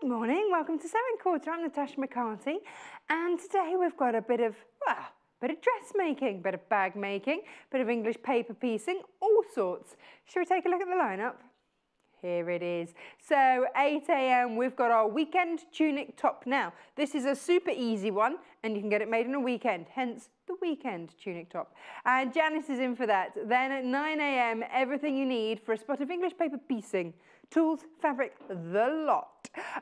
Good morning, welcome to 7/4. I'm Natasha McCarthy, and today we've got a bit of dressmaking, bit of bag making, bit of English paper piecing, all sorts. Shall we take a look at the lineup? Here it is. So 8 AM, we've got our weekend tunic top now. This is a super easy one, and you can get it made in a weekend, hence the weekend tunic top. And Janis is in for that. Then at 9 AM, everything you need for a spot of English paper piecing. Tools, fabric, the lot.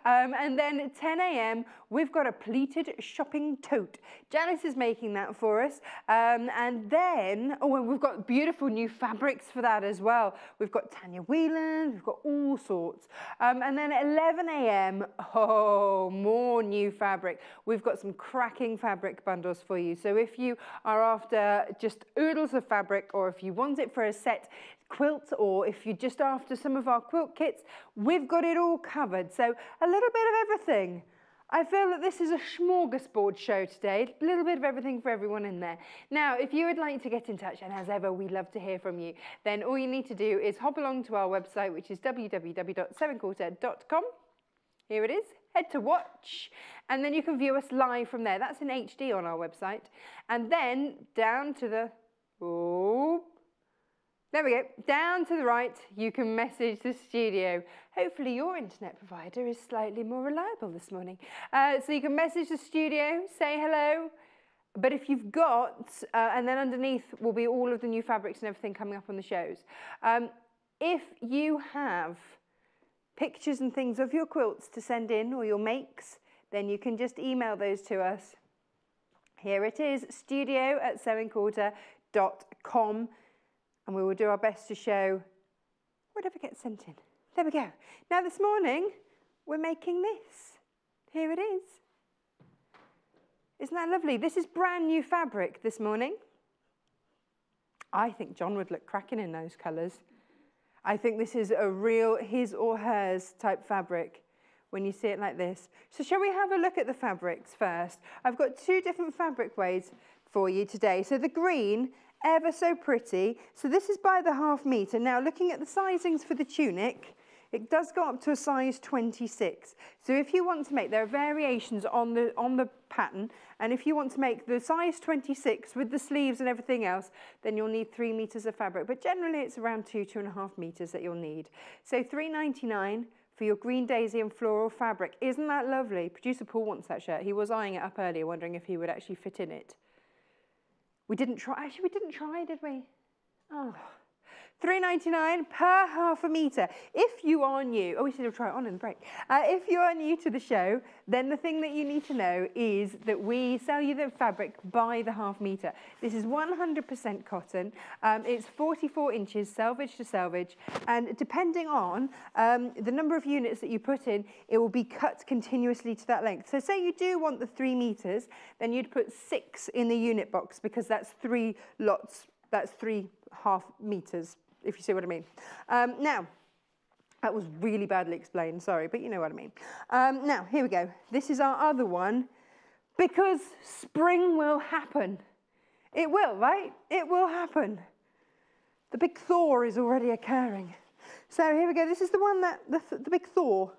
And then at 10 AM, we've got a pleated shopping tote. Janis is making that for us. And then, and we've got beautiful new fabrics for that as well. We've got Tanya Whelan, we've got all sorts. And then at 11 AM, more new fabric. We've got some cracking fabric bundles for you. So if you are after just oodles of fabric, or if you want it for a set quilt, or if you're just after some of our quilt kits, we've got it all covered. So a little bit of everything. I feel that this is a smorgasbord show today, a little bit of everything for everyone in there. Now, if you would like to get in touch, and as ever, we love to hear from you, then all you need to do is hop along to our website, which is www.7/4.com. Here it is, head to watch, and then you can view us live from there. That's in HD on our website. And then down to the, there we go, down to the right, you can message the studio. Hopefully your internet provider is slightly more reliable this morning. So you can message the studio, say hello. But if you've got, and then underneath will be all of the new fabrics and everything coming up on the shows. If you have pictures and things of your quilts to send in, or your makes, then you can just email those to us. Here it is, studio@7/4.com. And we will do our best to show whatever gets sent in. There we go. Now this morning, we're making this. Here it is. Isn't that lovely? This is brand new fabric this morning. I think John would look cracking in those colours. I think this is a real his or hers type fabric when you see it like this. So shall we have a look at the fabrics first? I've got two different fabric ways for you today. So the green, ever so pretty. So this is by the 1/2 metre. Now looking at the sizings for the tunic, it does go up to a size 26. So if you want to make, there are variations on the pattern, and if you want to make the size 26 with the sleeves and everything else, then you'll need 3 metres of fabric. But generally it's around 2.5 metres that you'll need. So £3.99 for your green daisy and floral fabric. Isn't that lovely? Producer Paul wants that shirt. He was eyeing it up earlier, wondering if he would actually fit in it. We didn't try, did we? Oh. £3.99 per 1/2 metre. If you are new, we should have tried it on in the break. If you are new to the show, then the thing that you need to know is that we sell you the fabric by the 1/2 metre. This is 100% cotton. It's 44 inches, selvage to selvage, and depending on the number of units that you put in, it will be cut continuously to that length. So say you do want the 3 metres, then you'd put 6 in the unit box, because that's 3 lots, that's 3.5 metres. If you see what I mean. Now, that was really badly explained, sorry, but you know what I mean. Now, here we go. This is our other one, because spring will happen. It will, right? It will happen. The big thaw is already occurring. So here we go. This is the one that, the big thaw.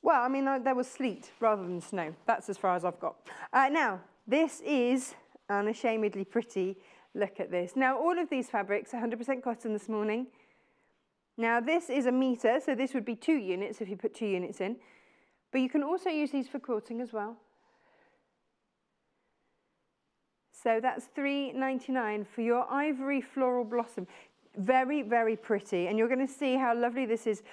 Well, I mean, there was sleet rather than snow. That's as far as I've got. Now, this is unashamedly pretty. Look at this. Now, all of these fabrics, 100% cotton this morning. Now, this is a metre, so this would be 2 units if you put 2 units in. But you can also use these for quilting as well. So that's £3.99 for your ivory floral blossom. Very, very pretty, and you're going to see how lovely this is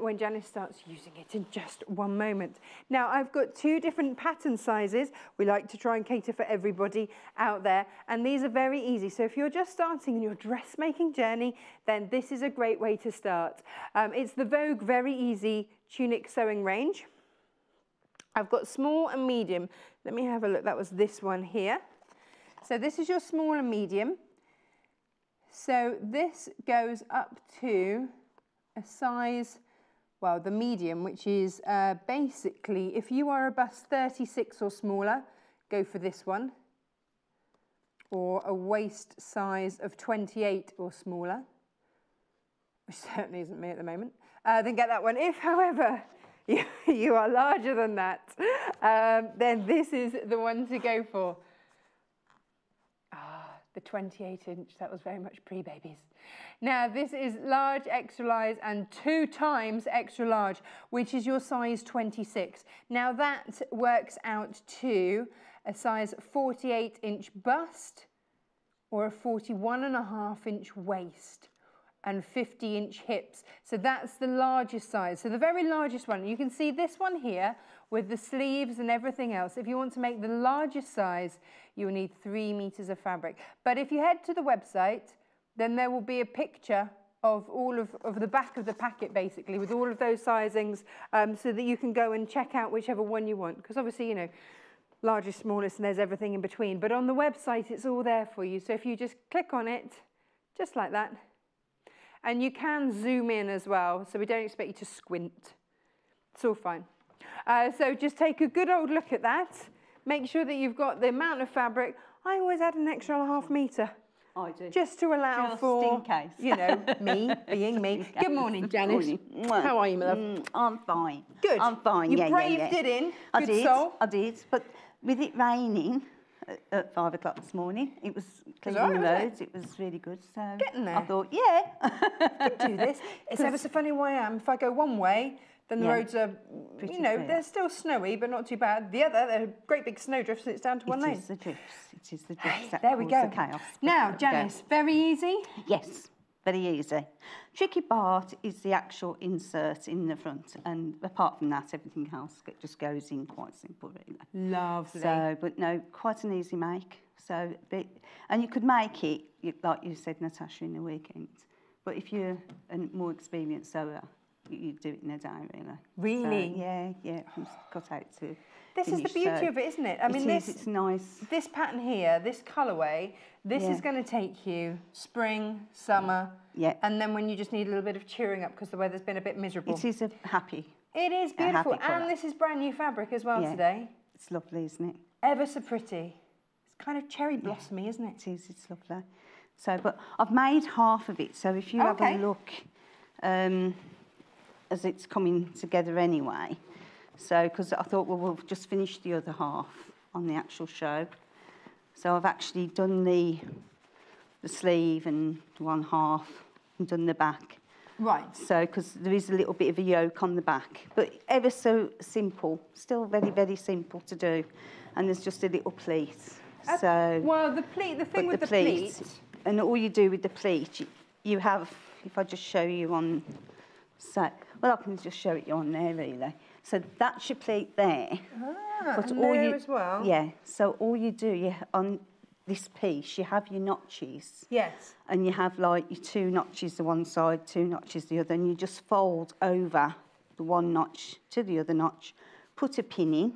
when Janis starts using it in just one moment. Now, I've got 2 different pattern sizes. We like to try and cater for everybody out there, and these are very easy. So if you're just starting in your dressmaking journey, then this is a great way to start. It's the Vogue Very Easy Tunic Sewing Range. I've got small and medium. Let me have a look. That was this one here. So this is your small and medium. So this goes up to a size, well, the medium, which is basically, if you are a bust 36 or smaller, go for this one. Or a waist size of 28 or smaller, which certainly isn't me at the moment, then get that one. If, however, You are larger than that. Then this is the one to go for. The 28-inch, that was very much pre-babies. Now this is large, extra large, and 2 times extra large, which is your size 26. Now that works out to a size 48-inch bust or a 41.5-inch waist and 50-inch hips. So that's the largest size. So the very largest one, you can see this one here with the sleeves and everything else. If you want to make the largest size, you'll need 3 meters of fabric. But if you head to the website, then there will be a picture of all of the back of the packet, basically, with all of those sizings, so that you can go and check out whichever one you want. Because obviously, you know, largest, smallest, and there's everything in between. But on the website, it's all there for you. So if you just click on it, just like that, and you can zoom in as well, so we don't expect you to squint. It's all fine. So just take a good old look at that. Make sure that you've got the amount of fabric. I always add an extra 1/2 meter. I do. Just to allow for, in case. you know, me being me. Good morning, Janis. Good morning. How are you, my love? I'm fine. Good. I'm fine, You braved it in. Good soul. I did. But with it raining at 5 o'clock this morning, it was cleaning alright, the wasn't roads. It was really good. So Getting there. I thought, yeah. I can do this. It's ever so funny where I am. If I go one way, then the roads are, Pretty you know, clear. they're still snowy, but not too bad. The other, they're great big snowdrifts, and it's down to one lane. It is the drifts. It is the drifts that There we cause go. the chaos. Now, But there we go. Janis, very easy. Yes, very easy. Tricky part is the actual insert in the front, and apart from that, everything else just goes in quite simple, really. Lovely. So, but no, quite an easy make. So, and you could make it, like you said, Natasha, in a weekend. But if you're a more experienced sewer, you do it in a day, really. Really? So, yeah, from cut out to This is the beauty of it, isn't it? I mean, it's nice. This pattern here, this colourway, this is going to take you spring, summer, and then when you just need a little bit of cheering up because the weather's been a bit miserable. It is a happy. It is beautiful, happy colour. and this is brand new fabric as well today. It's lovely, isn't it? Ever so pretty. It's kind of cherry blossomy, isn't it? It is, it's lovely. So, but I've made half of it, so if you have a look, as it's coming together anyway. So, because I thought, well, we'll just finish the other half on the actual show. So I've actually done the sleeve and 1/2 and done the back. Right. So, because there is a little bit of a yoke on the back, but ever so simple, still very, very simple to do. And there's just a little pleat. So, well, the thing with the pleat. And all you do with the pleat, you have, if I just show you on, well, I can just show it you on there, really. So that's your pleat there. But and all there as well. Yeah, so all you do, on this piece, you have your notches. Yes. And you have like your 2 notches the one side, 2 notches the other, and you just fold over the one notch to the other notch, put a pin in,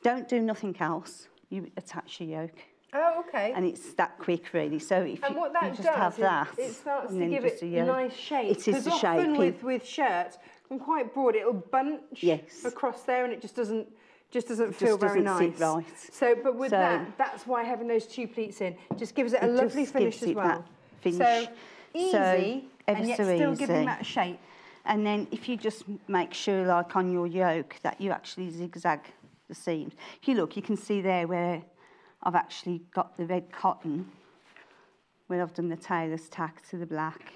don't do nothing else, you attach your yoke. Oh, okay. And it's that quick, really. So if and what that you just does have that, it starts to then give it a nice shape. It is the shape. Often with shirts, when quite broad, it'll bunch across there, and it just doesn't feel very nice. Sit right. So, but with that's why having those 2 pleats in just gives it a lovely finish as well. Finish. So easy, and yet still giving that shape. And then if you just make sure, like on your yoke, that you actually zigzag the seams. If you look, you can see there where I've actually got the red cotton, where I've done the tailor's tack to the black,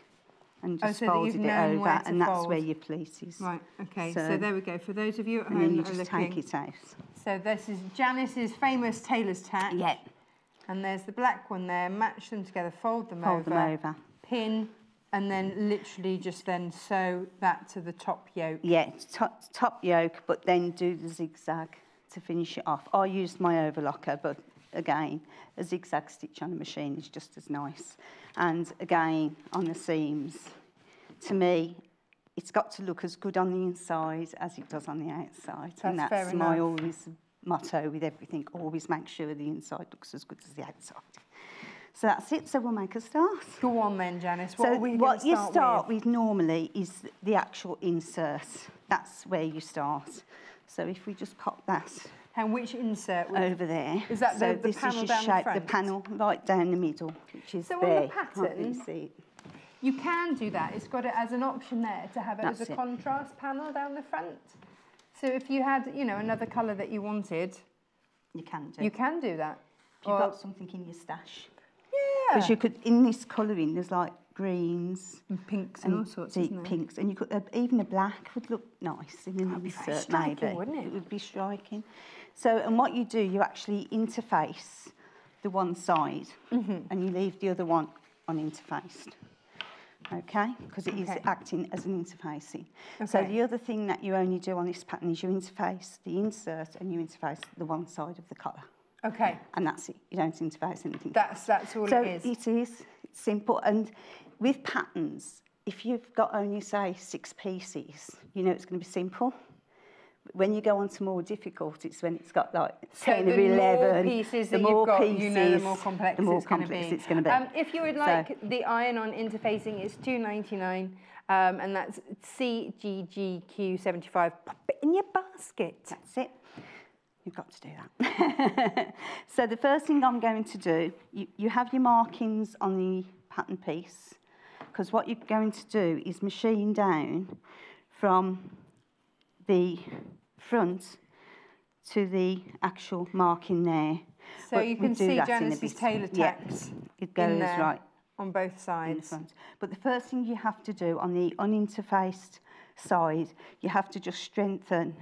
and just folded it over, and that's where your pleat is. Right, okay, so there we go. For those of you at home and then you that are just looking, take it out. So this is Janis's famous tailor's tack. Yeah. And there's the black one there. Match them together, fold them over, pin, and then literally just then sew that to the top yoke. Yeah, top yoke, but then do the zigzag to finish it off. I used my overlocker, but again, a zigzag stitch on a machine is just as nice. And again, on the seams, to me, it's got to look as good on the inside as it does on the outside. And that's my always motto with everything. Always make sure the inside looks as good as the outside. So that's it. So we'll make a start. Go on then, Janis. What you start with normally is the actual insert. That's where you start. So if we just pop that. And which insert? Over there. Is that the panel down the front? The panel right down the middle, which is so there. on the pattern, you can do that. It's got it as an option there to have it as a contrast panel down the front. So if you had, you know, another colour that you wanted, you can do. You can do that. If you've got something in your stash. Yeah. Because you could, in this colouring, there's like greens and pinks and all sorts, deep isn't there? pinks, and you could even a black would look nice in an insert, maybe. Wouldn't it? It would be striking. So, and what you do, you actually interface the one side, and you leave the other one uninterfaced. Okay, because it is acting as an interfacing. Okay. So the other thing that you only do on this pattern is you interface the insert and you interface the one side of the colour. Okay. And that's it. You don't interface anything. That's all so it is. It is. It's simple. And with patterns, if you've got only, say, 6 pieces, you know it's going to be simple. When you go on to more difficult, it's when it's got like 10 or 11. More pieces that you've got, you know, the more complex it's going to be. If you would like the iron-on interfacing, it's £2.99, and that's CGGQ75. Pop it in your basket. That's it. You've got to do that. So the first thing I'm going to do, you have your markings on the pattern piece, because what you're going to do is machine down from the front to the actual marking there. So you can see Janis's tailor tacks. Yeah, it goes right on both sides. But the first thing you have to do on the uninterfaced side, you have to just strengthen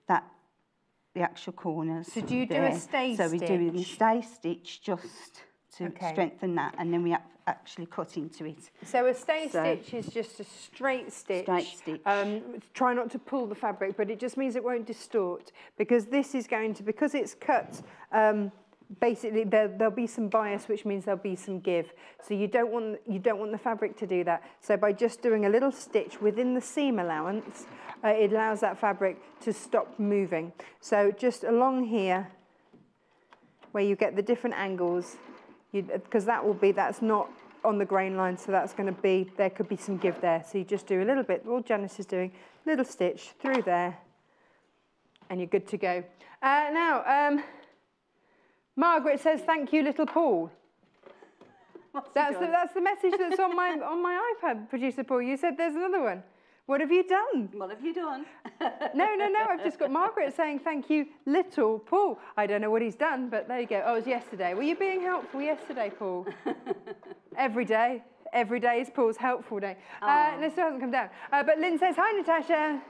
the actual corners. So do you do a stay stitch? So we do a stay stitch just to strengthen that, and then we actually cut into it. So a stay stitch is just a straight stitch. Straight stitch. Try not to pull the fabric, but it just means it won't distort, because this is going to, because it's cut, basically there'll be some bias, which means there'll be some give. So you don't want the fabric to do that. So by just doing a little stitch within the seam allowance, it allows that fabric to stop moving. So just along here, where you get the different angles, because that's not on the grain line, so that's going to be, there could be some give there. So you just do a little bit, all Janis is doing, little stitch through there, and you're good to go. Now, Margaret says, thank you, little Paul. That's the message that's on my iPad, producer Paul. You said there's another one. What have you done? What have you done? No, I've just got Margaret saying, thank you, little Paul. I don't know what he's done, but there you go. Oh, it was yesterday. Were you being helpful yesterday, Paul? Every day is Paul's helpful day. No, still hasn't come down. But Lynn says, hi, Natasha.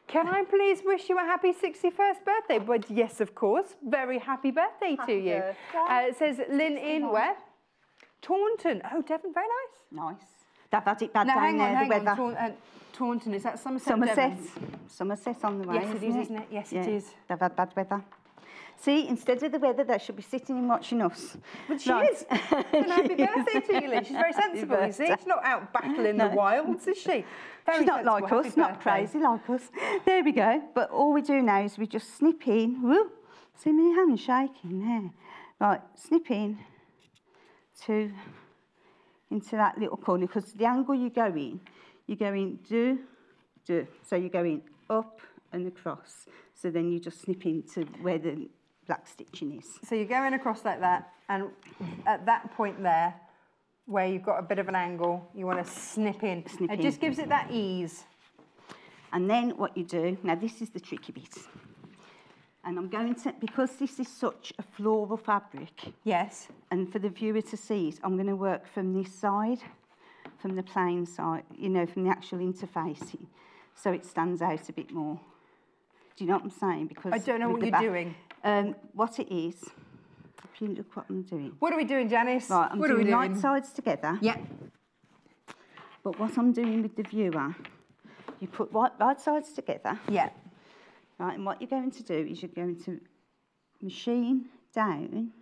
Can I please wish you a happy 61st birthday? But yes, of course. Very happy birthday to you. It says Lynn in where? Taunton. Oh, Devon, very nice. Nice. They've had it bad down there, the weather. Taunton, is that Somerset? Somerset on the way. Yes, it is, isn't it? Yes, it is. They've had bad weather. See, instead of the weather, they should be sitting and watching us. But she is. And happy birthday to you, Lynn. She's very sensible, you see. She's not out battling the wilds, is she? She's not like us, not crazy like us. There we go. But all we do now is we just snip in. Woo! See my hand shaking there. Right, snip in into that little corner, because the angle you go in do. So you're going up and across. So then you just snip into where the black stitching is. So you're going across like that, and at that point there, where you've got a bit of an angle, you want to snip in. It just gives it that ease. And then what you do, now this is the tricky bit. And I'm going to, because this is such a floral fabric. Yes. And for the viewer to see it, I'm going to work from this side, from the plain side, you know, from the actual interfacing, so it stands out a bit more. Do you know what I'm saying? Because I don't know what you're doing. What it is, if you look what I'm doing. What are we doing, Janis? Right, I'm doing right sides together. Yeah. But what I'm doing with the viewer, you put right sides together. Yeah. Right, and what you're going to do is you're going to machine down.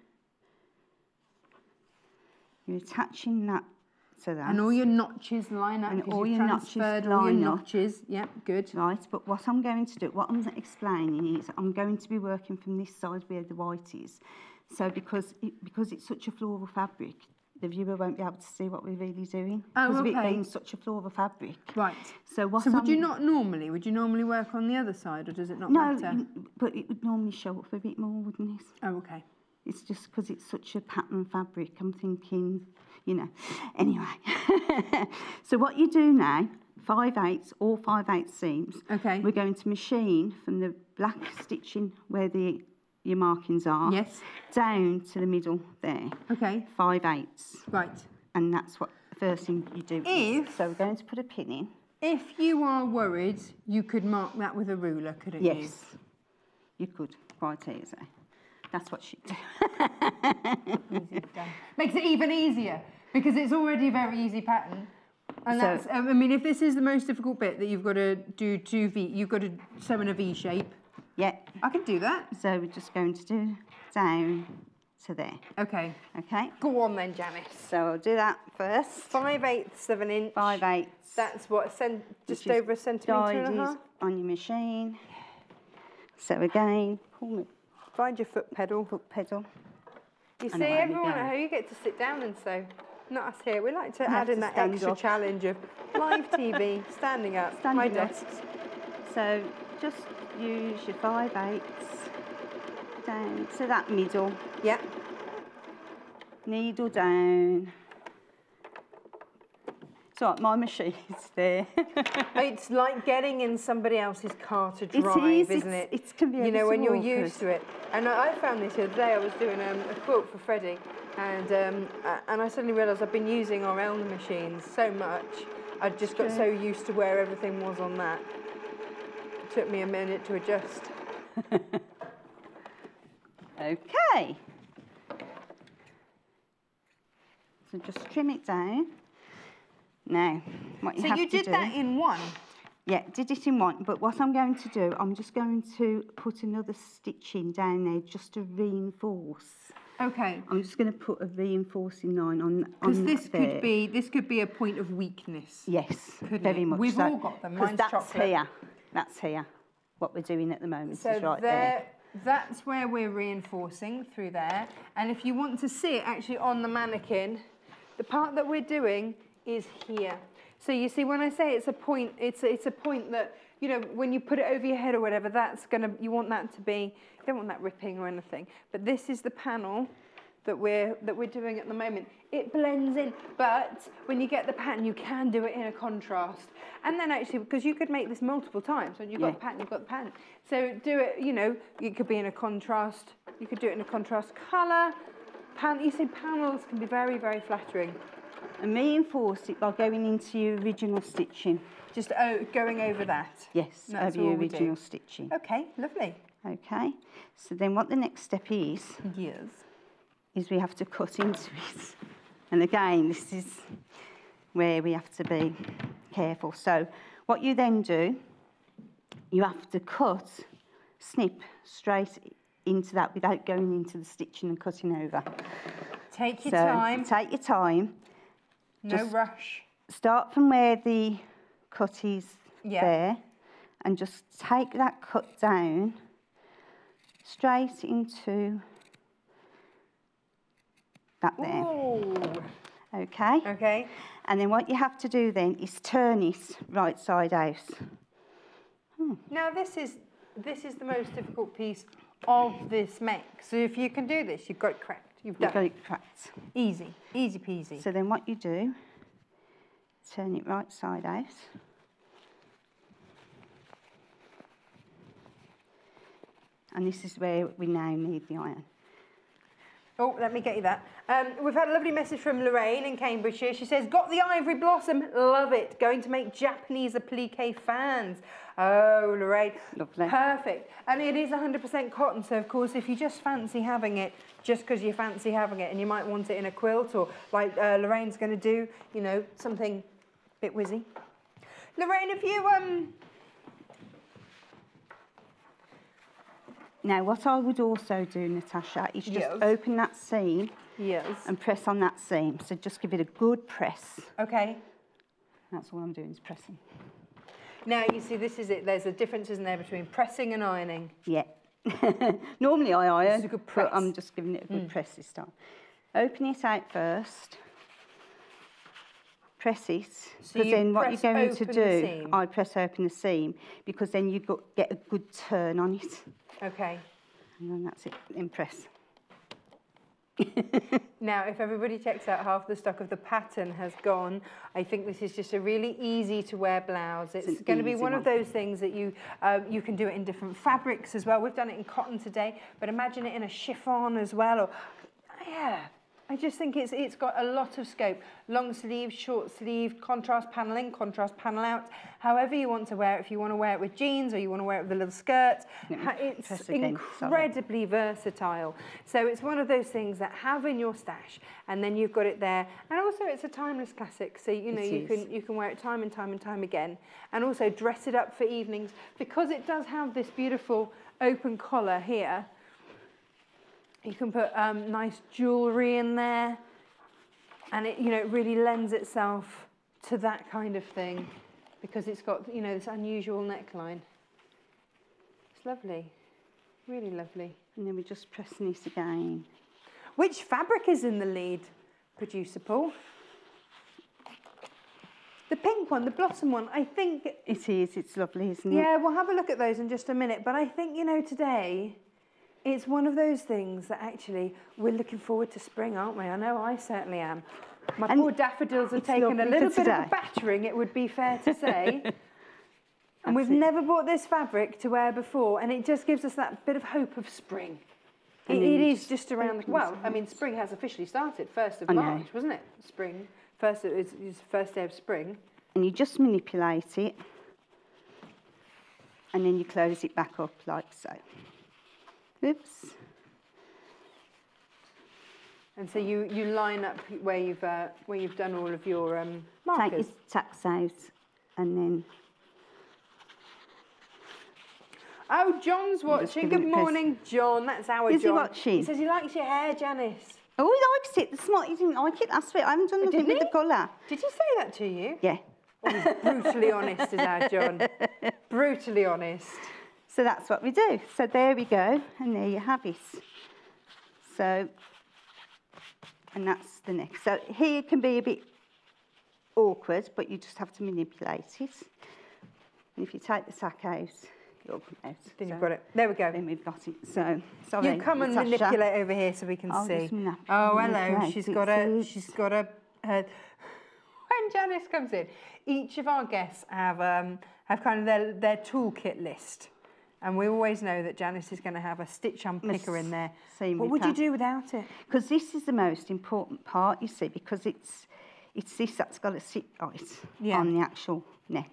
You're attaching that to that. And all your notches line up. And all your notches line up. Yep, good. Right, but what I'm going to do, what I'm explaining is I'm going to be working from this side where the white is. So because it's such a floral fabric, the viewer won't be able to see what we're really doing. Because of it being such a floral fabric. Right. So would you normally work on the other side, or does it not matter? No, but it would normally show up a bit more, wouldn't it? Oh, okay. It's just because it's such a pattern fabric. I'm thinking, you know. Anyway. So what you do now, 5/8 or 5/8 seams. Okay. We're going to machine from the black stitching where your markings are. Yes. Down to the middle there. Okay. 5/8. Right. And that's what the first thing you do. So we're going to put a pin in. If you are worried, you could mark that with a ruler, couldn't you? Yes. You could. Quite easy. That's what she'd do. Easy done. Makes it even easier because it's already a very easy pattern. And So- that's, I mean, if this is the most difficult bit that you've got to do you've got to sew in a V shape. Yeah. I can do that. So we're just going to do down to there. Okay. Okay. Go on then, Janis. So I'll do that first. 5/8 of an inch. 5/8. That's what, just over a centimetre and a half. On your machine. So again, pull it. Find your foot pedal. Foot pedal. You And see, away we everyone go. at home, you get to sit down and sew. Not us here. We like to have add in to that stand extra up. challenge of live TV, standing up, my Standing up. desks. So just use your 5/8 down to that middle. Yeah. Needle down. So my machine's there. It's like getting in somebody else's car to It drive, is, isn't it? It can be You know, when you're awkward. used to it. And I found this the other day. I was doing a quilt for Freddie, and I suddenly realised I've been using our Elmer machines so much. I just got so used to where everything was on that. It took me a minute to adjust. Okay. So just trim it down. Now, what you So have you to did do... that in one? Yeah, did it in one. But what I'm going to do, I'm just going to put another stitch in down there just to reinforce. Okay. I'm just going to put a reinforcing line on Because there. this could be a point of weakness. Yes, Couldn't very it? much We've so. all got them. 'Cause Mine's that's chocolate. here. That's here. What we're doing at the moment So is right there. that's where we're reinforcing through there. And if you want to see it actually on the mannequin, the part that we're doing is here. So you see, when I say it's a point, it's a point that, you know, when you put it over your head or whatever, you want that to be, you don't want that ripping or anything. But this is the panel that we're doing at the moment. It blends in, but when you get the pattern, you can do it in a contrast. And then actually, because you could make this multiple times, when you've got the pattern, you've got the pattern. So do it, you know, it could be in a contrast, you could do it in a contrast colour. You see, panels can be very, very flattering. And reinforce it by going into your original stitching. Just going over that. Yes, That's over your all we do. original stitching. Okay, lovely. Okay, so then what the next step is we have to cut into it. And again, this is where we have to be careful. So what you then do, you have to snip straight into that without going into the stitching and cutting over. Take your time. Take your time. No rush. Start from where the cut is there and just take that cut down straight into that there. Ooh. Okay? Okay. And then what you have to do then is turn it right side out. Now this is the most difficult piece of this make. So if you can do this, you've got it cracked. You've done Got it cracked. Easy, easy peasy. So then what you do, turn it right side out. And this is where we now need the iron. Oh, let me get you that. We've had a lovely message from Lorraine in Cambridgeshire. She says, got the ivory blossom, love it. Going to make Japanese applique fans. Oh, Lorraine. Lovely. Perfect. And it is 100% cotton, so of course, if you just fancy having it, just because you fancy having it, and you might want it in a quilt, or like Lorraine's going to do, you know, something a bit whizzy. Lorraine, if you... Now, what I would also do, Natasha, is just open that seam and press on that seam. So just give it a good press. Okay. That's all I'm doing is pressing. Now, you see, this is it. There's a difference, isn't there, between pressing and ironing? Yeah. Normally I iron, This is a good press. but I'm just giving it a good press this time. Open it out first. Press it, because then what you're going to do, I press open the seam, because then you get a good turn on it. Okay. And then that's it, then press. Now, if everybody checks out, half the stock of the pattern has gone. I think this is just a really easy to wear blouse. It's going to be one of those things that you can do it in different fabrics as well. We've done it in cotton today, but imagine it in a chiffon as well. Or, yeah, I just think it's got a lot of scope. Long sleeve, short sleeve, contrast panel in, contrast panel out. However you want to wear it. If you want to wear it with jeans or you want to wear it with a little skirt, it's incredibly versatile. So it's one of those things that have in your stash, and then you've got it there. And also it's a timeless classic, so you know you can wear it time and time and time again, and also dress it up for evenings because it does have this beautiful open collar here. You can put nice jewellery in there, and it, you know, it really lends itself to that kind of thing because it's got, you know, this unusual neckline. It's lovely, really lovely. And then we're just pressing this again. Which fabric is in the lead, producer Paul? The pink one, the blossom one, I think... It is, it's lovely, isn't it? Yeah, we'll have a look at those in just a minute, but I think, you know, today... It's one of those things that actually we're looking forward to spring, aren't we? I know I certainly am. My poor daffodils have taken a little bit of a battering, it would be fair to say. And we've never bought this fabric to wear before, and it just gives us that bit of hope of spring. It is just around the... Well, I mean, spring has officially started, 1st of March, wasn't it? Spring. It was the first day of spring. And you just manipulate it, and then you close it back up like so. Oops. And so you line up where you've done all of your markers. Take your tacks out, and then... Oh, John's watching. Good morning, John. That's our John. Is he watching? He says he likes your hair, Janice. Oh, he likes it. The smart, he didn't like it last week. I haven't done nothing with the colour. Did he say that to you? Yeah. Oh, he's brutally honest, is our John. Brutally honest. So that's what we do. So there we go, and there you have it. So, and that's the neck. So here it can be a bit awkward, but you just have to manipulate it. And if you take the sack out, it'll come out. Then you've got it. There we go. Then we've got it. So, sorry, you come and Natasha. manipulate over here so we can see. Oh, hello. She's got a. When Janice comes in, each of our guests have kind of their toolkit list. And we always know that Janice is going to have a stitch unpicker in there. What would you do without it? Because this is the most important part, you see, because it's this that's got to sit right on the actual neck.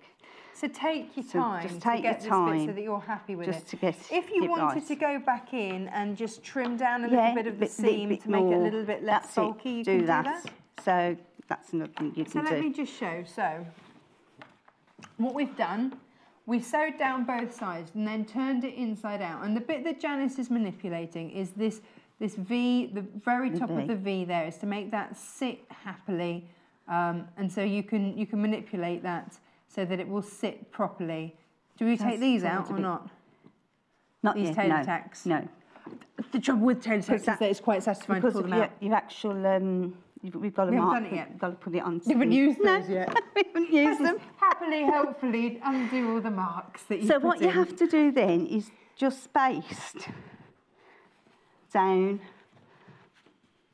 So take your time to get this bit so that you're happy with it. To get if you wanted to go back in and just trim down a little bit of the seam to make it a little bit less bulky, you can do that. So that's another thing you can do. So let me just show. So what we've done... We sewed down both sides and then turned it inside out. And the bit that Janice is manipulating is this V, the very top of the V there, is to make that sit happily. And so you can manipulate that so that it will sit properly. Do we take these out or not? Not these tailor tacks? No. The trouble with tailor tacks is that it's quite satisfying to pull them out. Your actual... We've got to mark. Done it yet. We've got to put it on. You haven't used those yet. We haven't used them. Happily, hopefully, undo all the marks that you. So what you have to do then is just baste down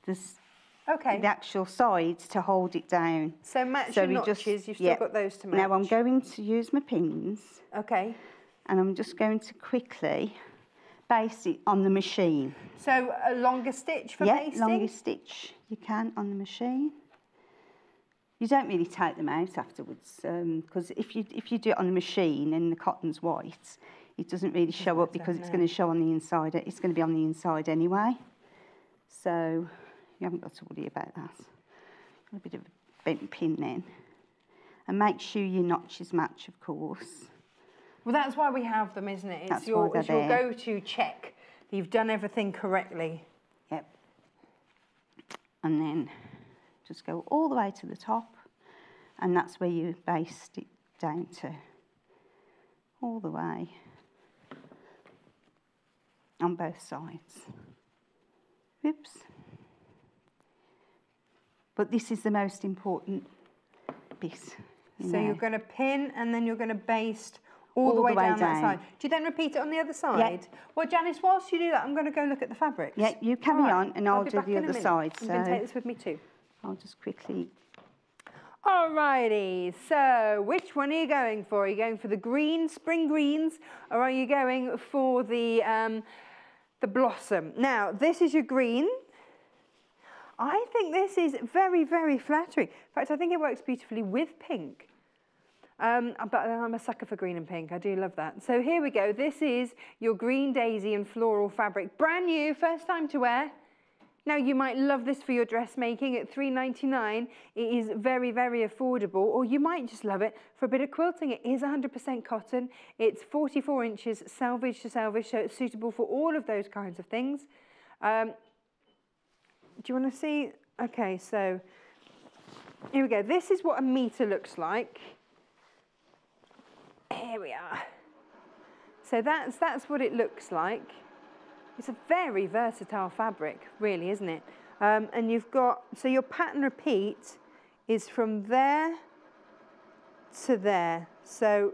the actual sides to hold it down. So match your notches. You've still got those to match. Now I'm going to use my pins. Okay. And I'm just going to quickly baste it on the machine. So a longer stitch for basting? Yeah, longer stitch you can on the machine. You don't really take them out afterwards because if you do it on the machine and the cotton's white, it doesn't really show up because it's going to show on the inside. It's going to be on the inside anyway. So you haven't got to worry about that. A bit of a bent pin then. And make sure your notches match, of course. Well, that's why we have them, isn't it? It's your go-to check. You've done everything correctly. Yep. And then just go all the way to the top, and that's where you baste it down to. All the way. On both sides. Oops. But this is the most important bit. So you're going to pin, and then you're going to baste all the way down that side. Do you then repeat it on the other side? Yeah. Well, Janice, whilst you do that, I'm going to go look at the fabrics. Yeah, you carry on and I'll do the other side. I'm going to take this with me too. I'll just quickly... Alrighty, so which one are you going for? Are you going for the green, spring greens, or are you going for the blossom? Now, this is your green. I think this is very, very flattering. In fact, I think it works beautifully with pink. But I'm a sucker for green and pink. I do love that. So here we go. This is your green daisy and floral fabric. Brand new, first time to wear. Now, you might love this for your dressmaking at $3.99. It is very, very affordable, or you might just love it for a bit of quilting. It is 100% cotton. It's 44 inches, selvage to selvage, so it's suitable for all of those kinds of things. Do you want to see? Okay, so here we go. This is what a metre looks like. Here we are. So that's what it looks like. It's a very versatile fabric, really, isn't it? And you've got, so your pattern repeat is from there to there. So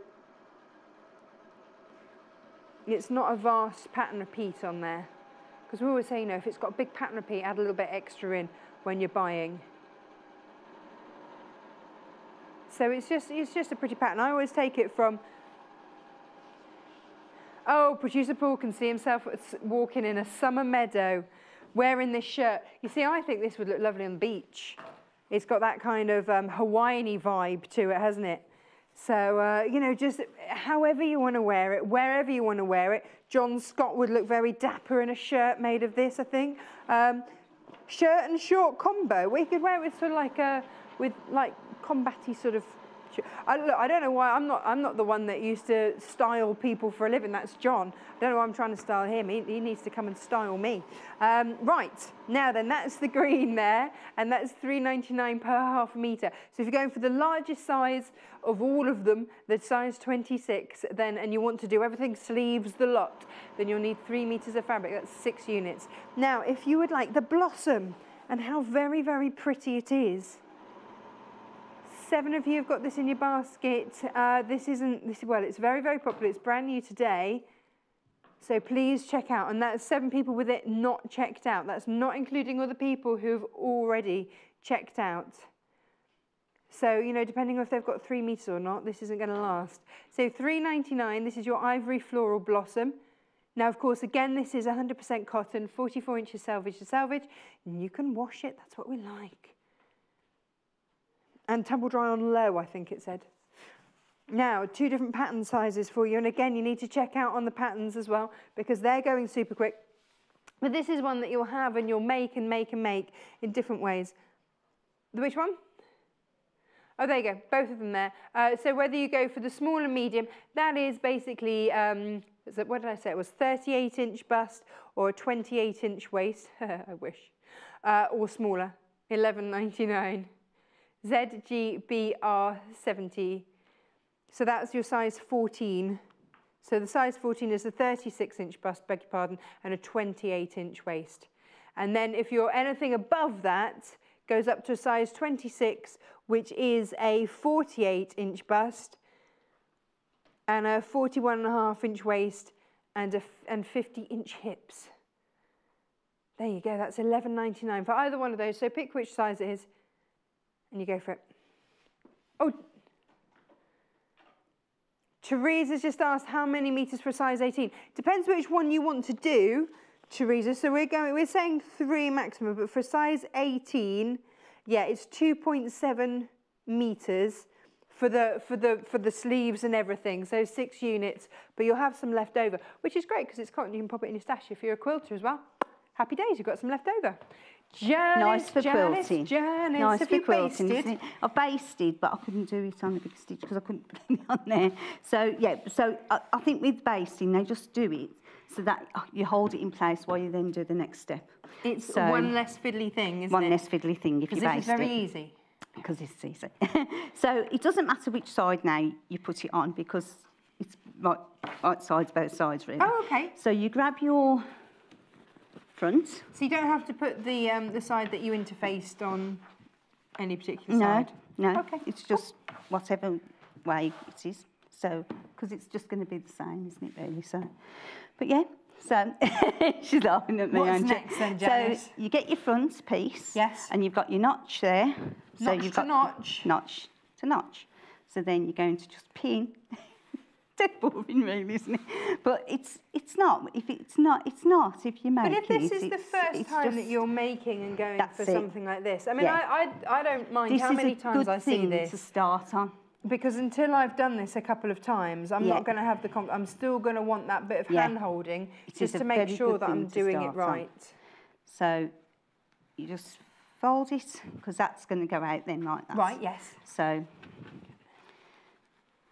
it's not a vast pattern repeat on there. Because we always say, you know, if it's got a big pattern repeat, add a little bit extra in when you're buying. So it's just a pretty pattern. I always take it from... Oh, Producer Paul can see himself walking in a summer meadow wearing this shirt. You see, I think this would look lovely on the beach. It's got that kind of Hawaiian-y vibe to it, hasn't it? So, you know, just however you want to wear it, wherever you want to wear it. John Scott would look very dapper in a shirt made of this, I think. Shirt and short combo. We could wear it with sort of like a, with like combat-y sort of... Look, I don't know why I'm not the one that used to style people for a living. That's John. I don't know why I'm trying to style him. He needs to come and style me. Right, now then, that's the green there, and that's $3.99 per half metre. So if you're going for the largest size of all of them, the size 26, then, and you want to do everything sleeves, the lot, then you'll need 3 metres of fabric. That's 6 units. Now, if you would like the blossom, and how very, very pretty it is. 7 of you have got this in your basket. Well, it's very, very popular. It's brand new today. So please check out. And that's 7 people with it not checked out. That's not including other people who've already checked out. So, you know, depending on if they've got 3 metres or not, this isn't going to last. So $3.99, this is your ivory floral blossom. Now, of course, again, this is 100% cotton, 44 inches selvage to selvage. And you can wash it. That's what we like. And tumble dry on low, I think it said. Now, 2 different pattern sizes for you. And again, you need to check out on the patterns as well, because they're going super quick. But this is one that you'll have and you'll make and make and make in different ways. Which one? Oh, there you go, both of them there. So whether you go for the small and medium, that is basically, what did I say? It was 38-inch bust or a 28-inch waist, I wish, or smaller, $11.99. ZGBR 70. So that's your size 14. So the size 14 is a 36-inch bust, beg your pardon, and a 28-inch waist. And then if you're anything above that, goes up to a size 26, which is a 48-inch bust, and a 41.5-inch waist, and 50-inch hips. There you go, that's $11.99 for either one of those. So pick which size it is, and you go for it. Oh, Teresa's just asked how many meters for a size 18. Depends which one you want to do, Teresa. So we're saying 3 maximum, but for size 18, yeah, it's 2.7 meters for the sleeves and everything. So 6 units, but you'll have some left over, which is great because it's cotton. You can pop it in your stash if you're a quilter as well. Happy days, you've got some left over. Janice, nice for quilting. Janice, nice have for you quilting, basted? isn't it? I've basted, but I couldn't do it on the big stitch because I couldn't put it on there. So, yeah, so I think with basting, they just do it so that you hold it in place while you then do the next step. It's one less fiddly thing, isn't it? One less fiddly thing if you baste it. Because this is very easy. Because it's easy. So it doesn't matter which side now you put it on because it's right sides, both sides, really. Oh, okay. So you grab your front. So you don't have to put the side that you interfaced on any particular side? No, okay. It's just whatever way it is. So, because it's just going to be the same, isn't it, really? So, but yeah, so she's laughing at me. What's next then, Janis? So you get your front piece. Yes. And you've got your notch there. So Notch you've to got notch. Notch to notch. So then you're going to just pin. Dead boring, really, isn't it? But it's not. If it's not, it's not. If you make it. But if this is the first time that you're making and going for something like this, I mean, yeah. I don't mind how many times I see this. To start on. Because until I've done this a couple of times, I'm not going to have the I'm still going to want that bit of hand-holding just to make sure that I'm doing it right. So you just fold it, because that's going to go out then like that. Right, yes. So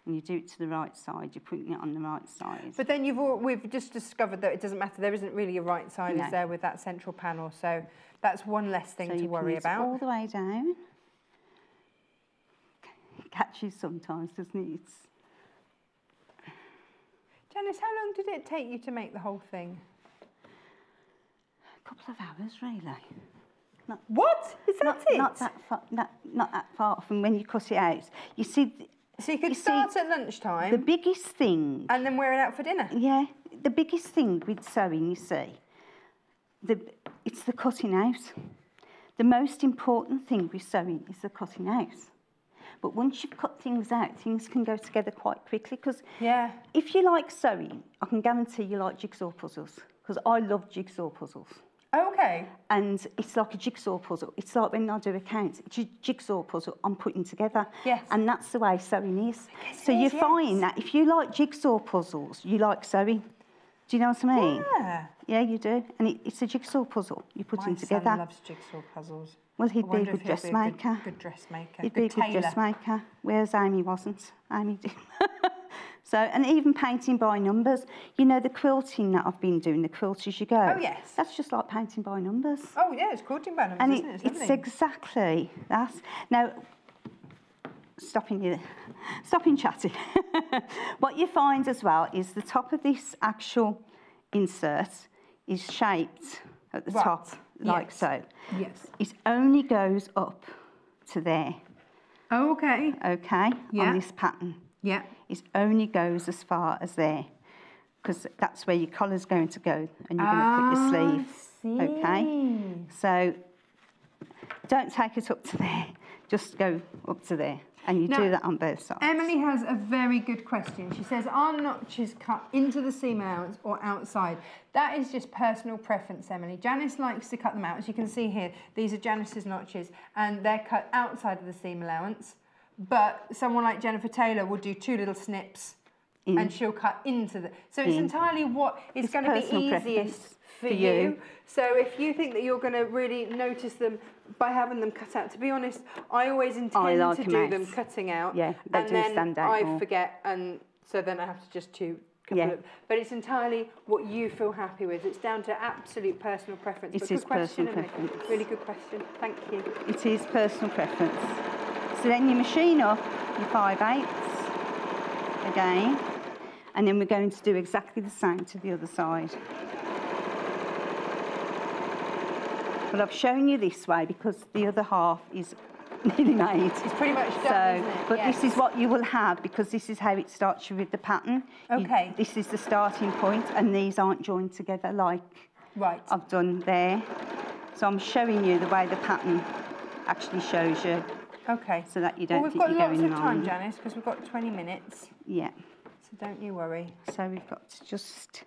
when you do it to the right side, you're putting it on the right side. But then we've just discovered that it doesn't matter. There isn't really a right side, is there, with that central panel. So that's one less thing to worry about. All the way down. It catches sometimes, doesn't it? Janis, how long did it take you to make the whole thing? A couple of hours, really. What? Is that it? Not that far from when you cut it out. You see. So you could start at lunchtime. The biggest thing. And then wear it out for dinner. Yeah. The biggest thing with sewing, you see, it's the cutting out. The most important thing with sewing is the cutting out. But once you've cut things out, things can go together quite quickly. Because if you like sewing, I can guarantee you like jigsaw puzzles. Because I love jigsaw puzzles. Okay. And it's like a jigsaw puzzle. It's like when I do accounts, it's a jigsaw puzzle I'm putting together. Yes. And that's the way sewing is. So you find that if you like jigsaw puzzles, you like sewing. Do you know what I mean? Yeah. Yeah, you do. And it's a jigsaw puzzle you're putting together. My son loves jigsaw puzzles. Well, he'd be a good dressmaker. Good dressmaker. He'd be a good dressmaker. Whereas Amy wasn't. Amy did. So, and even painting by numbers. You know, the quilting that I've been doing, the Quilt as you go. Oh, yes. That's just like painting by numbers. Oh, yeah, it's quilting by numbers, and isn't it? It's exactly that. Now, stopping chatting. What you find as well is the top of this actual insert is shaped at the top, like so. Yes. It only goes up to there. Oh, okay. Okay, on this pattern. Yeah. It only goes as far as there, because that's where your collar's going to go, and you're going to put your sleeve. Okay. So don't take it up to there. Just go up to there, and you do that on both sides. Emily has a very good question. She says, are notches cut into the seam allowance or outside? That is just personal preference, Emily. Janis likes to cut them out. As you can see here, these are Janis's notches, and they're cut outside of the seam allowance. But someone like Jennifer Taylor will do 2 little snips and she'll cut into the... So it's entirely what is going to be easiest for you. So if you think that you're going to really notice them by having them cut out, to be honest, I always intend to do them cutting out. Yeah, and then I forget, and so then I have to just but it's entirely what you feel happy with. It's down to absolute personal preference. It is personal preference. Really good question. Thank you. It is personal preference. So then you machine up your 5/8 again, and then we're going to do exactly the same to the other side. But I've shown you this way because the other half is nearly made. It's pretty much done, isn't it? But this is what you will have, because this is how it starts you with the pattern. Okay. This is the starting point, and these aren't joined together like I've done there. So I'm showing you the way the pattern actually shows you. Okay. So that you don't think you're going wrong. We've got lots of time, Janis, because we've got 20 minutes. Yeah. So don't you worry. So we've got to just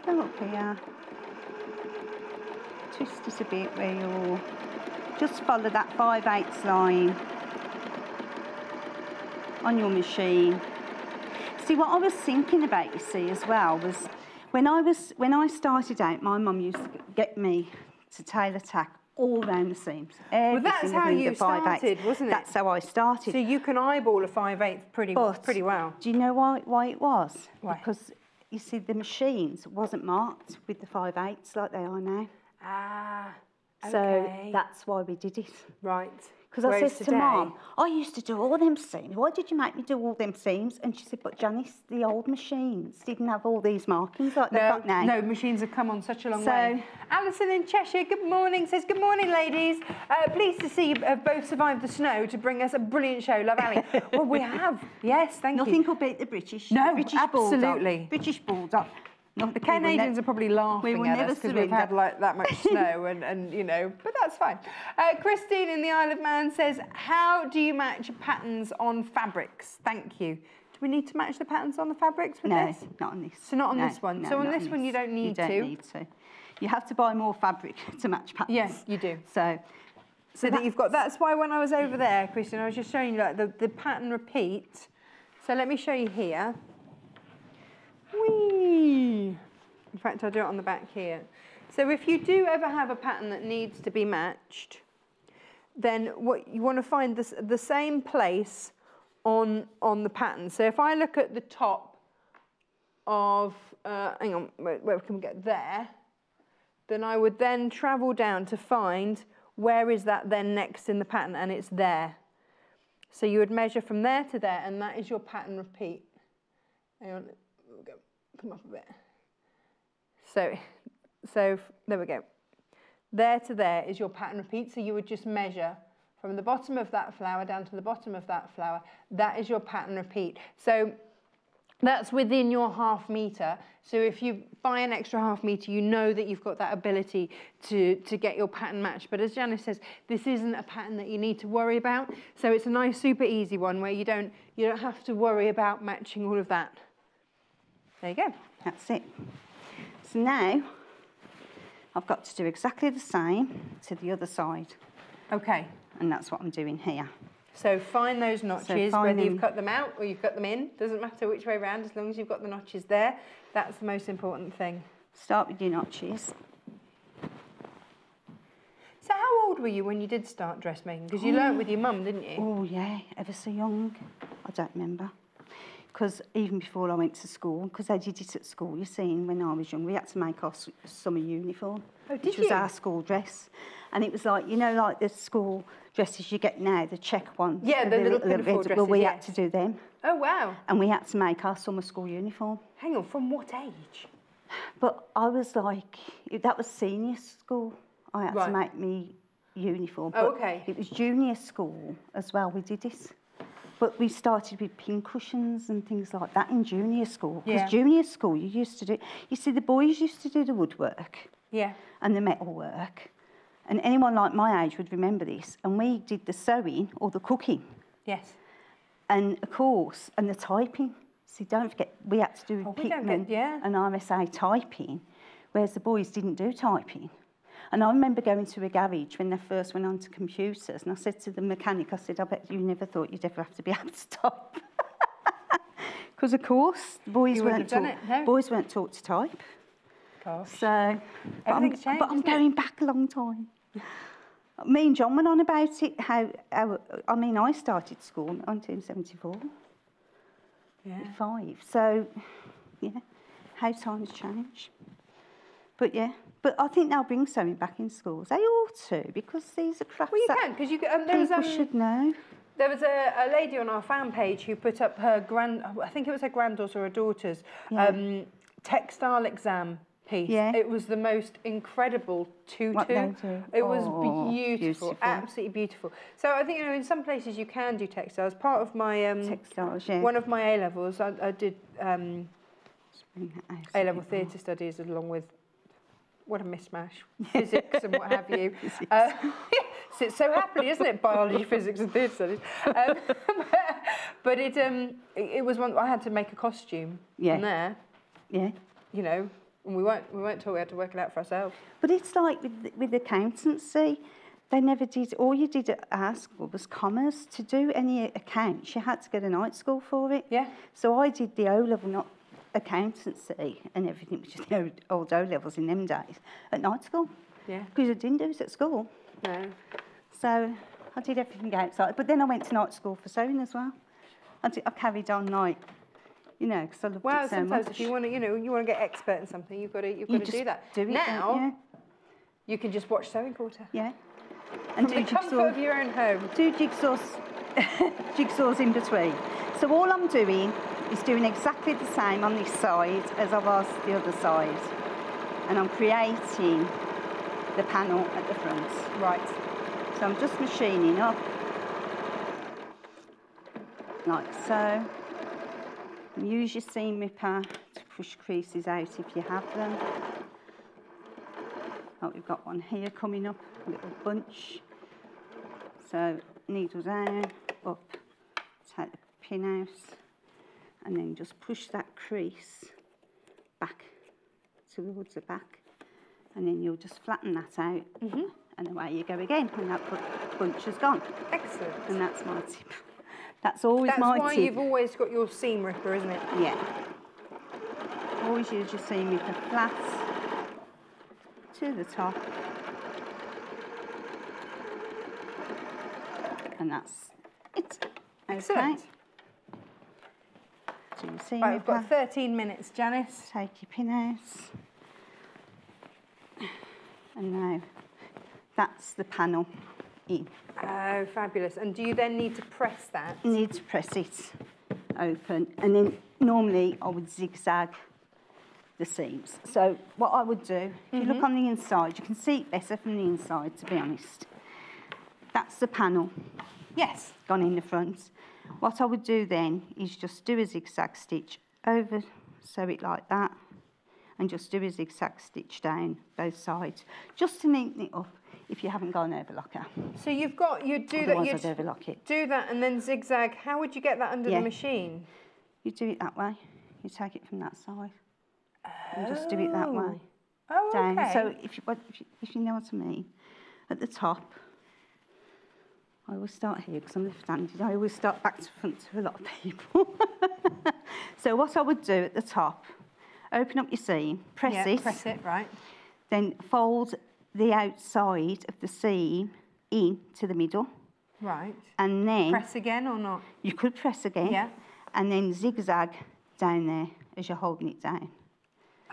go up here. Twist it a bit where you're... Just follow that 5/8 line on your machine. See, what I was thinking about, you see, as well, was when I started out, my mum used to get me to tailor tack all round the seams. Well, that's how you started, wasn't it? That's how I started. So you can eyeball a 5/8 pretty well. Do you know why it was? Why? Because, you see, the machines wasn't marked with the 5/8 like they are now. Ah, okay. So that's why we did it. Right. Because I said to Mum, I used to do all them seams. Why did you make me do all them seams? And she said, but Janice, the old machines didn't have all these markings like they've got now. No, machines have come on such a long way. Alison in Cheshire, good morning, says, good morning, ladies. Pleased to see you have both survived the snow to bring us a brilliant show, Love Ali. Well, we have. Yes, thank you. Nothing will beat the British. No, the British absolutely. Bulldog. British Bulldog. The Canadians are probably laughing at us because we've had like that much snow and you know, but that's fine. Christine in the Isle of Man says, how do you match patterns on fabrics? Thank you. Do we need to match the patterns on the fabrics with this? No, not on this. So not on this one. No, so on this one you don't need to. You don't need to. You have to buy more fabric to match patterns. Yes, you do. So that you've got, that's why when I was over there, Christine, I was just showing you like the pattern repeat. So let me show you here. Whee! In fact, I'll do it on the back here. So if you do ever have a pattern that needs to be matched, then what you want to find the same place on the pattern. So if I look at the top of, hang on, where can we get there? Then I would then travel down to find where is that then next in the pattern, and it's there. So you would measure from there to there, and that is your pattern repeat. Hang on, we'll go, come up a bit. So there we go. There to there is your pattern repeat. So you would just measure from the bottom of that flower down to the bottom of that flower. That is your pattern repeat. So that's within your ½ metre. So if you buy an extra ½ metre, you know that you've got that ability to get your pattern matched. But as Janice says, this isn't a pattern that you need to worry about. So it's a nice, super easy one where you don't have to worry about matching all of that. There you go. That's it. So now I've got to do exactly the same to the other side. Okay. And that's what I'm doing here. So find those notches, whether you've cut them out or you've cut them in. Doesn't matter which way around, as long as you've got the notches there. That's the most important thing. Start with your notches. So how old were you when you did start dressmaking? Because you learnt with your mum, didn't you? Oh, yeah, ever so young. I don't remember. Because even before I went to school, because I did it at school, you see, when I was young, we had to make our summer uniform, which was our school dress. And it was like, you know, like the school dresses you get now, the check ones. Yeah, the little pinafore dresses, well, we had to do them. Oh, wow. And we had to make our summer school uniform. Hang on, from what age? But I was like, that was senior school. I had to make me uniform. Oh, okay. It was junior school as well, we did it. But we started with pincushions and things like that in junior school. Because junior school, you used to do... You see, the boys used to do the woodwork. Yeah. And the metalwork. And anyone like my age would remember this. And we did the sewing or the cooking. Yes. And, of course, and the typing. See, don't forget, we had to do Pickman and RSA typing, whereas the boys didn't do typing. And I remember going to a garage when they first went on to computers, and I said to the mechanic, I said, I bet you never thought you'd ever have to be able to type. Because, of course, the boys weren't taught to type. Gosh. So, everything's changed, but I'm going back a long time. Me and John went on about it, I mean, I started school in 1974. Yeah. 5. So, yeah, how times change. But, yeah. But I think they'll bring sewing back in schools. They ought to, because these are crafts that people should know. There was a lady on our fan page who put up her I think it was her granddaughter or her daughter's textile exam piece. Yeah. It was the most incredible tutu. It was beautiful, absolutely beautiful. So I think, you know, in some places you can do textiles. Part of my textiles, one of my A-levels, I did A-level theatre studies along with, what a mishmash, physics and what have you. Sits so happily, isn't it? Biology, physics and theatre studies. But it was one, I had to make a costume from there. Yeah. You know, and we weren't taught, we had to work it out for ourselves. But it's like with accountancy, they never did, all you did at our school was commerce. To do any accounts, you had to go to night school for it. Yeah. So I did the O-level, not accountancy and everything, which is the old O-levels in them days, at night school. Yeah. Because I didn't do it at school. No. So I did everything outside. But then I went to night school for sewing as well. I carried on like, you know, because I loved it so much. Sometimes if you want to, you know, you want to get expert in something, you've got to do that. Now, you can just watch Sewing Quarter. Yeah. And From the comfort of your own home. Do jigsaws in between. So all I'm doing is doing exactly the same on this side as I was the other side. And I'm creating the panel at the front. Right. So I'm just machining up, like so. And use your seam ripper to push creases out if you have them. Oh, we've got one here coming up, a little bunch. So needle down, up, take the pin out, and then just push that crease back towards the back, and then you'll just flatten that out, and away you go again, and that bunch has gone. Excellent. And that's my tip. That's always my tip. That's why you've always got your seam ripper, isn't it? Yeah. Always use your seam ripper flat to the top. And that's it. Excellent. Okay. So you see, right, we've got 13 minutes, Janice. Take your pin out. And now that's the panel in. Oh, fabulous. And do you then need to press that? You need to press it open. And then normally I would zigzag the seams. So what I would do, if you look on the inside, you can see it better from the inside, to be honest. That's the panel. Yes. Gone in the front. What I would do then is just do a zigzag stitch over, sew it like that, and just do a zigzag stitch down both sides, just to neaten it up if you haven't got an overlocker. So you've got, you do Otherwise that, I'd overlock it. Do that and then zigzag. How would you get that under the machine? You do it that way. You take it from that side. And just do it that way. Oh, down. okay. So if you know what I mean, at the top, I always start here because I'm left-handed. I always start back to front to a lot of people. So what I would do at the top, open up your seam, press it. Press it, right. Then fold the outside of the seam into the middle. Right. And then... Press again or not? You could press again. Yeah. And then zigzag down there as you're holding it down.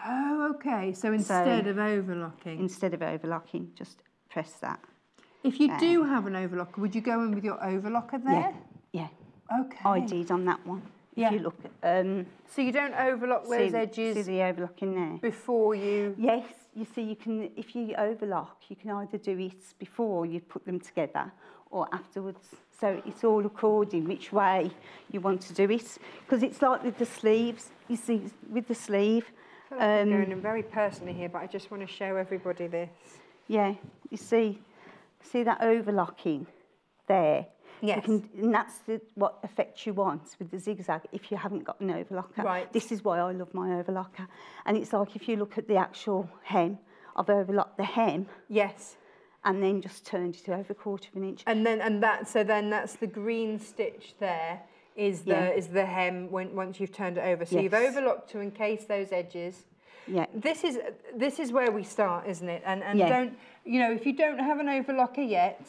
Oh, okay. So instead of overlocking? Instead of overlocking, just press that. If you do have an overlocker, would you go in with your overlocker there? Yeah. Okay. I did on that one. Yeah. If you look so you don't overlock those edges see the overlock in there? Before you... Yes, you see, you can, if you overlock, you can either do it before you put them together or afterwards. So it's all according which way you want to do it. Because it's like with the sleeves, you see, with the sleeve... I feel like I'm going in very personally here, but I just want to show everybody this. Yeah, you see that overlocking there? Yes. And that's what effect you want with the zigzag if you haven't got an overlocker. Right. This is why I love my overlocker. And it's like if you look at the actual hem, I've overlocked the hem. Yes. And then just turned it over 1/4 of an inch. And then that's the green stitch there is the hem once you've turned it over. So you've overlocked to encase those edges. Yeah. This is where we start, isn't it? And don't, if you don't have an overlocker yet,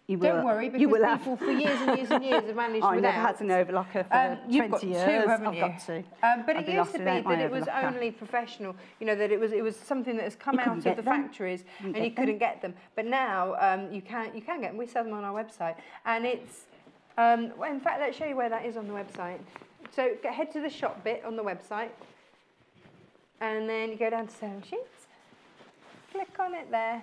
don't worry, because people for years and years and years have managed without. I've never had an overlocker for 20 years. You've got two, haven't you? I've got two. But it used to be that it was only professional, that it was something that has come out of the factories and you couldn't get them. But now you can get them. We sell them on our website. And it's, well, in fact, let's show you where that is on the website. So head to the shop bit on the website. And then you go down to sewing sheets, click on it there,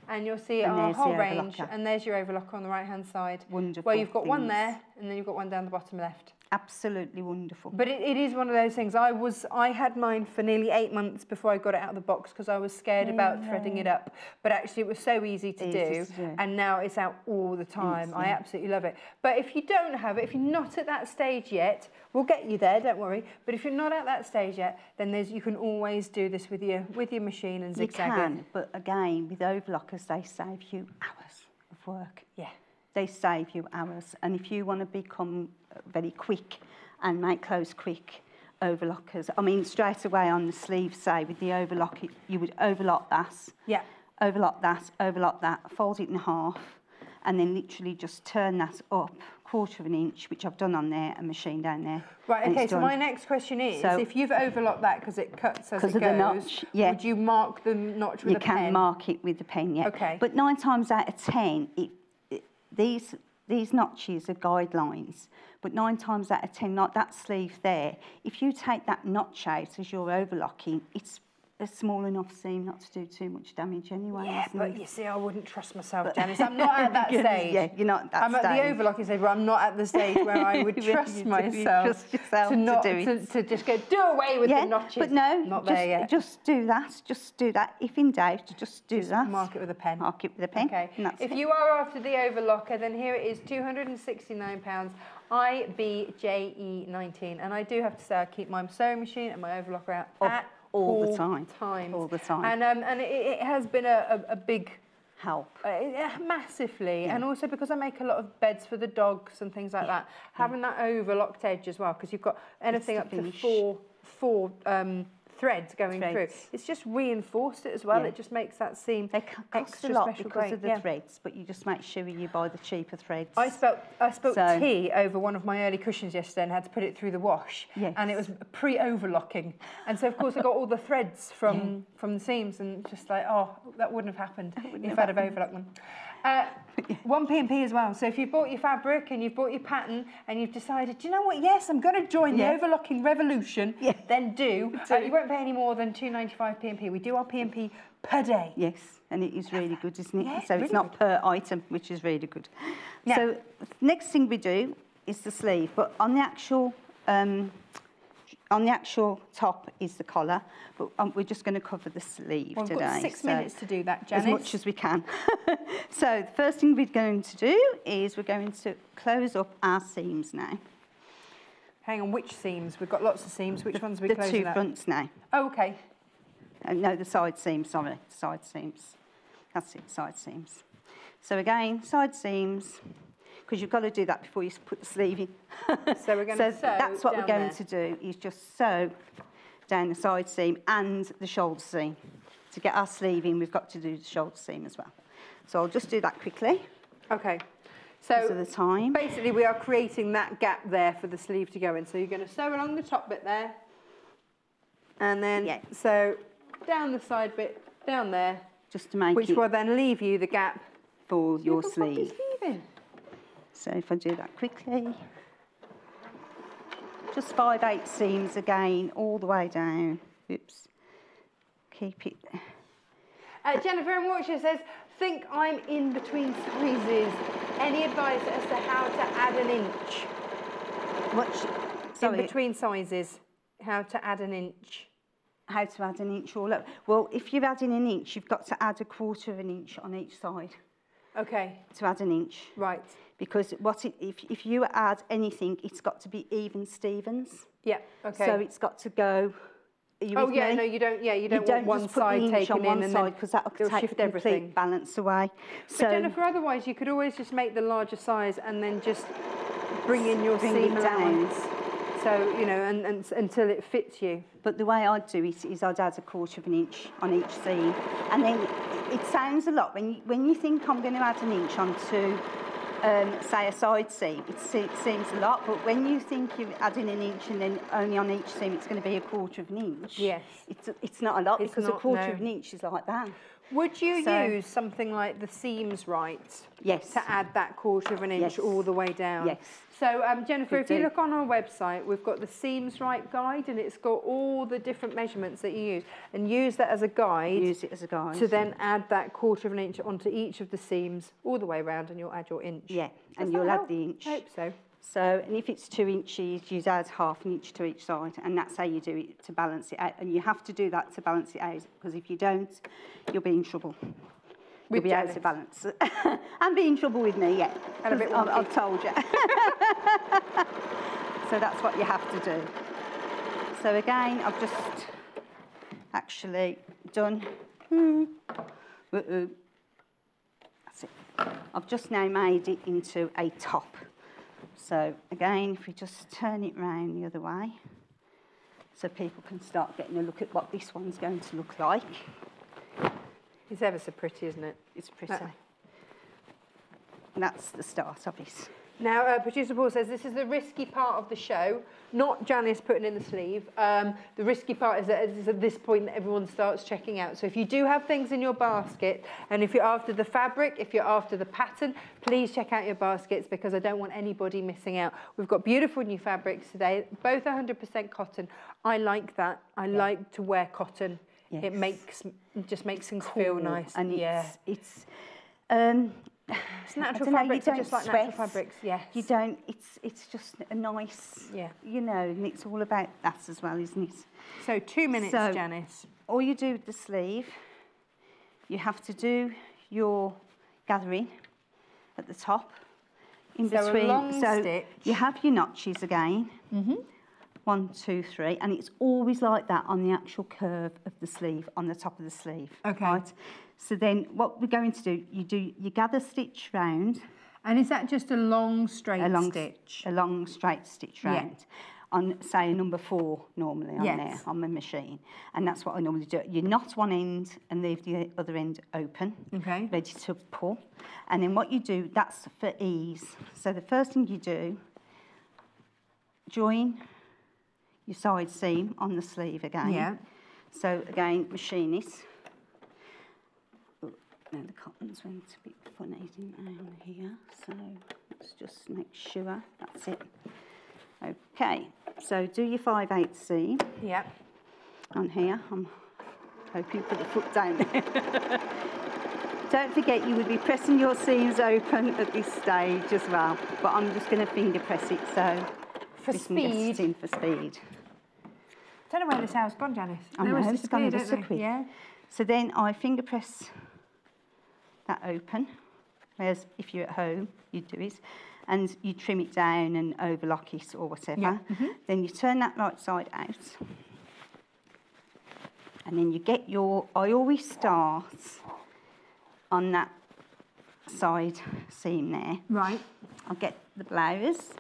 and you'll see our whole range. And there's your overlocker on the right-hand side. Wonderful. Where you've got one there, and then you've got one down the bottom left. Absolutely wonderful. But it is one of those things. I had mine for nearly 8 months before I got it out of the box because I was scared about threading it up. But actually it was so easy to do. And now it's out all the time. I absolutely love it. But if you don't have it, if you're not at that stage yet, we'll get you there, don't worry. But if you're not at that stage yet, then you can always do this with your machine and zigzag. You can, but again, with overlockers, they save you hours of work. Yeah. They save you hours. And if you want to become very quick and make clothes quick, overlockers. I mean, straight away on the sleeve, say, with the overlock, you would overlock that. Yeah. Overlock that, fold it in half, and then literally just turn that up 1/4 of an inch, which I've done on there and machined down there. Right, okay, so my next question is, so if you've overlocked that because it cuts as it goes, the notch, yeah. Would you mark the notch with a pen? You can mark it with the pen, yeah. Okay. But 9 times out of 10, these notches are guidelines, but 9 times out of 10, like that sleeve there, if you take that notch out as you're overlocking, it's a small enough seam not to do too much damage anyway. Yeah, but you see, I wouldn't trust myself, Janice. I'm not at that stage. Yeah, you're not at that stage. I'm at the overlocking stage where I'm not at the stage where I would trust myself to just go, do away with the notches. But no, not there yet. Just do that. Just do that. If in doubt, just do that. Mark it with a pen. Mark it with a pen. Okay. If you are after the overlocker, then here it is, £269. IBJE19. And I do have to say, I keep my sewing machine and my overlocker out at all the time. All the time. And it has been a big help. Massively. Yeah. And also because I make a lot of beds for the dogs and things like that, having that overlocked edge as well, because you've got anything up to four threads going through. It's just reinforced it as well. It just makes that seam extra special. Because of the threads, but you just make sure you buy the cheaper threads. I spilled tea over one of my early cushions yesterday and had to put it through the wash. Yes. And it was pre-overlocking. And so of course I got all the threads from the seams, and just like, oh, that wouldn't have happened if I'd have overlocked them. 1p&p as well. So if you've bought your fabric and you've bought your pattern and you've decided, do you know what, yes, I'm going to join the overlocking revolution, then do. You won't pay any more than £2.95 P&P. We do our P&P per day. Yes, and it is really good, isn't it? Yeah, so it's not per item, which is really good. Yeah. So next thing we do is the sleeve, but on the actual top is the collar, but we're just going to cover the sleeve today. We've got 6 minutes to do that, Janis. As much as we can. So the first thing we're going to do is we're going to close up our seams now. Hang on, which seams? We've got lots of seams. Which ones are we closing up? The 2 fronts now. Oh, okay. No, the side seams, sorry. Side seams. That's it, side seams. So again, side seams, because you've got to do that before you put the sleeve in. So we're going to sew that's what we're going to do, is just sew down the side seam and the shoulder seam. To get our sleeve in, we've got to do the shoulder seam as well. So I'll just do that quickly. Okay. So the time. Basically we are creating that gap there for the sleeve to go in. So you're going to sew along the top bit there, and then sew down the side bit down there, just to make which will then leave you the gap for your sleeve. In. So if I do that quickly, just 5/8 seams again, all the way down. Oops. Keep it. Jennifer in Warwickshire says, think I'm in between sizes. Any advice as to how to add an inch? In between sizes, how to add an inch? How to add an inch all up? Well, if you're adding an inch, you've got to add 1/4 of an inch on each side. Okay. To add an inch. Right. Because if you add anything, it's got to be even Stevens. Yeah. Okay. So it's got to go. No, you don't. Yeah, you don't want one side taken in and then because that will take shift the everything. Complete balance away. But Jennifer, otherwise you could always just make the larger size and then just bring in your seam allowance. So, you know, and until it fits you. But the way I'd do it is I'd add 1/4 of an inch on each seam, and then it sounds a lot when you think I'm going to add an inch onto. Say a side seam, it seems a lot, but when you think you're adding an inch and then only on each seam it's going to be 1/4 of an inch. Yes. It's not a lot because 1/4 of an inch is like that. Would you use something like the seams right? Yes. To add that 1/4 of an inch all the way down? Yes. So, Jennifer, if you look on our website, we've got the Seams Right guide, and it's got all the different measurements that you use, and use that as a guide. Use it as a guide. To then add that 1/4 of an inch onto each of the seams all the way around, and you'll add your inch. Yeah, and you'll add the inch. I hope so. So, and if it's 2 inches, you add 1/2 inch to each side, and that's how you do it to balance it out. And you have to do that to balance it out, because if you don't, you'll be in trouble. You'll be out of balance. And be in trouble with me, yeah. And a bit wonky. I've told you. So that's what you have to do. So again, I've just actually done. That's it. I've just now made it into a top. So again, if we just turn it round the other way, so people can start getting a look at what this one's going to look like. It's ever so pretty, isn't it? It's pretty. And that's the start of it. Now, producer Paul says this is the risky part of the show, not Janis putting in the sleeve. The risky part is that it's at this point that everyone starts checking out. So if you do have things in your basket, and if you're after the fabric, if you're after the pattern, please check out your baskets because I don't want anybody missing out. We've got beautiful new fabrics today, both 100% cotton. I like that. I like to wear cotton. Yes. It just makes things feel nice. And it's natural fabrics are just like natural fabrics, yes. You don't, it's just a nice, you know, and it's all about that as well, isn't it? So 2 minutes, Janis. All you do with the sleeve, you have to do your gathering at the top, in between. A long stitch. You have your notches again. 1, 2, 3, and it's always like that on the actual curve of the sleeve, on the top of the sleeve. Okay. Right? So then what we're going to do, you gather stitch round. And is that just a long straight stitch? A long straight stitch round. On, say, a number 4 normally on there, on my machine. And that's what I normally do. You knot one end and leave the other end open, ready to pull. And then what you do, that's for ease. So the first thing you do, join your side seam on the sleeve again. So again, machine it. Now the cotton's went a bit funny, didn't they, on here? So let's just make sure that's it. Okay, so do your 5/8 seam. On here. I'm hoping for the foot down there. Don't forget you would be pressing your seams open at this stage as well. But I'm just going to finger press it so for speed. In for speed. I don't know where this hour's gone, Janis. I know, it's gone ever so quick. So then I finger press that open, whereas if you're at home, you'd do it, and you trim it down and overlock it or whatever. Then you turn that right side out, and then you get your, I always start on that side seam there. Right. I'll get the blouse,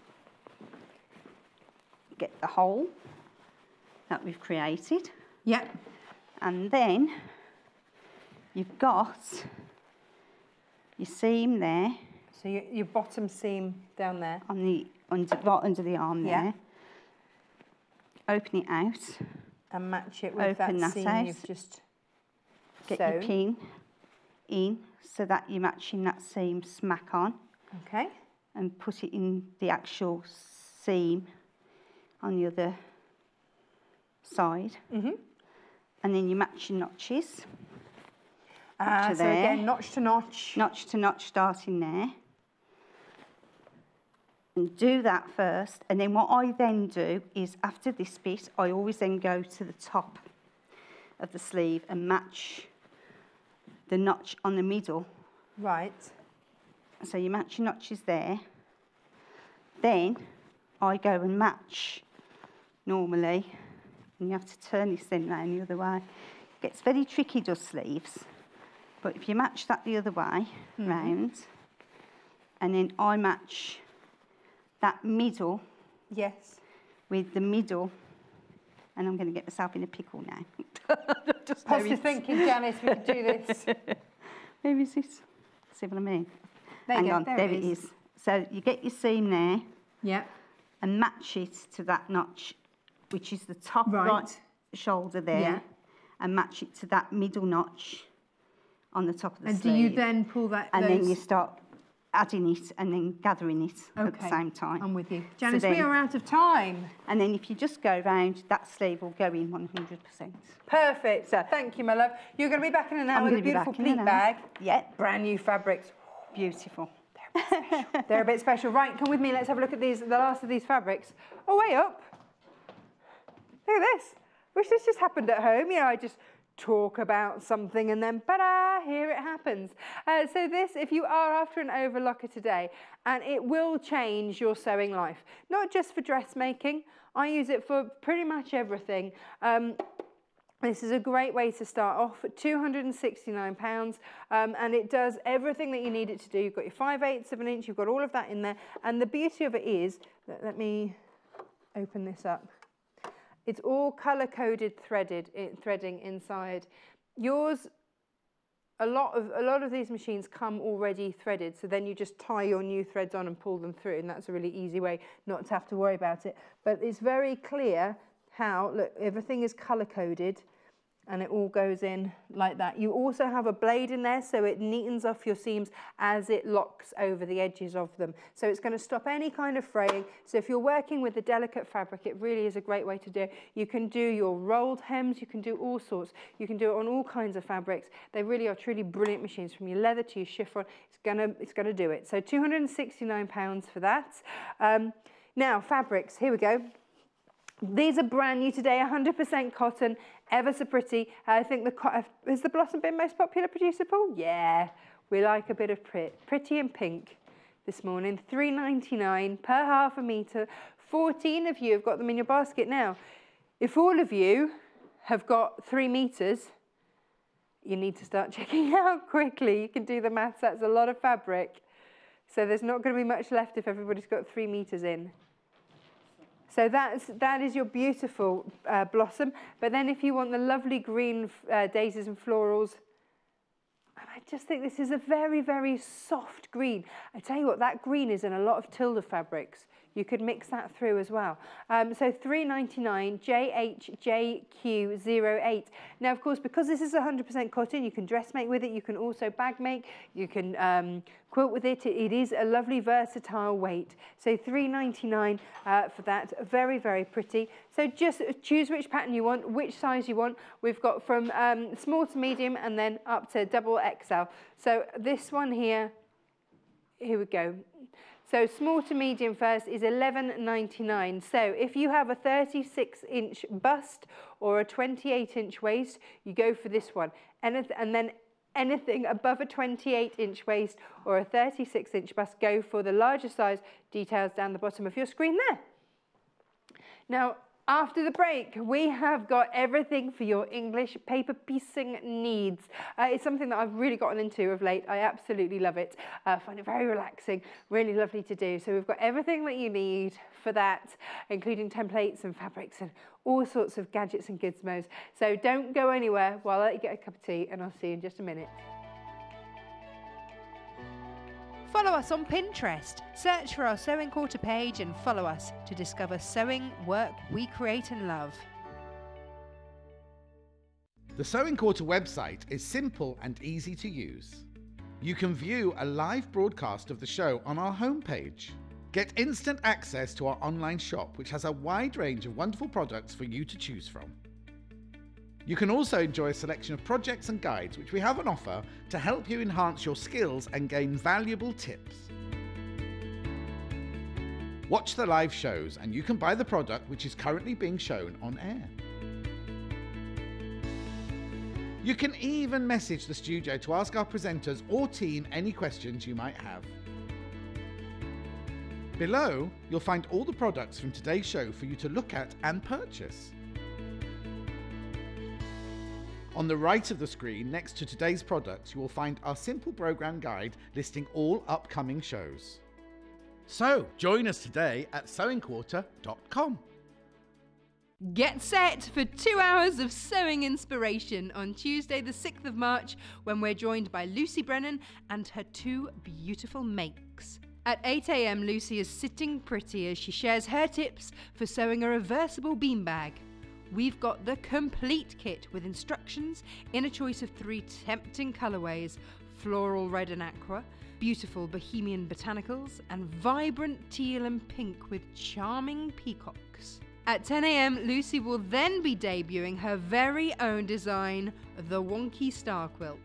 get the hole that we've created. And then you've got your seam there. So your bottom seam down there. On the right under the arm there. Open it out. And match it with that seam you've just get your pin in so that you're matching that seam smack on. Okay. And put it in the actual seam on the other side. And then you match your notches. So again, notch to notch. Notch to notch starting there. And do that first. And then what I then do is after this bit, I always then go to the top of the sleeve and match the notch on the middle. Right. So you match your notches there. Then I go and match normally, and you have to turn this then round the other way. It gets very tricky, does sleeves. But if you match that the other way round, and then I match that middle with the middle, and I'm going to get myself in a pickle now. Positive thinking, Janis, we can do this. Where is this? See what I mean? Hang on, there it is. So you get your seam there, and match it to that notch, which is the top right shoulder there, and match it to that middle notch on the top of the sleeve. And do you then pull that? And then you start adding it and then gathering it at the same time. I'm with you. Janis, we are out of time. And then if you just go round, that sleeve will go in 100%. Perfect. So, thank you, my love. You're going to be back in an hour with a beautiful pleat bag. Brand new fabrics. Beautiful. They're a bit special. Right, come with me. Let's have a look at these. The last of these fabrics. Oh, way up. Look at this. Wish this just happened at home. You know, I just talk about something and then, ta-da, here it happens. So this, if you are after an overlocker today, and it will change your sewing life, not just for dressmaking. I use it for pretty much everything. This is a great way to start off at £269, and it does everything that you need it to do. You've got your 5/8 of an inch, you've got all of that in there, and the beauty of it is, let me open this up. It's all colour-coded threading inside. Yours a lot of these machines come already threaded, so then you just tie your new threads on and pull them through, and that's a really easy way not to have to worry about it. But it's very clear how, look, everything is color coded and it all goes in like that. You also have a blade in there, so it neatens off your seams as it locks over the edges of them. So it's going to stop any kind of fraying. So if you're working with a delicate fabric, it really is a great way to do it. You can do your rolled hems, you can do all sorts. You can do it on all kinds of fabrics. They really are truly brilliant machines, from your leather to your chiffon. It's gonna do it. So £269 for that. Now, fabrics, here we go. These are brand new today, 100% cotton, ever so pretty. I think has the Blossom been most popular, producer Paul? Yeah, we like a bit of pretty and pink this morning. £3.99 per half a metre. 14 of you have got them in your basket now. If all of you have got 3 metres, you need to start checking out quickly. You can do the maths, that's a lot of fabric. So there's not going to be much left if everybody's got 3 metres in. So that is your beautiful Blossom. But then if you want the lovely green daisies and florals, I just think this is a very, very soft green. I tell you what, that green is in a lot of Tilda fabrics. You could mix that through as well. So £3.99, JHJQ08. Now, of course, because this is 100% cotton, you can dressmake with it. You can also bag make. You can quilt with it. It is a lovely, versatile weight. So £3.99 for that. Very, very pretty. So just choose which pattern you want, which size you want. We've got from small to medium and then up to double XL. So this one here we go. So small to medium first is £11.99. So if you have a 36-inch bust or a 28-inch waist, you go for this one. And then anything above a 28-inch waist or a 36-inch bust, go for the larger size. Details down the bottom of your screen there. Now, after the break, we have got everything for your English paper piecing needs. It's something that I've really gotten into of late. I absolutely love it. I find it very relaxing, really lovely to do. So we've got everything that you need for that, including templates and fabrics and all sorts of gadgets and gizmos. So don't go anywhere while I let you get a cup of tea, and I'll see you in just a minute. Follow us on Pinterest. Search for our Sewing Quarter page and follow us to discover sewing work we create and love. The Sewing Quarter website is simple and easy to use. You can view a live broadcast of the show on our homepage. Get instant access to our online shop, which has a wide range of wonderful products for you to choose from. You can also enjoy a selection of projects and guides which we have on offer to help you enhance your skills and gain valuable tips. Watch the live shows and you can buy the product which is currently being shown on air. You can even message the studio to ask our presenters or team any questions you might have. Below, you'll find all the products from today's show for you to look at and purchase. On the right of the screen, next to today's products, you will find our simple program guide listing all upcoming shows. So, join us today at sewingquarter.com. Get set for 2 hours of sewing inspiration on Tuesday the 6th of March, when we're joined by Lucy Brennan and her 2 beautiful makes. At 8 AM, Lucy is sitting pretty as she shares her tips for sewing a reversible beanbag. We've got the complete kit with instructions in a choice of 3 tempting colourways: floral red and aqua, beautiful bohemian botanicals, and vibrant teal and pink with charming peacocks. At 10 AM, Lucy will then be debuting her very own design, the Wonky Star Quilt.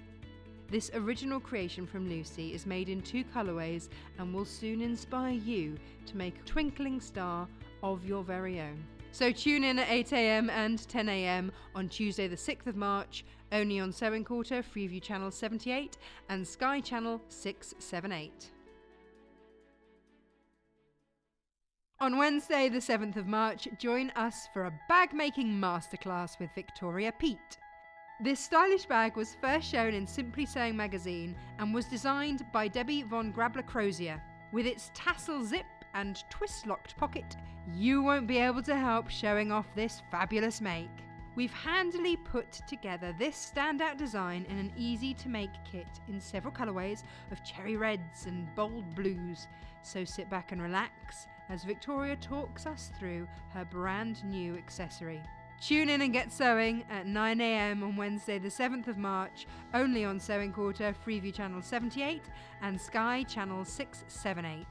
This original creation from Lucy is made in 2 colourways and will soon inspire you to make a twinkling star of your very own. So tune in at 8 AM and 10 AM on Tuesday the 6th of March, only on Sewing Quarter, Freeview Channel 78 and Sky Channel 678. On Wednesday the 7th of March, join us for a bag making masterclass with Victoria Peat. This stylish bag was first shown in Simply Sewing magazine and was designed by Debbie von Grabler-Crozier. With its tassel zip and twist-locked pocket, you won't be able to help showing off this fabulous make. We've handily put together this standout design in an easy to make kit in several colourways of cherry reds and bold blues. So sit back and relax as Victoria talks us through her brand new accessory. Tune in and get sewing at 9 AM on Wednesday the 7th of March, only on Sewing Quarter, Freeview Channel 78 and Sky Channel 678.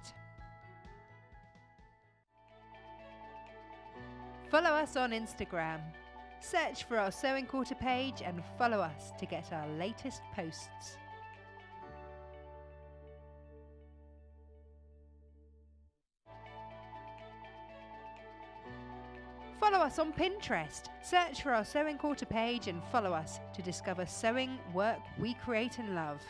Follow us on Instagram. Search for our Sewing Quarter page and follow us to get our latest posts. Follow us on Pinterest. Search for our Sewing Quarter page and follow us to discover sewing work we create and love.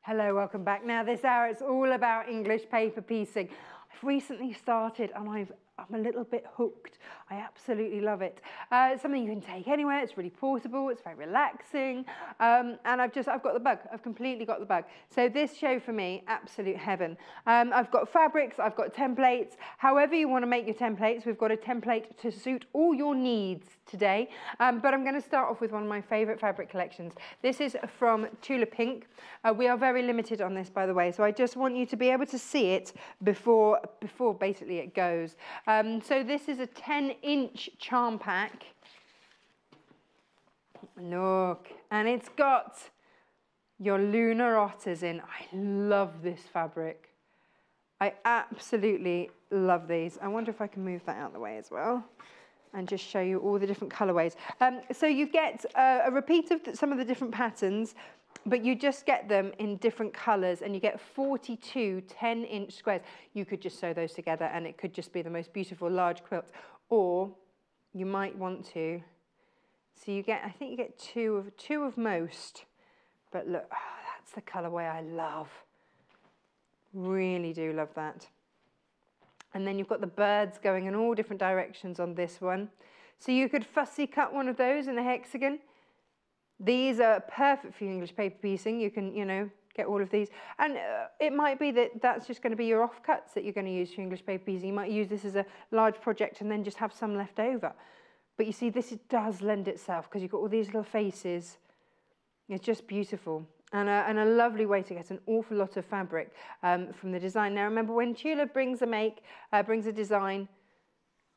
Hello, welcome back. Now this hour it's all about English paper piecing. I've recently started and I'm a little bit hooked. I absolutely love it. It's something you can take anywhere. It's really portable. It's very relaxing. And I've got the bug. I've completely got the bug. So this show for me, absolute heaven. I've got fabrics. I've got templates. However you want to make your templates, we've got a template to suit all your needs today. But I'm going to start off with one of my favorite fabric collections. This is from Tula Pink. We are very limited on this, by the way. So I just want you to be able to see it before basically it goes. So this is a 10-inch charm pack. Look, and it's got your lunar otters in. I love this fabric. I absolutely love these. I wonder if I can move that out of the way as well and just show you all the different colorways. So you get a repeat of some of the different patterns, but you just get them in different colors and you get 42 10-inch squares. You could just sew those together and it could just be the most beautiful large quilt. Or you might want to, so you get, I think you get two of most, but look, that's the colorway I love. Really do love that. And then you've got the birds going in all different directions on this one. So you could fussy cut one of those in the hexagon. These are perfect for English paper piecing. You can, get all of these. And it might be that that's just going to be your offcuts that you're going to use for English paper piecing. You might use this as a large project and then just have some left over. But you see, this does lend itself because you've got all these little faces. It's just beautiful. And a lovely way to get an awful lot of fabric from the design. Now, remember, when Tula brings a design,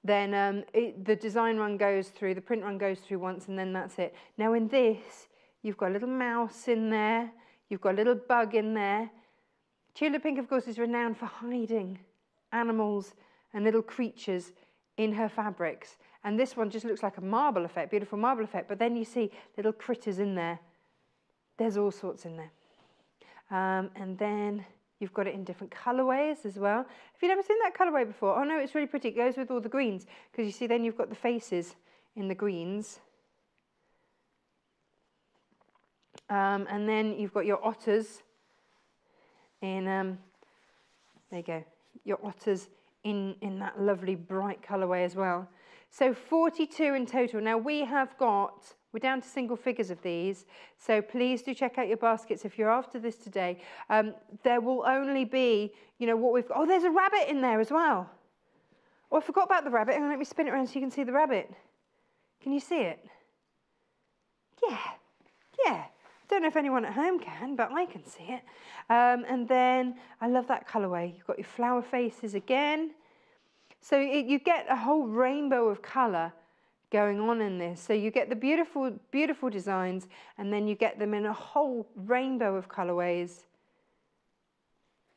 then the design run goes through, the print run goes through once, and then that's it. Now in this, you've got a little mouse in there, you've got a little bug in there. Tula Pink, of course, is renowned for hiding animals and little creatures in her fabrics. And this one just looks like a marble effect, beautiful marble effect, but then you see little critters in there. There's all sorts in there. And then you've got it in different colorways as well. Have you never seen that colorway before? Oh no, it's really pretty. It goes with all the greens because you see then you've got the faces in the greens. And then you've got your otters in, there you go, your otters in that lovely bright colorway as well. So 42 in total. Now we're down to single figures of these, so please do check out your baskets if you're after this today. There will only be, what we've got. Oh, there's a rabbit in there as well. Oh, I forgot about the rabbit. Hang on, let me spin it around so you can see the rabbit. Can you see it? Yeah. Don't know if anyone at home can, but I can see it. And then I love that colorway. You've got your flower faces again. So you get a whole rainbow of color going on in this. So you get the beautiful, beautiful designs, and then you get them in a whole rainbow of colorways.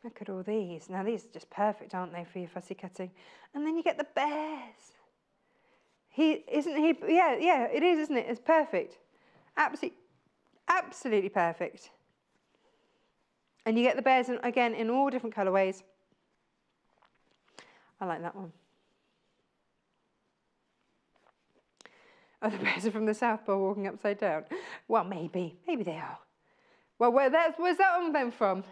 Look at all these. Now these are just perfect, aren't they, for your fussy cutting? And then you get the bears. Yeah, it is, isn't it? It's perfect. Absolutely perfect. And you get the bears, again, in all different colorways. I like that one. Oh, the bears are from the South Pole walking upside down. Well, maybe they are. Well, where's that one then from?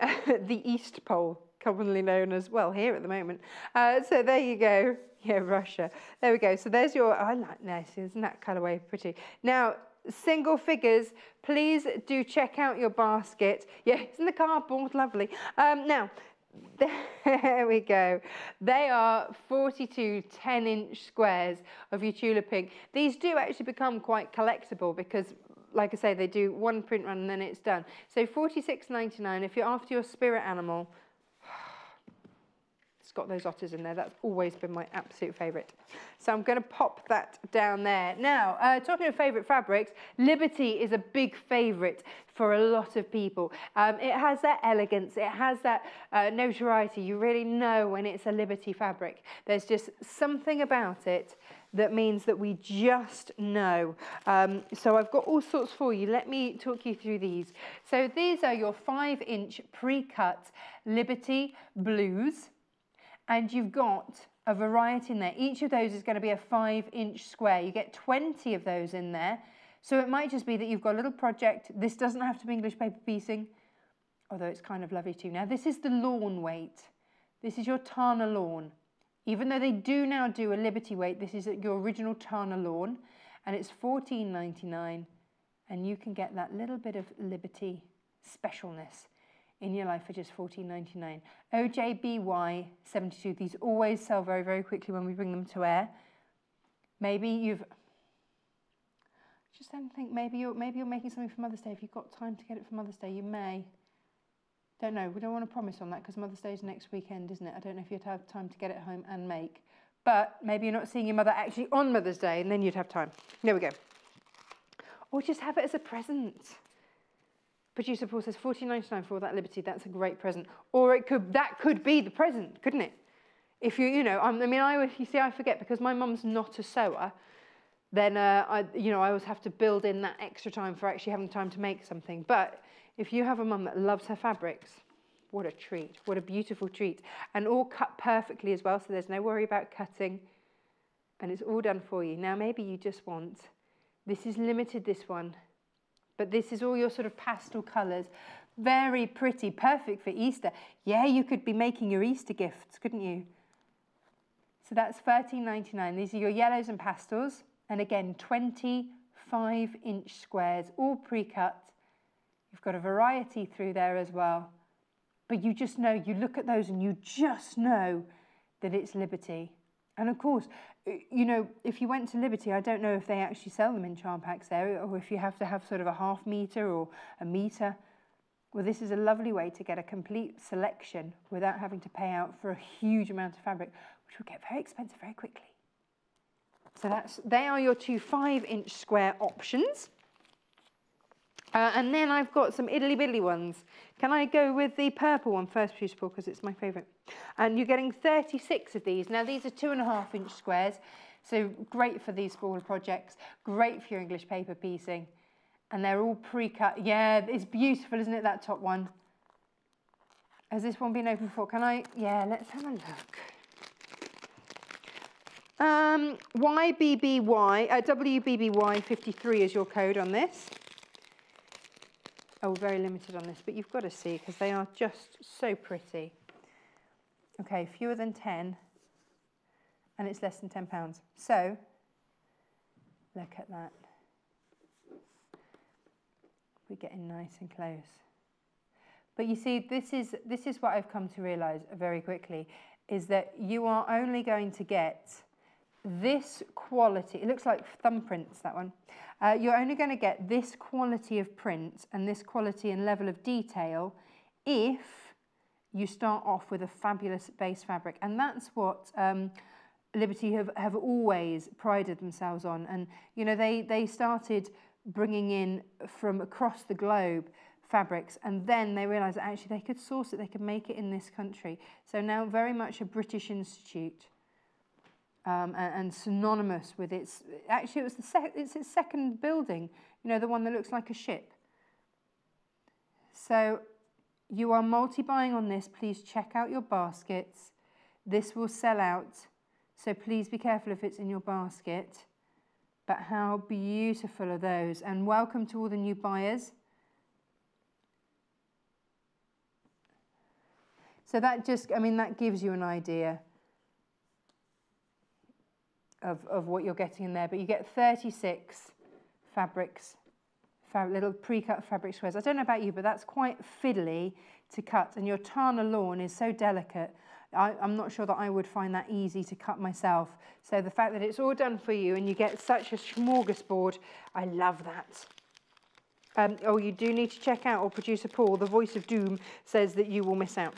The East Pole, commonly known as, well, here at the moment. So there you go. Yeah, Russia. There we go. So there's your, I like this. Isn't that colourway pretty? Now, single figures, please do check out your basket. Yeah, isn't the cardboard lovely? Now, there we go. They are 42 10-inch squares of your Tula pink. These do actually become quite collectible because, like I say, they do one print run and then it's done. So $46.99 if you're after your spirit animal. It's got those otters in there. That's always been my absolute favourite. So I'm going to pop that down there. Now, talking of favourite fabrics, Liberty is a big favourite for a lot of people. It has that elegance. It has that notoriety. You really know when it's a Liberty fabric. There's just something about it that means that we just know. So I've got all sorts for you. Let me talk you through these. So these are your 5-inch pre-cut Liberty blues. And you've got a variety in there. Each of those is going to be a 5-inch square. You get 20 of those in there. So it might just be that you've got a little project. This doesn't have to be English paper piecing, although it's kind of lovely too. Now, this is the lawn weight. This is your Tana lawn. Even though they do now do a Liberty weight, this is your original Tana lawn, and it's $14.99, and you can get that little bit of Liberty specialness in your life for just $14.99. OJBY 72. These always sell very, very quickly when we bring them to air. Maybe you've just don't think maybe you're making something for Mother's Day. If you've got time to get it for Mother's Day, you may. Don't know. We don't want to promise on that because Mother's Day is next weekend, isn't it? I don't know if you'd have time to get it home and make. But maybe you're not seeing your mother actually on Mother's Day, and then you'd have time. There we go. Or just have it as a present. Producer Paul says $14.99 for all that Liberty. That's a great present. Or that could be the present, couldn't it? If I forget because my mum's not a sewer. Then I always have to build in that extra time for actually having time to make something. But if you have a mum that loves her fabrics, what a treat! What a beautiful treat, and all cut perfectly as well. So there's no worry about cutting, and it's all done for you. Now maybe you just want. This is limited. This one. But this is all your sort of pastel colours. Very pretty, perfect for Easter. Yeah, you could be making your Easter gifts, couldn't you? So that's $13.99. These are your yellows and pastels. And again, 25-inch squares, all pre-cut. You've got a variety through there as well. But you just know, you look at those and you just know that it's Liberty. And of course, you know, if you went to Liberty, I don't know if they actually sell them in charm packs there, or if you have to have sort of a ½ metre or a metre. Well, this is a lovely way to get a complete selection without having to pay out for a huge amount of fabric, which will get very expensive very quickly. So they are your two 5-inch square options. And then I've got some Iddly Biddly ones. Can I go with the purple one first, Producer Paul, because it's my favourite? And you're getting 36 of these. Now, these are 2.5-inch squares, so great for these smaller projects, great for your English paper piecing. And they're all pre-cut. Yeah, it's beautiful, isn't it, that top one? Has this one been open before? Can I? Yeah, let's have a look. WBBY53 is your code on this. Oh, very limited on this, but you've got to see because they are just so pretty. Okay, fewer than 10, and it's less than £10. So, look at that. We're getting nice and close. But you see, this is what I've come to realise very quickly, is that you are only going to get this quality. It looks like thumbprints, that one. You're only going to get this quality of print and this quality and level of detail if you start off with a fabulous base fabric. And that's what Liberty have always prided themselves on. And, you know, they started bringing in from across the globe fabrics, and then they realised that actually they could source it, they could make it in this country. So now very much a British institute. And synonymous with its, actually it was it's its second building, you know, the one that looks like a ship. So you are multi-buying on this. Please check out your baskets. This will sell out, so please be careful if it's in your basket. But how beautiful are those, and welcome to all the new buyers. So that just, I mean, that gives you an idea. of what you're getting in there, but you get 36 fabrics, little pre-cut fabric squares. I don't know about you, but that's quite fiddly to cut, and your Tana lawn is so delicate. I'm not sure that I would find that easy to cut myself. So the fact that it's all done for you and you get such a smorgasbord, I love that. Oh, you do need to check out, or producer Paul, the voice of doom, says that you will miss out.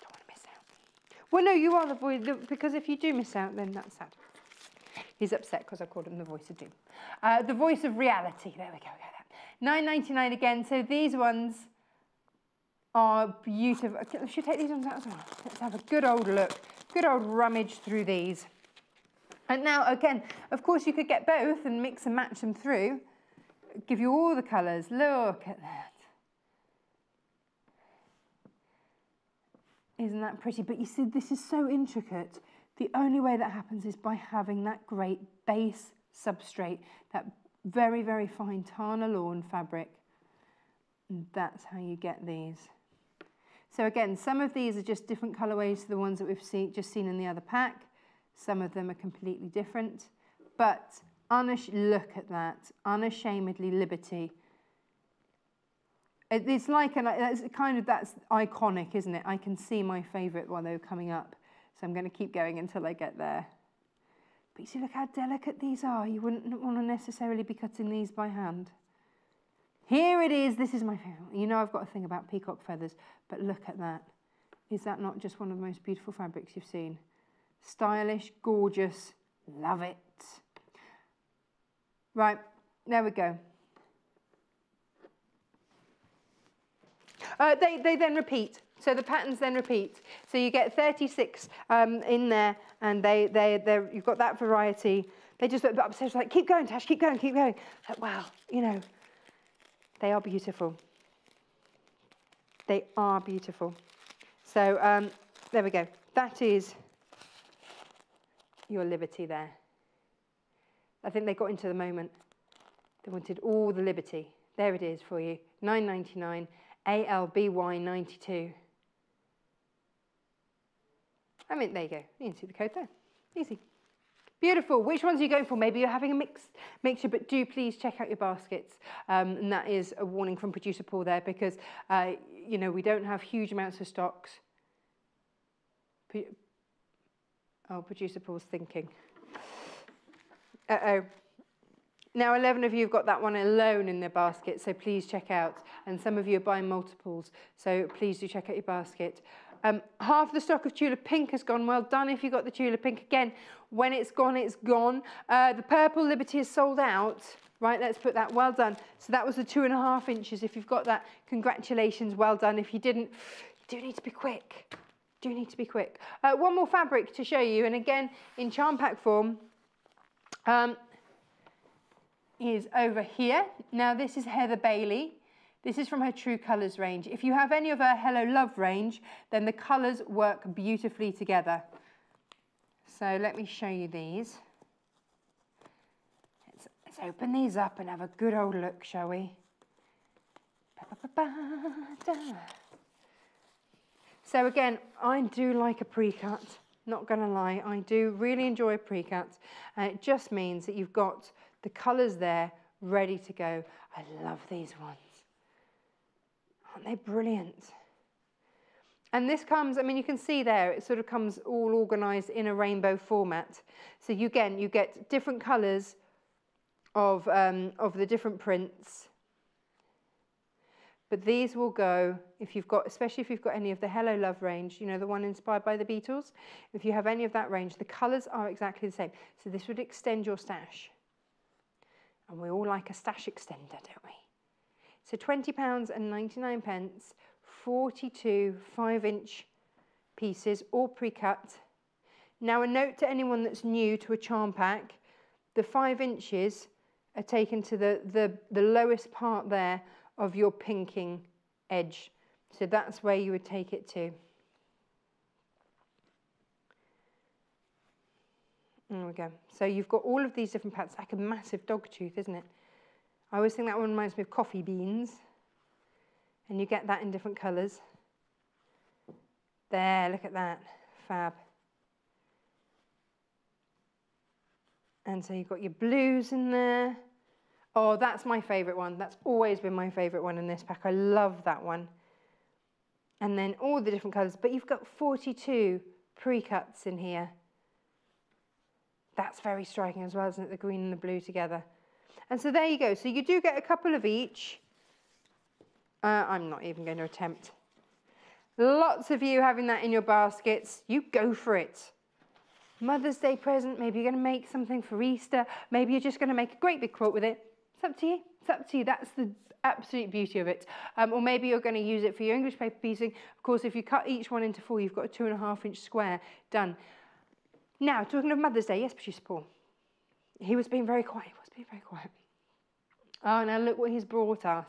Don't want to miss out. Well, no, you are the voice, because if you do miss out, then that's sad. He's upset because I called him the voice of doom. The voice of reality. There we go. $9.99 again. So these ones are beautiful. Should we take these ones out as well? Let's have a good old look, good old rummage through these. And now, again, of course, you could get both and mix and match them through. Give you all the colours. Look at that. Isn't that pretty? But you see, this is so intricate. The only way that happens is by having that great base substrate, that very, very fine Tana lawn fabric. And that's how you get these. So again, some of these are just different colourways to the ones that we've just seen in the other pack. Some of them are completely different. But look at that, unashamedly Liberty. It's like, that's iconic, isn't it? I can see my favourite while they're coming up. So I'm going to keep going until I get there. But you see, look how delicate these are. You wouldn't want to necessarily be cutting these by hand. Here it is. This is my favourite. You know I've got a thing about peacock feathers, but look at that. Is that not just one of the most beautiful fabrics you've seen? Stylish, gorgeous, love it. Right, there we go. They then repeat. So the patterns then repeat. So you get 36 in there, and you've got that variety. They just look upstairs like, keep going, Tash, keep going, keep going. Like, wow, you know, they are beautiful. They are beautiful. So there we go. That is your Liberty there. I think they got into the moment. They wanted all the Liberty. There it is for you. $9.99, ALBY 92. I mean, there you go. You can see the code there. Easy. Beautiful. Which ones are you going for? Maybe you're having a mixture, but do please check out your baskets. And that is a warning from producer Paul there, because you know, we don't have huge amounts of stocks. Oh, producer Paul's thinking. Uh-oh. Now 11 of you have got that one alone in their basket, so please check out. And some of you are buying multiples, so please do check out your basket. Half the stock of Tula Pink has gone. Well done if you got the Tula Pink. Again, when it's gone, it's gone. The Purple Liberty is sold out. Right, let's put that. Well done. So that was the 2.5 inches. If you've got that, congratulations, well done. If you didn't, you do need to be quick. Do need to be quick. One more fabric to show you, and again, in charm pack form, is over here. Now this is Heather Bailey. This is from her True Colours range. If you have any of her Hello Love range, then the colours work beautifully together. So let me show you these. Let's open these up and have a good old look, shall we? So again, I do like a pre-cut, not gonna lie. I do really enjoy a pre-cut. And it just means that you've got the colours there ready to go. I love these ones. Aren't they brilliant? And this comes, I mean, you can see there, it sort of comes all organised in a rainbow format. So you, again, you get different colours of the different prints. But these will go, if you've got, especially if you've got any of the Hello Love range, you know, the one inspired by the Beatles. If you have any of that range, the colours are exactly the same. So this would extend your stash. And we all like a stash extender, don't we? So £20.99, 42 5-inch pieces, all pre-cut. Now a note to anyone that's new to a charm pack, the 5 inches are taken to the lowest part there of your pinking edge. So that's where you would take it to. There we go. So you've got all of these different patterns, like a massive dog tooth, isn't it? I always think that one reminds me of coffee beans. And you get that in different colours. There, look at that. Fab. And so you've got your blues in there. Oh, that's my favourite one. That's always been my favourite one in this pack. I love that one. And then all the different colours. But you've got 42 pre-cuts in here. That's very striking as well, isn't it? The green and the blue together. And so there you go. So you do get a couple of each. I'm not even going to attempt. Lots of you having that in your baskets. You go for it. Mother's Day present. Maybe you're going to make something for Easter. Maybe you're just going to make a great big quilt with it. It's up to you. It's up to you. That's the absolute beauty of it. Or maybe you're going to use it for your English paper piecing. Of course, if you cut each one into 4, you've got a 2.5-inch square done. Now, talking of Mother's Day, yes, Producer Paul. He was being very quiet. He was being very quiet. Oh, now look what he's brought us.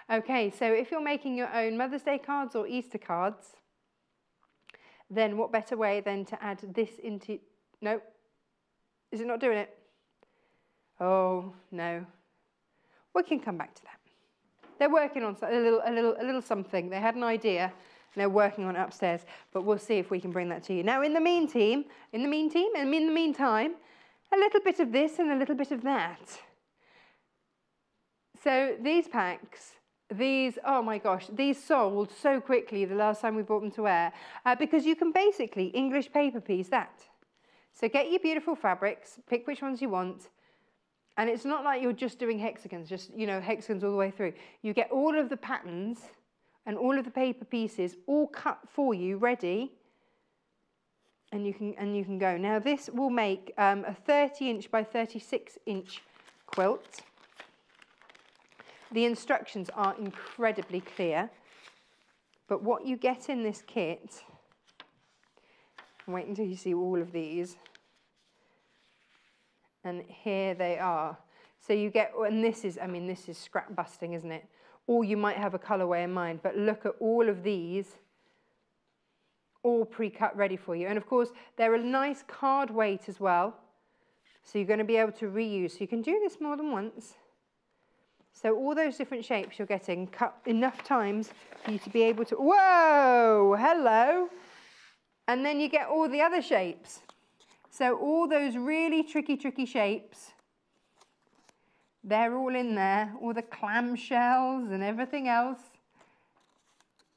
Okay, so if you're making your own Mother's Day cards or Easter cards, then what better way than to add this into... No. Is it not doing it? Oh, no. We can come back to that. They're working on a little something. They had an idea, and they're working on it upstairs, but we'll see if we can bring that to you. Now, in the meantime, a little bit of this and a little bit of that. So these packs, oh my gosh, these sold so quickly the last time we brought them to air, because you can basically English paper piece that. So get your beautiful fabrics, pick which ones you want, and it's not like you're just doing hexagons, just, you know, hexagons all the way through. You get all of the patterns and all of the paper pieces all cut for you, ready, and you can go. Now this will make a 30-inch by 36-inch quilt. The instructions are incredibly clear, but what you get in this kit, wait until you see all of these, and here they are. So you get, and this is, I mean, this is scrap busting, isn't it? Or you might have a colourway in mind, but look at all of these, all pre-cut ready for you. And of course, they're a nice card weight as well, so you're going to be able to reuse. So you can do this more than once. So all those different shapes you're getting cut enough times for you to be able to, whoa, hello. And then you get all the other shapes. So all those really tricky shapes, they're all in there. All the clamshells and everything else,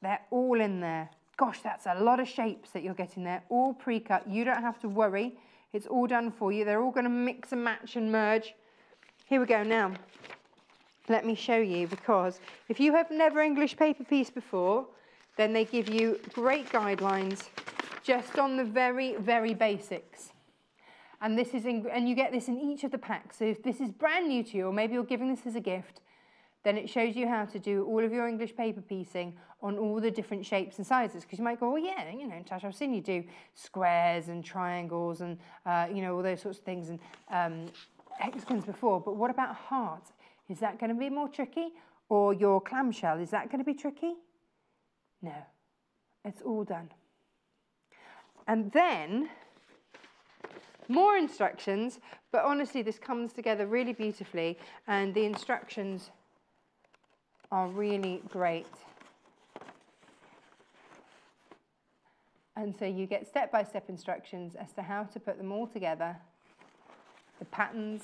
they're all in there. Gosh, that's a lot of shapes that you're getting there, all pre-cut. You don't have to worry. It's all done for you. They're all going to mix and match and merge. Here we go now. Let me show you, because if you have never English paper piece before, then they give you great guidelines just on the very basics. And this is and you get this in each of the packs. So if this is brand new to you, or maybe you're giving this as a gift, then it shows you how to do all of your English paper piecing on all the different shapes and sizes. Because you might go, oh yeah, you know, Tasha, I've seen you do squares and triangles and you know, all those sorts of things and hexagons before. But what about hearts? Is that going to be more tricky? Or your clamshell, is that going to be tricky? No, it's all done. And then, more instructions, but honestly this comes together really beautifully, and the instructions are really great. And so you get step-by-step instructions as to how to put them all together, the patterns,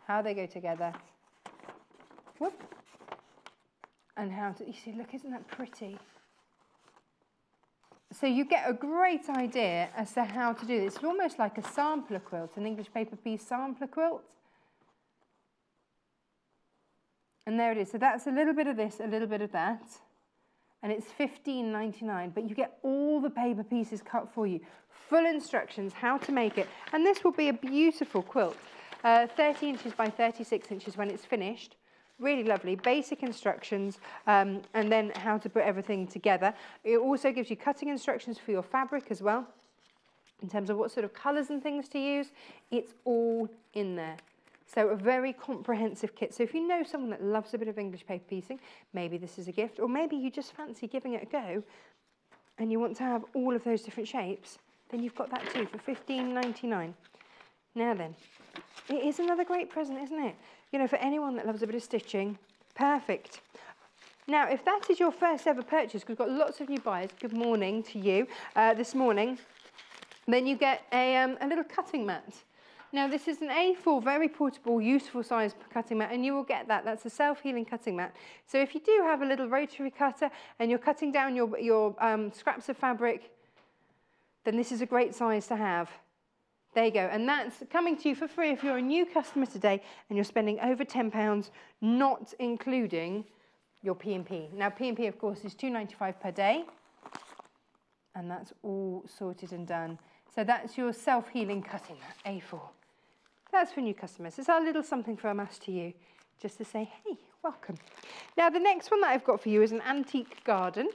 how they go together. Whoop. And how to, you see, look, isn't that pretty? So you get a great idea as to how to do this. It's almost like a sampler quilt, an English paper piece sampler quilt. And there it is. So that's a little bit of this, a little bit of that. And it's $15.99, but you get all the paper pieces cut for you. Full instructions, how to make it. And this will be a beautiful quilt. 30 inches by 36 inches when it's finished. Really lovely, basic instructions, and then how to put everything together. It also gives you cutting instructions for your fabric as well, in terms of what sort of colours and things to use. It's all in there. So a very comprehensive kit. So if you know someone that loves a bit of English paper piecing, maybe this is a gift, or maybe you just fancy giving it a go, and you want to have all of those different shapes, then you've got that too for $15.99. Now then, it is another great present, isn't it? You know, for anyone that loves a bit of stitching, perfect. Now, if that is your first ever purchase, because we've got lots of new buyers, good morning to you this morning, then you get a little cutting mat. Now this is an A4, very portable, useful size cutting mat, and you will get that. That's a self-healing cutting mat. So if you do have a little rotary cutter and you're cutting down your scraps of fabric, then this is a great size to have. There you go, and that's coming to you for free if you're a new customer today and you're spending over £10, not including your P&P. Now P&P, of course, is £2.95 per day, and that's all sorted and done. So that's your self-healing cutting mat, A4. That's for new customers. It's our little something from us to you, just to say, hey, welcome. Now, the next one that I've got for you is an antique garden.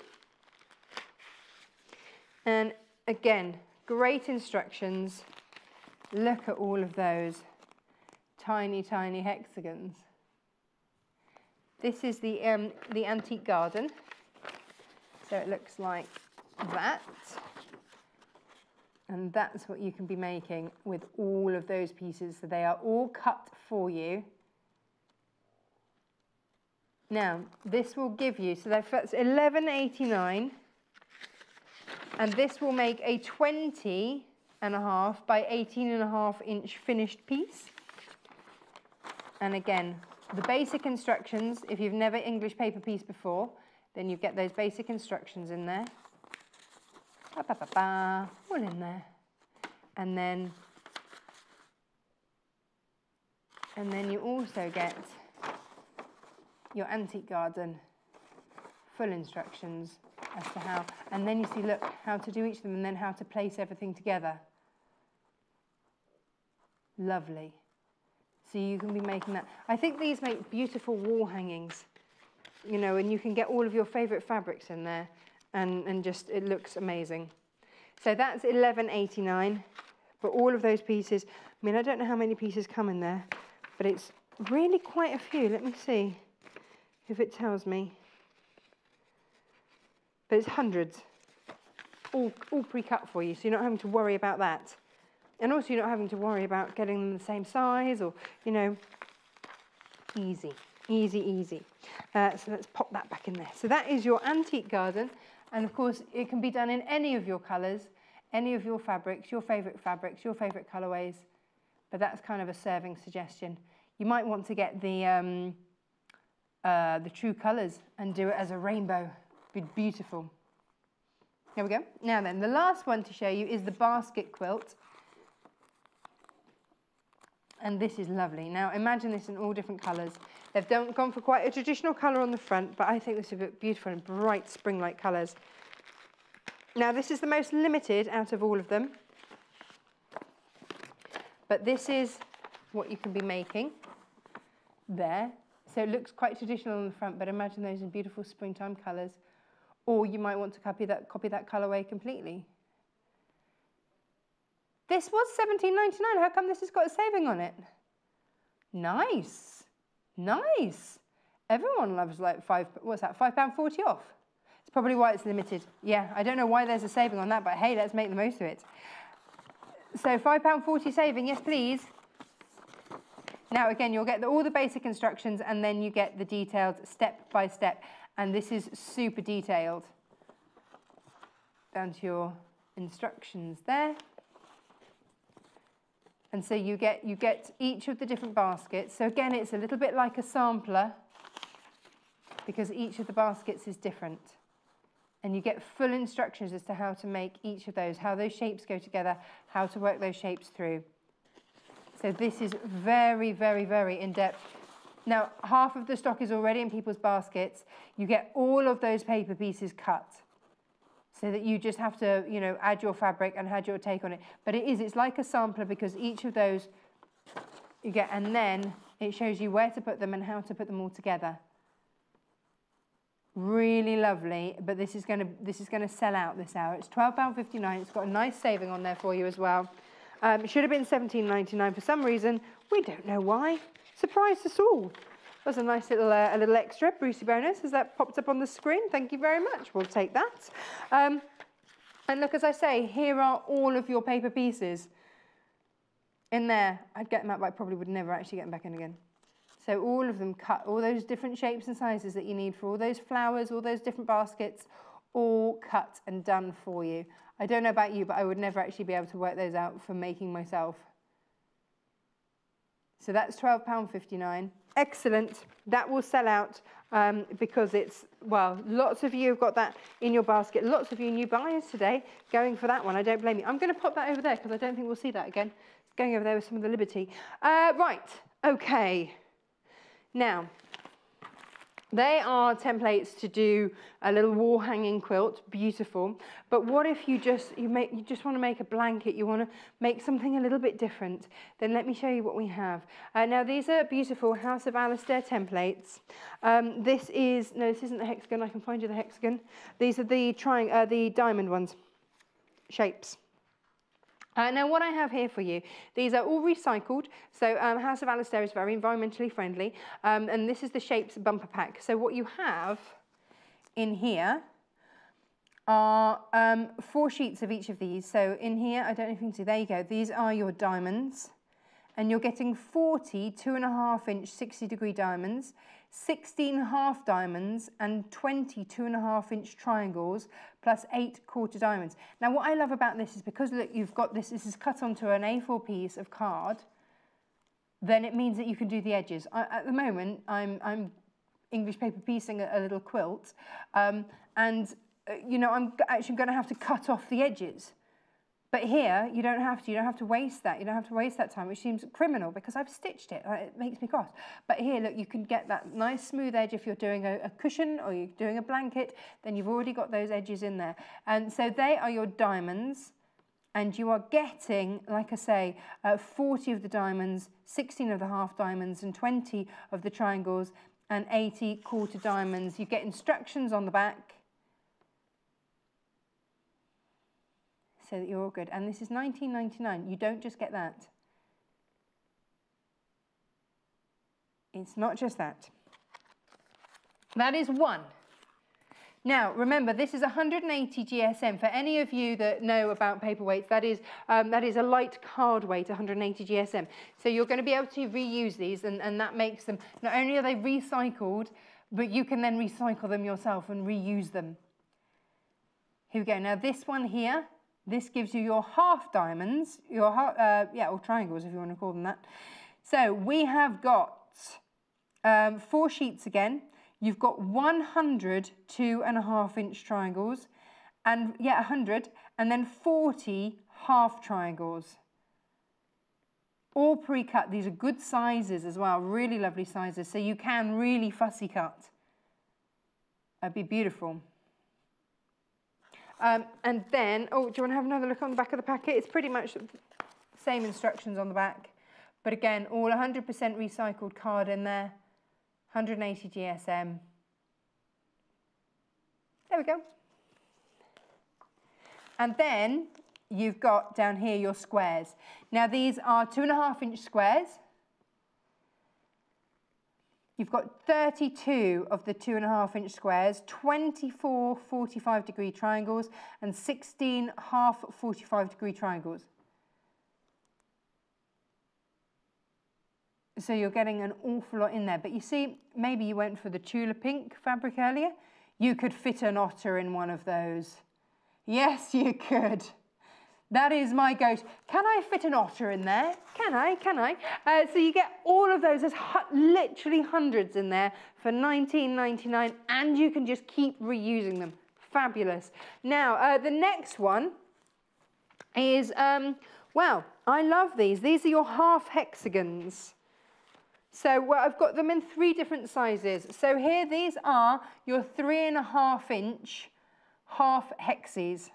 And again, great instructions. Look at all of those tiny, tiny hexagons. This is the antique garden. So it looks like that. And that's what you can be making with all of those pieces. So they are all cut for you. Now, this will give you, so that's £11.89. And this will make a 20.5 by 18.5 inch finished piece. And again, the basic instructions, if you've never English paper piece before, then you get those basic instructions in there. All in there. And then you also get your antique garden full instructions as to how, and then you see, look, how to do each of them and then how to place everything together. Lovely. So you can be making that. I think these make beautiful wall hangings, you know, and you can get all of your favourite fabrics in there. And just, it looks amazing. So that's £11.89, but all of those pieces, I mean, I don't know how many pieces come in there, but it's really quite a few. Let me see if it tells me. But it's hundreds, all pre-cut for you, so you're not having to worry about that. And also you're not having to worry about getting them the same size or, you know, easy, easy, easy. So let's pop that back in there. So that is your antique garden. And of course, it can be done in any of your colours, any of your fabrics, your favourite colourways. But that's kind of a serving suggestion. You might want to get the true colours and do it as a rainbow. It'd be beautiful. There we go. Now then, the last one to show you is the basket quilt. And this is lovely. Now imagine this in all different colours. They've gone for quite a traditional colour on the front, but I think this is beautiful in bright spring-like colours. Now this is the most limited out of all of them. But this is what you can be making there. So it looks quite traditional on the front, but imagine those in beautiful springtime colours. Or you might want to copy that colourway completely. This was £17.99. How come this has got a saving on it? Nice. Nice. Everyone loves like £5.40 off. It's probably why it's limited. Yeah, I don't know why there's a saving on that, but hey, let's make the most of it. So £5.40 saving, yes please. Now again, you'll get all the basic instructions and then you get the detailed step by step. And this is super detailed. Down to your instructions there. And so you get each of the different baskets. So again, it's a little bit like a sampler because each of the baskets is different. And you get full instructions as to how to make each of those, how those shapes go together, how to work those shapes through. So this is very, very, very in-depth. Now, half of the stock is already in people's baskets. You get all of those paper pieces cut so that you just have to, you know, add your fabric and add your take on it. But it's like a sampler because each of those you get, and then it shows you where to put them and how to put them all together. Really lovely, but this is going to sell out this hour. It's £12.59. It's got a nice saving on there for you as well. It should have been £17.99 for some reason. We don't know why. Surprised us all. That's a nice little extra, Brucey bonus. Has that popped up on the screen? Thank you very much. We'll take that. And look, as I say, here are all of your paper pieces in there. I'd get them out, but I probably would never actually get them back in again. So all of them cut, all those different shapes and sizes that you need for all those flowers, all those different baskets, all cut and done for you. I don't know about you, but I would never actually be able to work those out for making myself. So that's £12.59. Excellent. That will sell out because it's, well, lots of you have got that in your basket. Lots of you new buyers today going for that one. I don't blame you. I'm going to pop that over there because I don't think we'll see that again. It's going over there with some of the Liberty. Right. Okay. Now, they are templates to do a little wall hanging quilt, beautiful. But what if you just want to make a blanket, you want to make something a little bit different? Then let me show you what we have. Now these are beautiful House of Alistair templates. This isn't the hexagon. I can find you the hexagon. These are the diamond ones, shapes. Now what I have here for you, these are all recycled, so House of Alistair is very environmentally friendly, and this is the Shapes bumper pack. So what you have in here are 4 sheets of each of these. So in here, I don't know if you can see, there you go, these are your diamonds, and you're getting 40 2.5-inch 60-degree diamonds, 16 half diamonds, and 20 2.5-inch triangles, plus 8 quarter diamonds. Now what I love about this is because look, you've got this is cut onto an A4 piece of card, then it means that you can do the edges. At the moment, I'm English paper piecing a little quilt, you know, I'm actually going to have to cut off the edges. But here, you don't have to waste that. You don't have to waste that time, which seems criminal because I've stitched it. It makes me cross. But here, look, you can get that nice smooth edge if you're doing a cushion or you're doing a blanket, then you've already got those edges in there. And so they are your diamonds, and you are getting, like I say, 40 of the diamonds, 16 of the half diamonds, and 20 of the triangles, and 80 quarter diamonds. You get instructions on the back, so that you're all good. And this is £19.99. You don't just get that. It's not just that. That is one. Now, remember, this is 180 GSM. For any of you that know about paperweights, that is a light card weight, 180 GSM. So you're going to be able to reuse these, and that makes them, not only are they recycled, but you can then recycle them yourself and reuse them. Here we go. Now, this one here, this gives you your half diamonds, your or triangles if you want to call them that. So we have got 4 sheets again. You've got 100 2.5-inch triangles, and 100, and then 40 half triangles. All pre-cut. These are good sizes as well, really lovely sizes. So you can really fussy cut. That'd be beautiful. And then, oh, do you want to have another look on the back of the packet? It's pretty much the same instructions on the back. But again, all 100% recycled card in there, 180 GSM. There we go. And then you've got down here your squares. Now these are 2.5-inch squares. You've got 32 of the 2.5-inch squares, 24 45-degree triangles, and 16 half 45-degree triangles. So you're getting an awful lot in there. But you see, maybe you went for the Tula pink fabric earlier. You could fit an otter in one of those. Yes, you could. That is my go-to. Can I fit an otter in there? Can I? Can I? So you get all of those. There's literally hundreds in there for £19.99, and you can just keep reusing them. Fabulous. Now, the next one is, well, I love these. These are your half hexagons. So well, I've got them in 3 different sizes. So here, these are your 3.5-inch half hexes.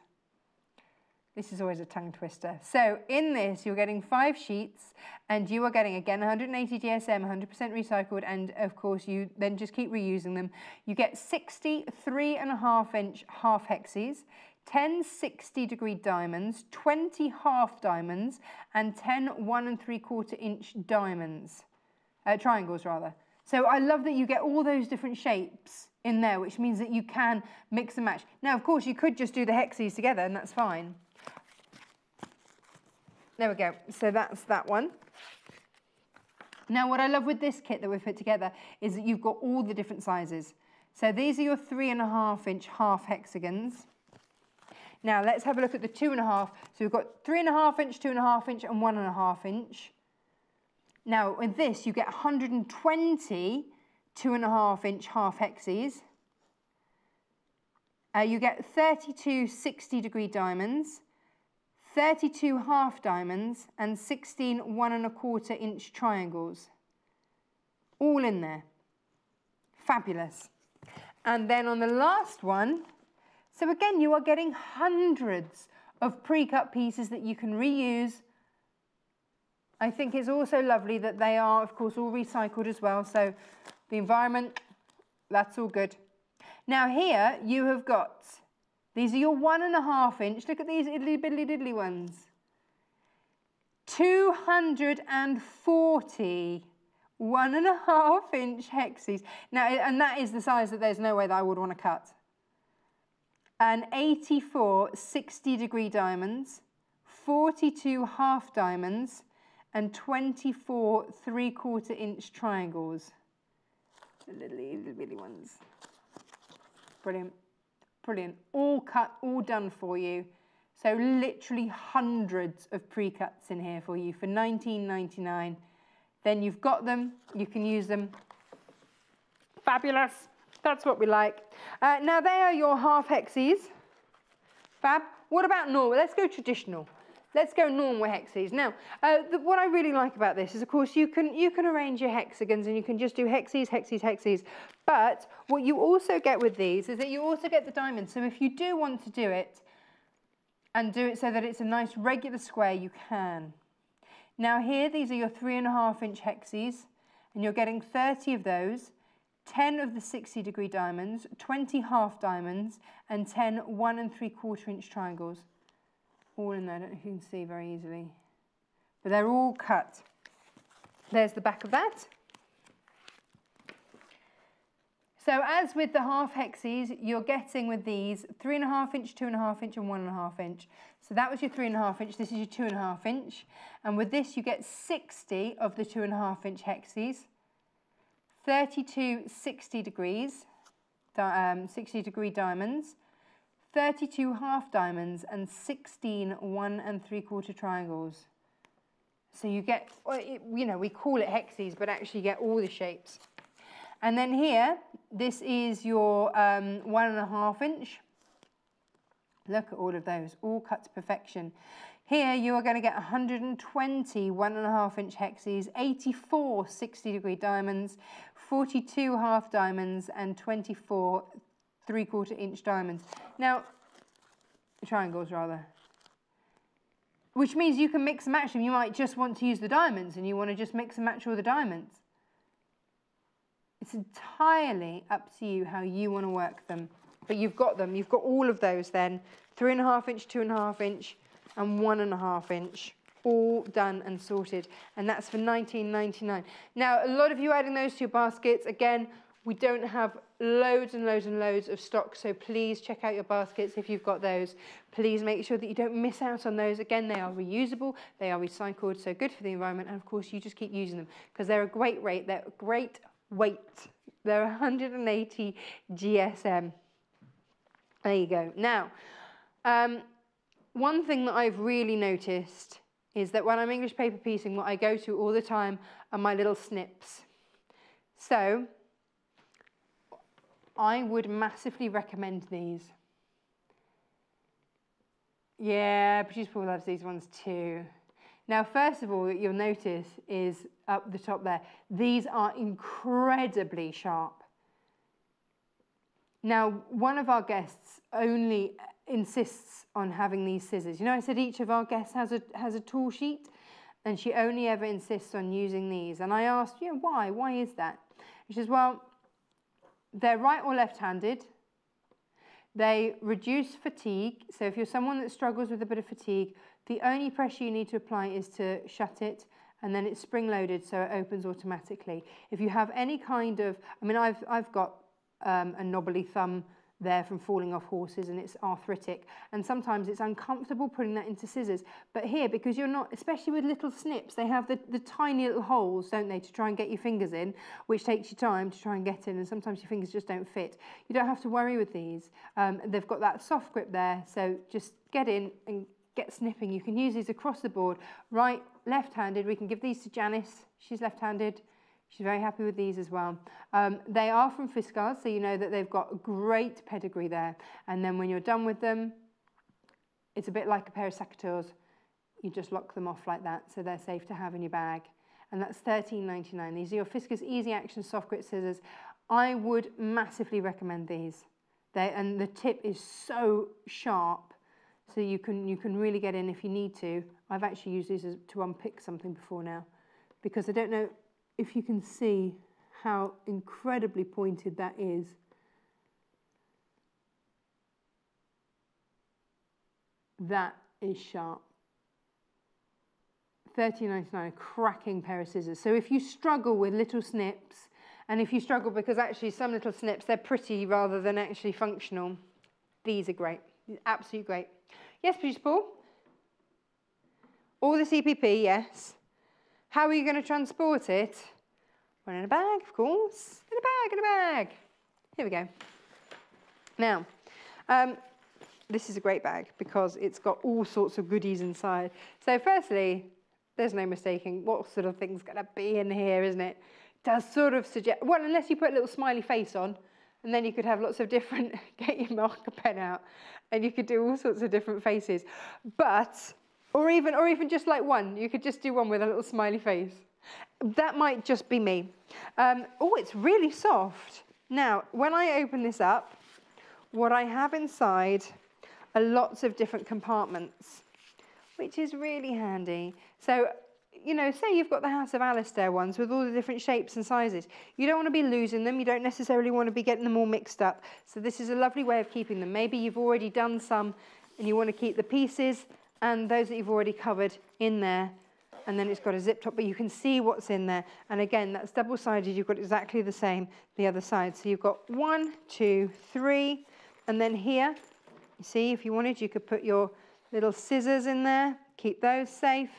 This is always a tongue twister. So in this, you're getting 5 sheets, and you are getting, again, 180 GSM, 100% recycled, and of course, you then just keep reusing them. You get 60 3.5-inch half hexes, 10 60-degree diamonds, 20 half diamonds, and 10 1 3/4-inch diamonds, triangles rather. So I love that you get all those different shapes in there, which means that you can mix and match. Now, of course, you could just do the hexes together, and that's fine. There we go. So that's that one. Now, what I love with this kit that we've put together is that you've got all the different sizes. So these are your 3.5-inch half hexagons. Now, let's have a look at the 2.5. So we've got 3.5-inch, 2.5-inch, and 1.5-inch. Now with this, you get 120 2.5-inch half hexes. You get 32 60-degree diamonds, 32 half diamonds, and 16 1.25-inch triangles. All in there. Fabulous. And then on the last one, so again, you are getting hundreds of pre-cut pieces that you can reuse. I think it's also lovely that they are, of course, all recycled as well. So the environment, that's all good. Now here you have got, these are your 1.5-inch, look at these idly biddly diddly ones. 240 1.5-inch hexes. Now, and that is the size that there's no way that I would want to cut. And 84 60-degree diamonds, 42 half diamonds, and 24 3/4-inch triangles. The little bitty ones. Brilliant, brilliant. All cut, all done for you. So literally hundreds of pre-cuts in here for you for $19.99. Then you've got them, you can use them. Fabulous, that's what we like. Now they are your half hexes. Fab. What about normal? Let's go traditional. Let's go normal hexes. Now, what I really like about this is, of course, you can arrange your hexagons and you can just do hexes, hexes, hexes. But what you also get with these is that you also get the diamonds. So if you do want to do it and do it so that it's a nice regular square, you can. Now here, these are your 3.5-inch hexes, and you're getting 30 of those, 10 of the 60-degree diamonds, 20 half diamonds, and 10 1 3/4-inch triangles. All in there, I don't know if you can see very easily. But they're all cut. There's the back of that. So as with the half hexes, you're getting with these 3.5-inch, 2.5-inch, and 1.5-inch. So that was your 3.5-inch, this is your 2.5-inch. And with this, you get 60 of the 2.5-inch hexes, 32 60-degree diamonds, 32 half diamonds, and 16 1 3/4 triangles. So you get, you know, we call it hexes, but actually you get all the shapes. And then here, this is your 1.5-inch. Look at all of those, all cut to perfection. Here you are going to get 120 1.5-inch hexes, 84 60-degree diamonds, 42 half diamonds, and 24 3/4-inch diamonds. Now, triangles rather. Which means you can mix and match them. You might just want to use the diamonds and you want to just mix and match all the diamonds. It's entirely up to you how you want to work them. But you've got them. You've got all of those then. 3.5-inch, 2.5-inch, and 1.5-inch. All done and sorted. And that's for $19.99. Now, a lot of you adding those to your baskets. Again, we don't have loads and loads and loads of stock, so please check out your baskets if you've got those. Please make sure that you don't miss out on those. Again, they are reusable, they are recycled, so good for the environment, and of course you just keep using them because they're a great rate, they're a great weight. They're 180 GSM. There you go. Now, one thing that I've really noticed is that when I'm English paper piecing, what I go to all the time are my little snips. So, I would massively recommend these. Yeah, Produce Paul loves these ones too. Now, first of all, what you'll notice is up the top there, these are incredibly sharp. Now, one of our guests only insists on having these scissors. You know, I said each of our guests has a tool sheet, and she only ever insists on using these. And I asked, you know, why? Why is that? She says, well, they're right or left-handed. They reduce fatigue. So if you're someone that struggles with a bit of fatigue, the only pressure you need to apply is to shut it, and then it's spring-loaded, so it opens automatically. If you have any kind of, I mean, I've got a knobbly thumb there from falling off horses, and it's arthritic, and sometimes it's uncomfortable putting that into scissors. But here, because you're not, especially with little snips, they have the tiny little holes, don't they, to try and get your fingers in, which takes you time to try and get in, and sometimes your fingers just don't fit. You don't have to worry with these. They've got that soft grip there, so just get in and get snipping. You can use these across the board. Right, left-handed, we can give these to Janis. She's left-handed. She's very happy with these as well. They are from Fiskars, so you know that they've got a great pedigree there. And then when you're done with them, it's a bit like a pair of secateurs. You just lock them off like that, so they're safe to have in your bag. And that's $13.99. These are your Fiskars Easy Action Soft Grit Scissors. I would massively recommend these. And the tip is so sharp, so you can really get in if you need to. I've actually used these to unpick something before now, because I don't know if you can see how incredibly pointed that is. That is sharp. $13.99, a cracking pair of scissors. So if you struggle with little snips, and if you struggle because actually some little snips, they're pretty rather than actually functional, these are great. Absolutely great. Yes, producer Paul? All the CPP, yes. How are you going to transport it? Well, in a bag, of course. In a bag, in a bag. Here we go. Now, this is a great bag because it's got all sorts of goodies inside. So firstly, there's no mistaking what sort of thing's going to be in here, isn't it? It does sort of suggest, well, unless you put a little smiley face on, and then you could have lots of different, get your marker pen out, and you could do all sorts of different faces. But, or even just like one, you could just do one with a little smiley face. That might just be me. Oh, it's really soft. Now, when I open this up, what I have inside are lots of different compartments, which is really handy. So, you know, say you've got the House of Alistair ones with all the different shapes and sizes. You don't want to be losing them. You don't necessarily want to be getting them all mixed up. So this is a lovely way of keeping them. Maybe you've already done some and you want to keep the pieces and those that you've already covered in there. And then it's got a zip top, but you can see what's in there. And again, that's double-sided. You've got exactly the same the other side. So you've got 1, 2, 3, and then here, you see, if you wanted, you could put your little scissors in there, keep those safe.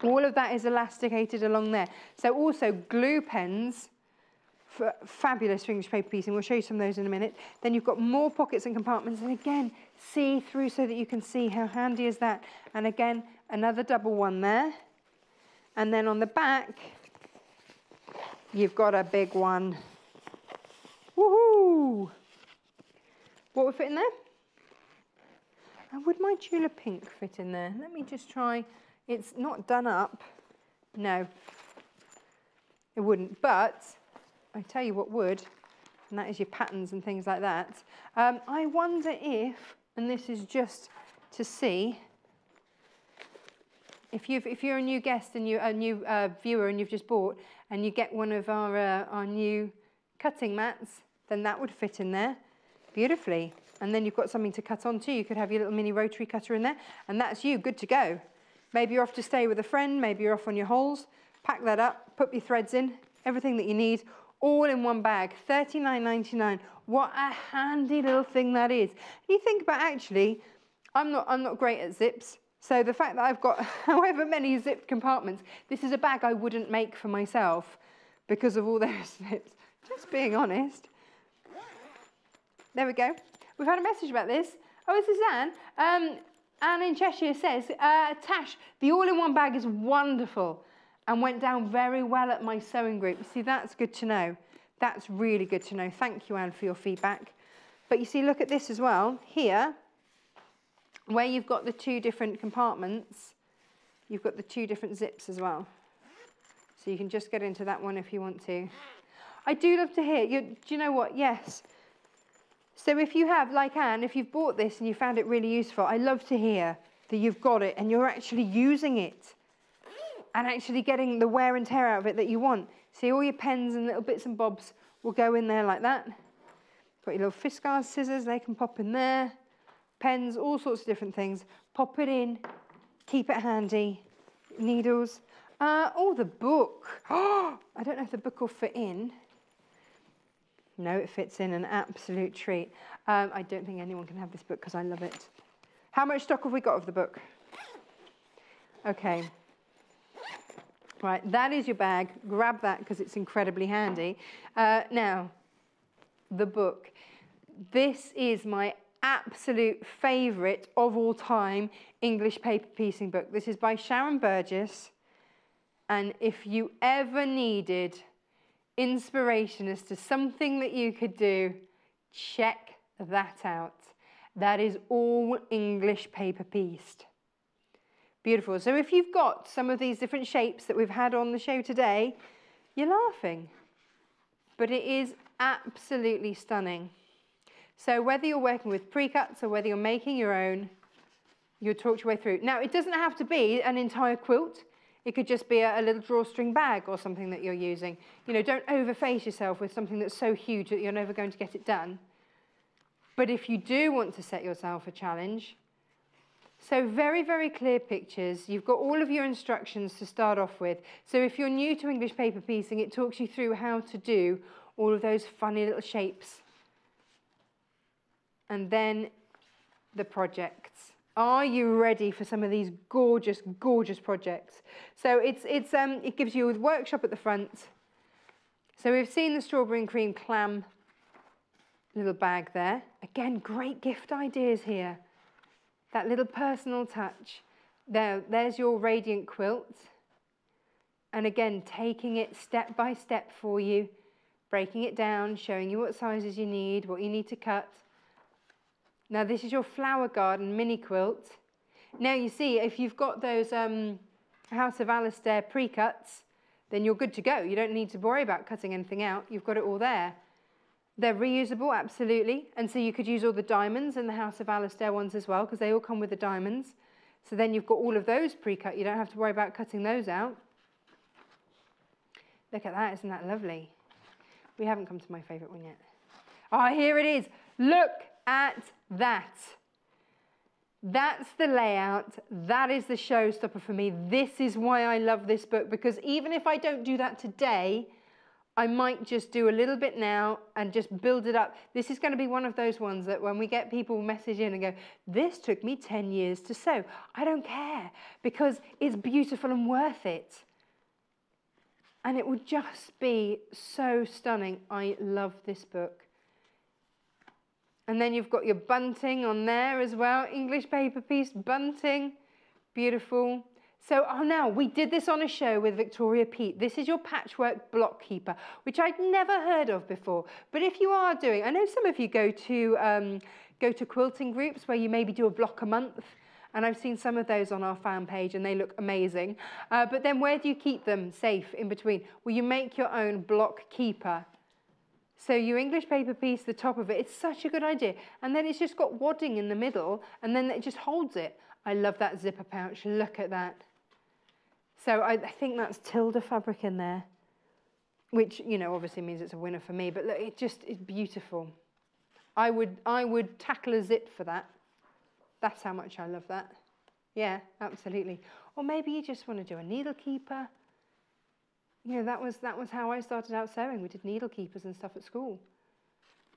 All of that is elasticated along there. So also glue pens, for fabulous for English paper piecing. We'll show you some of those in a minute. Then you've got more pockets and compartments, and again, see through so that you can see how handy is that. And again, another double one there. And then on the back, you've got a big one. Woohoo! What would fit in there? And would my Tula pink fit in there? Let me just try. It's not done up. No, it wouldn't. But I tell you what would, and that is your patterns and things like that. I wonder if, and this is just to see, if you're a new guest and you're a new viewer and you've just bought, and you get one of our new cutting mats, then that would fit in there beautifully. And then you've got something to cut onto. You could have your little mini rotary cutter in there, and that's you, good to go. Maybe you're off to stay with a friend, maybe you're off on your holes. Pack that up, put your threads in, everything that you need, all in one bag, $39.99. What a handy little thing that is. You think about, actually, I'm not great at zips, so the fact that I've got however many zipped compartments, this is a bag I wouldn't make for myself because of all those zips. Just being honest. There we go. We've had a message about this. Oh, this is Anne. Anne in Cheshire says, Tash, the all-in-one bag is wonderful and went down very well at my sewing group. You see, that's good to know. That's really good to know. Thank you, Anne, for your feedback. But you see, look at this as well. Here, where you've got the two different compartments, you've got the two different zips as well. So you can just get into that one if you want to. I do love to hear, do you know what? Yes. So if you have, like Anne, if you've bought this and you found it really useful, I love to hear that you've got it and you're actually using it and actually getting the wear and tear out of it that you want. See, all your pens and little bits and bobs will go in there like that. Got your little Fiskars scissors, they can pop in there. Pens, all sorts of different things. Pop it in, keep it handy. Needles. Oh, the book. Oh, I don't know if the book will fit in. No, it fits in, an absolute treat. I don't think anyone can have this book because I love it. How much stock have we got of the book? Okay. Right, that is your bag. Grab that because it's incredibly handy. Now, the book. This is my absolute favourite of all time English paper piecing book. This is by Sharon Burgess. And if you ever needed inspiration as to something that you could do, check that out. That is all English paper pieced. Beautiful. So if you've got some of these different shapes that we've had on the show today, you're laughing. But it is absolutely stunning. So whether you're working with pre-cuts or whether you're making your own, you'll talk your way through. Now, it doesn't have to be an entire quilt. It could just be a little drawstring bag or something that you're using. You know, don't overface yourself with something that's so huge that you're never going to get it done. But if you do want to set yourself a challenge, so very, very clear pictures. You've got all of your instructions to start off with. So if you're new to English paper piecing, it talks you through how to do all of those funny little shapes. And then the projects. Are you ready for some of these gorgeous, gorgeous projects? So it gives you a workshop at the front. So we've seen the strawberry and cream clam little bag there. Again, great gift ideas here. That little personal touch. There's your radiant quilt. And again, taking it step by step for you, breaking it down, showing you what sizes you need, what you need to cut. Now this is your flower garden mini quilt. Now you see, if you've got those House of Alistair pre-cuts, then you're good to go. You don't need to worry about cutting anything out. You've got it all there. They're reusable, absolutely. And so you could use all the diamonds in the House of Alistair ones as well, because they all come with the diamonds. So then you've got all of those pre-cut. You don't have to worry about cutting those out. Look at that, isn't that lovely? We haven't come to my favourite one yet. Oh, here it is. Look at that. That's the layout. That is the showstopper for me. This is why I love this book, because even if I don't do that today, I might just do a little bit now and just build it up. This is going to be one of those ones that when we get people message in and go, this took me 10 years to sew. I don't care, because it's beautiful and worth it. And it will just be so stunning. I love this book. And then you've got your bunting on there as well. English paper piece bunting. Beautiful. So now, we did this on a show with Victoria Peat. This is your patchwork block keeper, which I'd never heard of before. But if you are doing, I know some of you go to quilting groups where you maybe do a block a month. And I've seen some of those on our fan page and they look amazing. But then where do you keep them safe in between? Well, you make your own block keeper. So your English paper piece, the top of it, it's such a good idea. And then it's just got wadding in the middle and then it just holds it. I love that zipper pouch. Look at that. So I think that's Tilda fabric in there, which, you know, obviously means it's a winner for me. But look, it just is beautiful. I would tackle a zip for that. That's how much I love that. Yeah, absolutely. Or maybe you just want to do a needle keeper. You know, that was how I started out sewing. We did needle keepers and stuff at school.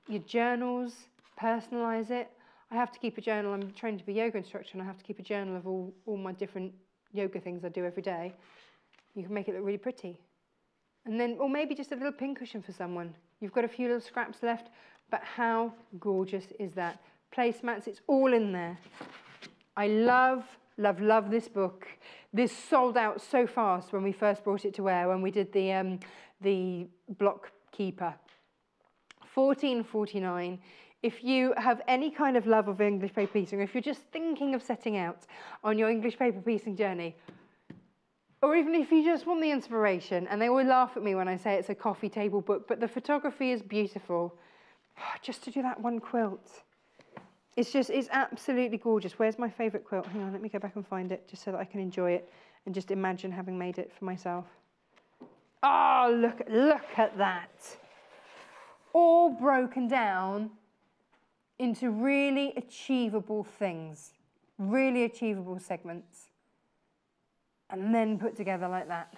Your journals, personalise it. I have to keep a journal. I'm trained to be a yoga instructor, and I have to keep a journal of all my different yoga things I do every day. You can make it look really pretty. And then, or maybe just a little pincushion for someone. You've got a few little scraps left, but how gorgeous is that? Placemats, it's all in there. I love, love, love this book. This sold out so fast when we first brought it to air, when we did the block keeper. $14.49. If you have any kind of love of English paper piecing, or if you're just thinking of setting out on your English paper piecing journey, or even if you just want the inspiration, and they always laugh at me when I say it's a coffee table book, but the photography is beautiful. Just to do that one quilt. It's absolutely gorgeous. Where's my favourite quilt? Hang on, let me go back and find it, just so that I can enjoy it and just imagine having made it for myself. Oh, look at that. All broken down into really achievable things, really achievable segments, and then put together like that.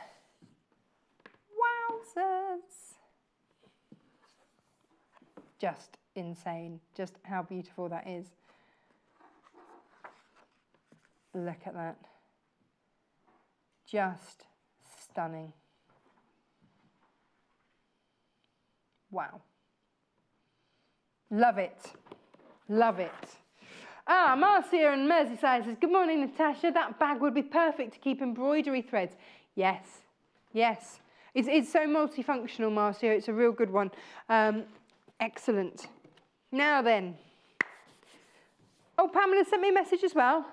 Wowzers. Just insane, just how beautiful that is. Look at that. Just stunning. Wow. Love it. Love it. Ah, Marcia and Merseyside says, good morning, Natasha. That bag would be perfect to keep embroidery threads. Yes, yes. It's so multifunctional, Marcia. It's a real good one. Excellent. Now then. Oh, Pamela sent me a message as well.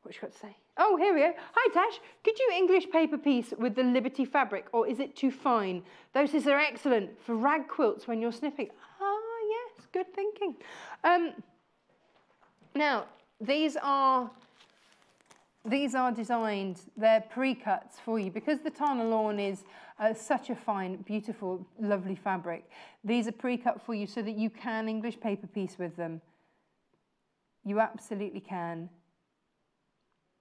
What's she got to say? Oh, here we go. Hi, Tash. Could you English paper piece with the Liberty fabric, or is it too fine? Those are excellent for rag quilts when you're snipping. Ah, yes, good thinking. Now, these are designed, they're pre-cuts for you. Because the Tana lawn is such a fine, beautiful, lovely fabric, these are pre-cut for you so that you can English paper piece with them. You absolutely can.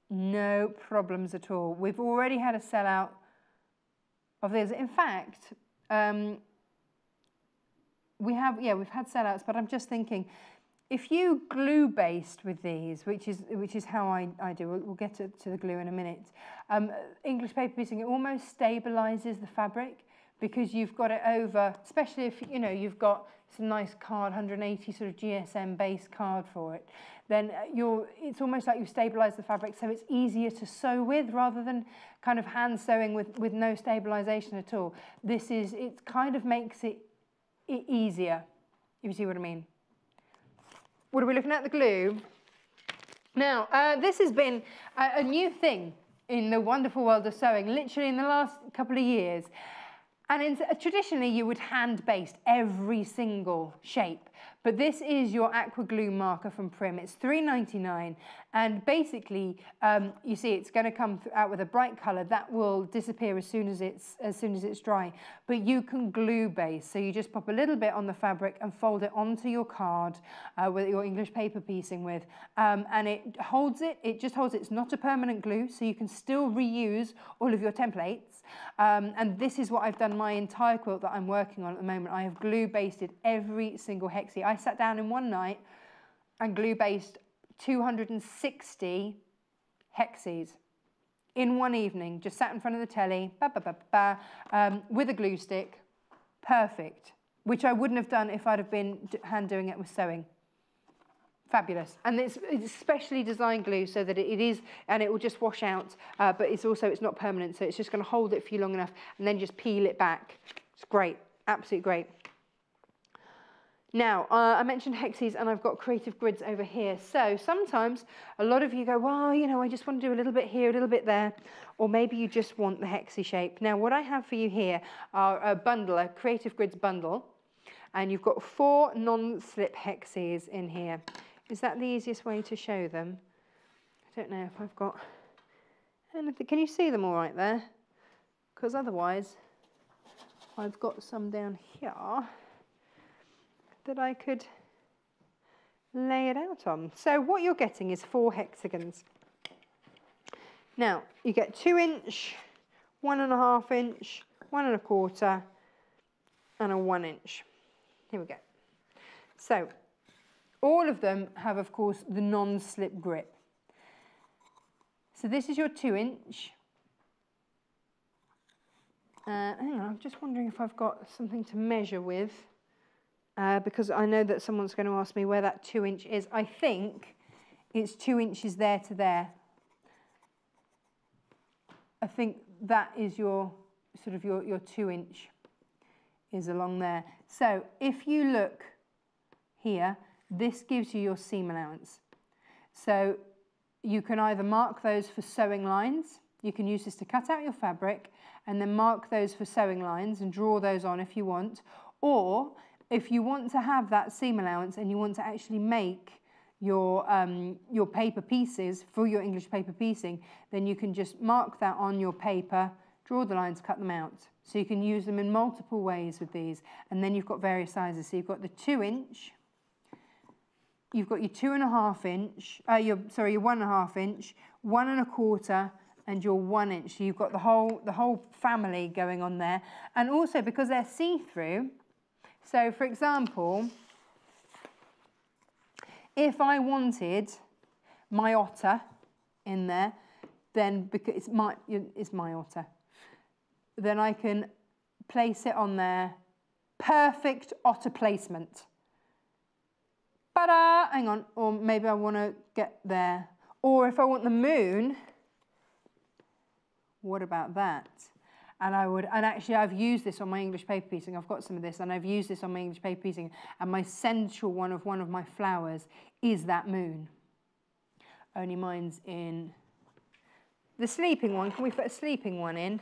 No problems at all. We've already had a sellout of these. In fact, we've had sellouts, but I'm just thinking, if you glue based with these, which is how I do, we'll get to the glue in a minute. English paper piecing, it almost stabilizes the fabric because you've got it over, especially if you've got some nice card, 180 sort of GSM base card for it. Then it's almost like you stabilize the fabric, so it's easier to sew with rather than kind of hand sewing with no stabilization at all. It kind of makes it easier, if you see what I mean. What are we looking at? The glue. Now, this has been a new thing in the wonderful world of sewing, literally in the last couple of years. And traditionally, you would hand baste every single shape. But this is your aqua glue marker from Prim. It's $3.99, and basically, you see, it's going to come out with a bright colour that will disappear as soon as it's dry. But you can glue baste, so you just pop a little bit on the fabric and fold it onto your card with your English paper piecing with, and it holds it. It just holds it. It's not a permanent glue, so you can still reuse all of your templates. And this is what I've done my entire quilt that I'm working on at the moment. I have glue basted every single hexie. I sat down in one night and glue based 260 hexies in one evening, just sat in front of the telly, with a glue stick. Perfect, which I wouldn't have done if I'd have been hand doing it with sewing. Fabulous. And it's specially designed glue so that it is, and it will just wash out, but it's not permanent, so it's just going to hold it for you long enough and then just peel it back. It's great, absolutely great. Now, I mentioned hexies, and I've got creative grids over here. So sometimes a lot of you go, well, I just want to do a little bit here, a little bit there, or maybe you just want the hexie shape. Now, what I have for you here are a creative grids bundle, and you've got 4 non-slip hexies in here. Is that the easiest way to show them? I don't know if I've got anything. Can you see them all right there? Because otherwise, I've got some down here that I could lay it out on. So what you're getting is 4 hexagons. Now, you get 2-inch, 1.5 inch, 1 1/4, and a 1 inch. Here we go. So, all of them have, of course, the non-slip grip. So this is your 2-inch. Hang on, I'm just wondering if I've got something to measure with, because I know that someone's going to ask me where that 2-inch is. I think it's 2 inches there to there. I think that is your 2-inch is along there. So if you look here, this gives you your seam allowance. So you can either mark those for sewing lines. You can use this to cut out your fabric and then mark those for sewing lines and draw those on if you want. Or if you want to have that seam allowance and you want to actually make your paper pieces for your English paper piecing, then you can just mark that on your paper, draw the lines, cut them out. So you can use them in multiple ways with these. And then you've got various sizes. So you've got the 2-inch, you've got your 2.5 inch, your 1.5 inch, 1 1/4, and your 1 inch. So you've got the whole family going on there. And also because they're see-through, so for example, if I wanted my otter in there, then because it's my otter, then I can place it on there. Perfect otter placement. Ta-da! Hang on, or maybe I want to get there. Or if I want the moon, what about that? And actually I've used this on my English paper piecing. I've got some of this, and I've used this on my English paper piecing. And my central one of my flowers is that moon. Only mine's in the sleeping one. Can we put a sleeping one in?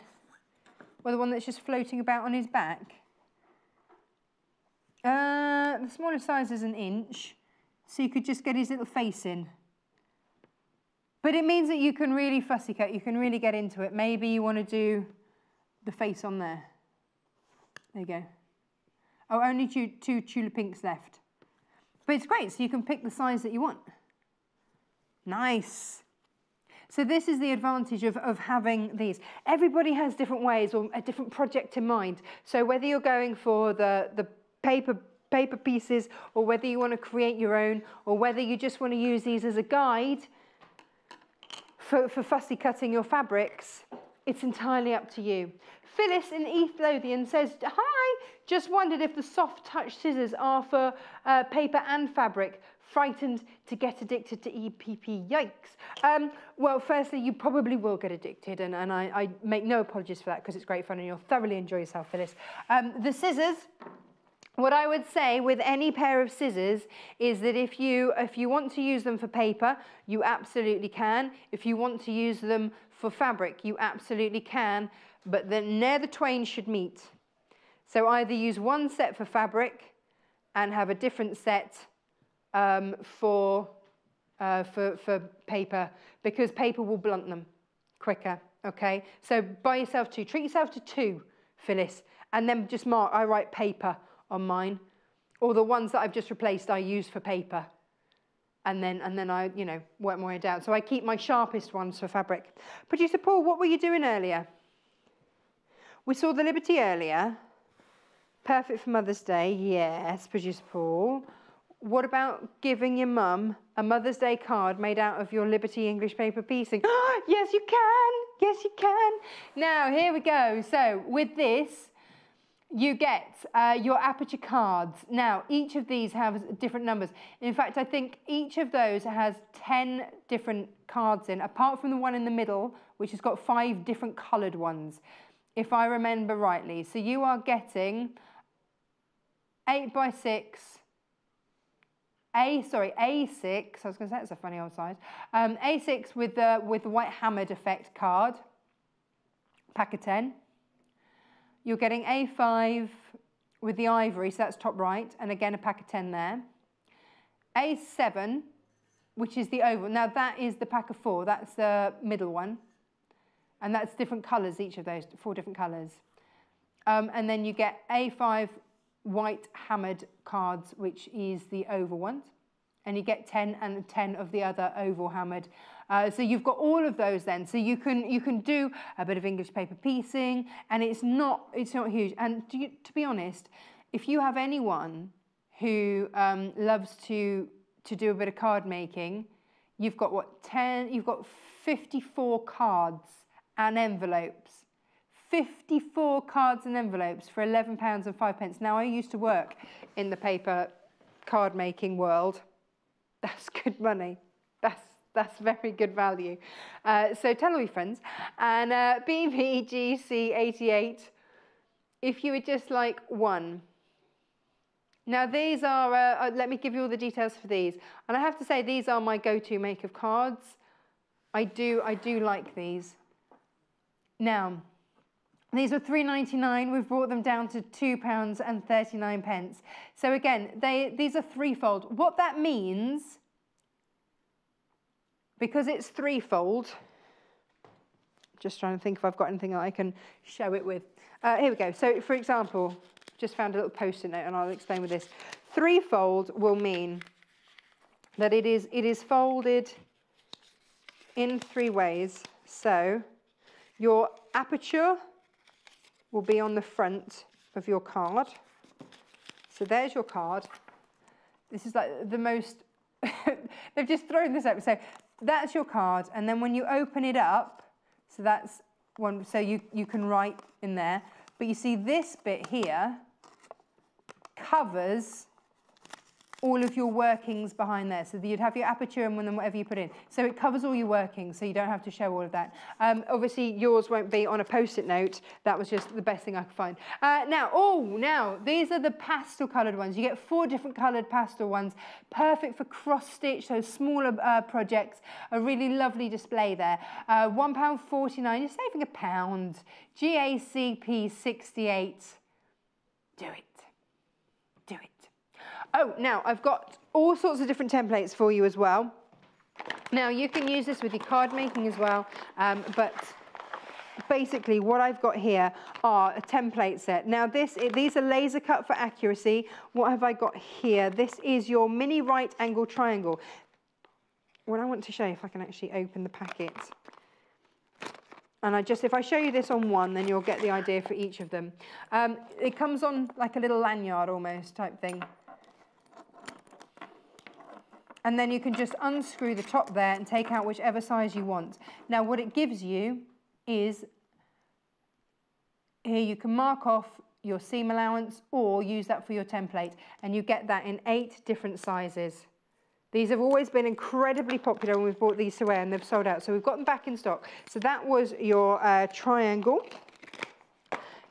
Or the one that's just floating about on his back? The smallest size is 1 inch, so you could just get his little face in. But it means that you can really fussy cut, you can really get into it. Maybe you want to do the face on there. There you go. Oh, only two Tula pinks left. But it's great, so you can pick the size that you want. Nice. So this is the advantage of having these. Everybody has different ways or a different project in mind. So whether you're going for the paper pieces, or whether you want to create your own, or whether you just want to use these as a guide for fussy cutting your fabrics, it's entirely up to you. Phyllis in East Lothian says, hi, just wondered if the soft touch scissors are for paper and fabric. Frightened to get addicted to EPP, yikes. Well, firstly, you probably will get addicted, and I make no apologies for that, because it's great fun and you'll thoroughly enjoy yourself, Phyllis. The scissors, what I would say with any pair of scissors is that if you want to use them for paper, you absolutely can. If you want to use them for fabric, you absolutely can, but then ne'er the twain should meet. So either use one set for fabric and have a different set for paper, because paper will blunt them quicker, okay? So buy yourself 2, treat yourself to 2, Phyllis, and then just mark, I write paper on mine, or the ones that I've just replaced I use for paper, and then I, you know, work my way down. So I keep my sharpest ones for fabric. Producer Paul, what were you doing earlier? We saw the Liberty earlier. Perfect for Mother's Day, yes, Producer Paul. What about giving your mum a Mother's Day card made out of your Liberty English paper piecing? Yes, you can. Yes, you can. Now, here we go. So with this, you get your aperture cards. Now, each of these have different numbers. In fact, I think each of those has 10 different cards in, apart from the one in the middle, which has got 5 different coloured ones, if I remember rightly. So you are getting 8x6, A6, I was going to say it's a funny old size, A6 with the white hammered effect card, pack of 10. You're getting A5 with the ivory, so that's top right, and again a pack of 10 there. A7, which is the oval. Now that is the pack of 4, that's the middle one. And that's different colours, each of those, 4 different colours. And then you get A5 white hammered cards, which is the oval ones. And you get 10 and 10 of the other oval hammered. So you've got all of those then. So you can do a bit of English paper piecing, and it's not huge. And to be honest, if you have anyone who loves to do a bit of card making, you've got what, 10? You've got 54 cards and envelopes. 54 cards and envelopes for £11.05. Now, I used to work in the paper card making world. That's good money. That's very good value. So tell all your friends. And BBGC88, if you would just like one. Now these are, let me give you all the details for these. And I have to say, these are my go-to make of cards. I do like these. Now, these were £3.99. We've brought them down to £2.39. So again, these are threefold. What that means, because it's threefold, just trying to think if I've got anything that I can show it with. Here we go. So for example, just found a little post-it note, and I'll explain with this. Threefold will mean that it is folded in 3 ways. So your aperture will be on the front of your card. So there's your card. This is like the most, they've just thrown this up. So that's your card, and then when you open it up, so that's one, so you can write in there, but you see this bit here covers all of your workings behind there. So that you'd have your aperture and then whatever you put in. So it covers all your workings, so you don't have to show all of that. Obviously, yours won't be on a post-it note. That was just the best thing I could find. Now, these are the pastel coloured ones. You get 4 different coloured pastel ones, perfect for cross-stitch, so smaller projects. A really lovely display there. £1.49, you're saving £1. GACP 68. Do it. Do it. Oh, now I've got all sorts of different templates for you as well. Now you can use this with your card making as well, but basically what I've got here are a template set. Now these are laser cut for accuracy. What have I got here? This is your mini right angle triangle. What I want to show you, if I can actually open the packet. And if I show you this on one, then you'll get the idea for each of them. It comes on like a little lanyard almost type thing. And then you can just unscrew the top there and take out whichever size you want. Now what it gives you is, here you can mark off your seam allowance or use that for your template. And you get that in 8 different sizes. These have always been incredibly popular when we've brought these to wear and they've sold out. So we've got them back in stock. So that was your triangle.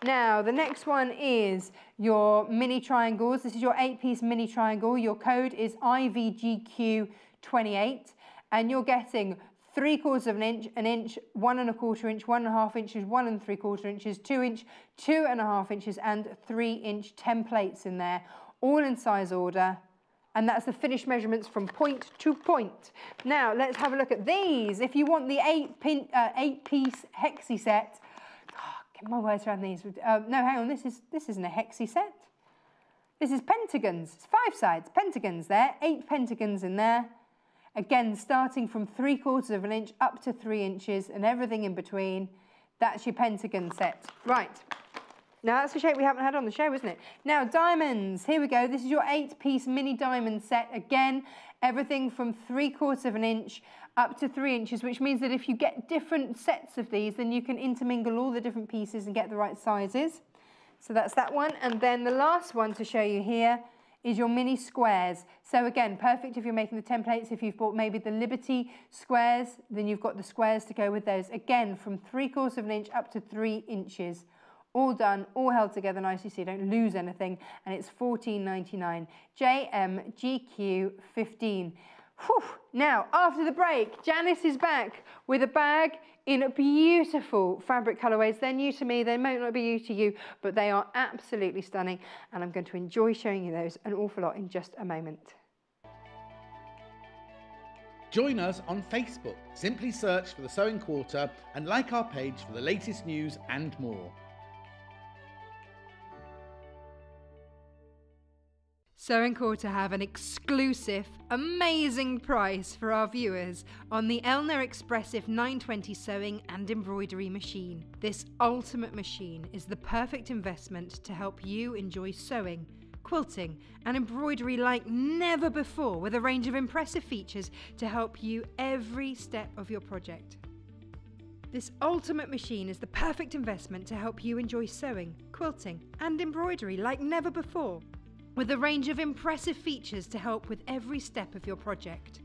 Now, the next one is your mini triangles. This is your 8-piece mini triangle. Your code is IVGQ28, and you're getting 3/4 of an inch, 1 1/4 inch, 1 1/2 inches, 1 3/4 inches, 2 inch, 2 1/2 inches, and 3-inch templates in there, all in size order. And that's the finished measurements from point to point. Now, let's have a look at these. If you want the 8-piece hexi set, get my words around these. No, hang on, this isn't a hexi set. This is pentagons. It's 5 sides, pentagons there, 8 pentagons in there. Again, starting from 3/4 of an inch up to 3 inches and everything in between. That's your pentagon set. Right. Now, that's a shape we haven't had on the show, isn't it? Now, diamonds. Here we go. This is your 8-piece mini diamond set. Again, everything from 3/4 of an inch up to 3 inches, which means that if you get different sets of these, then you can intermingle all the different pieces and get the right sizes. So that's that one. And then the last one to show you here is your mini squares. So again, perfect if you're making the templates. If you've bought maybe the Liberty squares, then you've got the squares to go with those. Again, from 3/4 of an inch up to 3 inches. All done, all held together nicely so you don't lose anything. And it's $14.99. JMGQ15. Whew. Now, after the break, Janis is back with a bag in beautiful fabric colourways. They're new to me, they might not be new to you, but they are absolutely stunning. And I'm going to enjoy showing you those an awful lot in just a moment. Join us on Facebook. Simply search for The Sewing Quarter and like our page for the latest news and more. Sewing Quarter have an exclusive, amazing price for our viewers on the Elner Expressive 920 sewing and embroidery machine. This ultimate machine is the perfect investment to help you enjoy sewing, quilting and embroidery like never before, with a range of impressive features to help you every step of your project. This ultimate machine is the perfect investment to help you enjoy sewing, quilting and embroidery like never before, with a range of impressive features to help with every step of your project.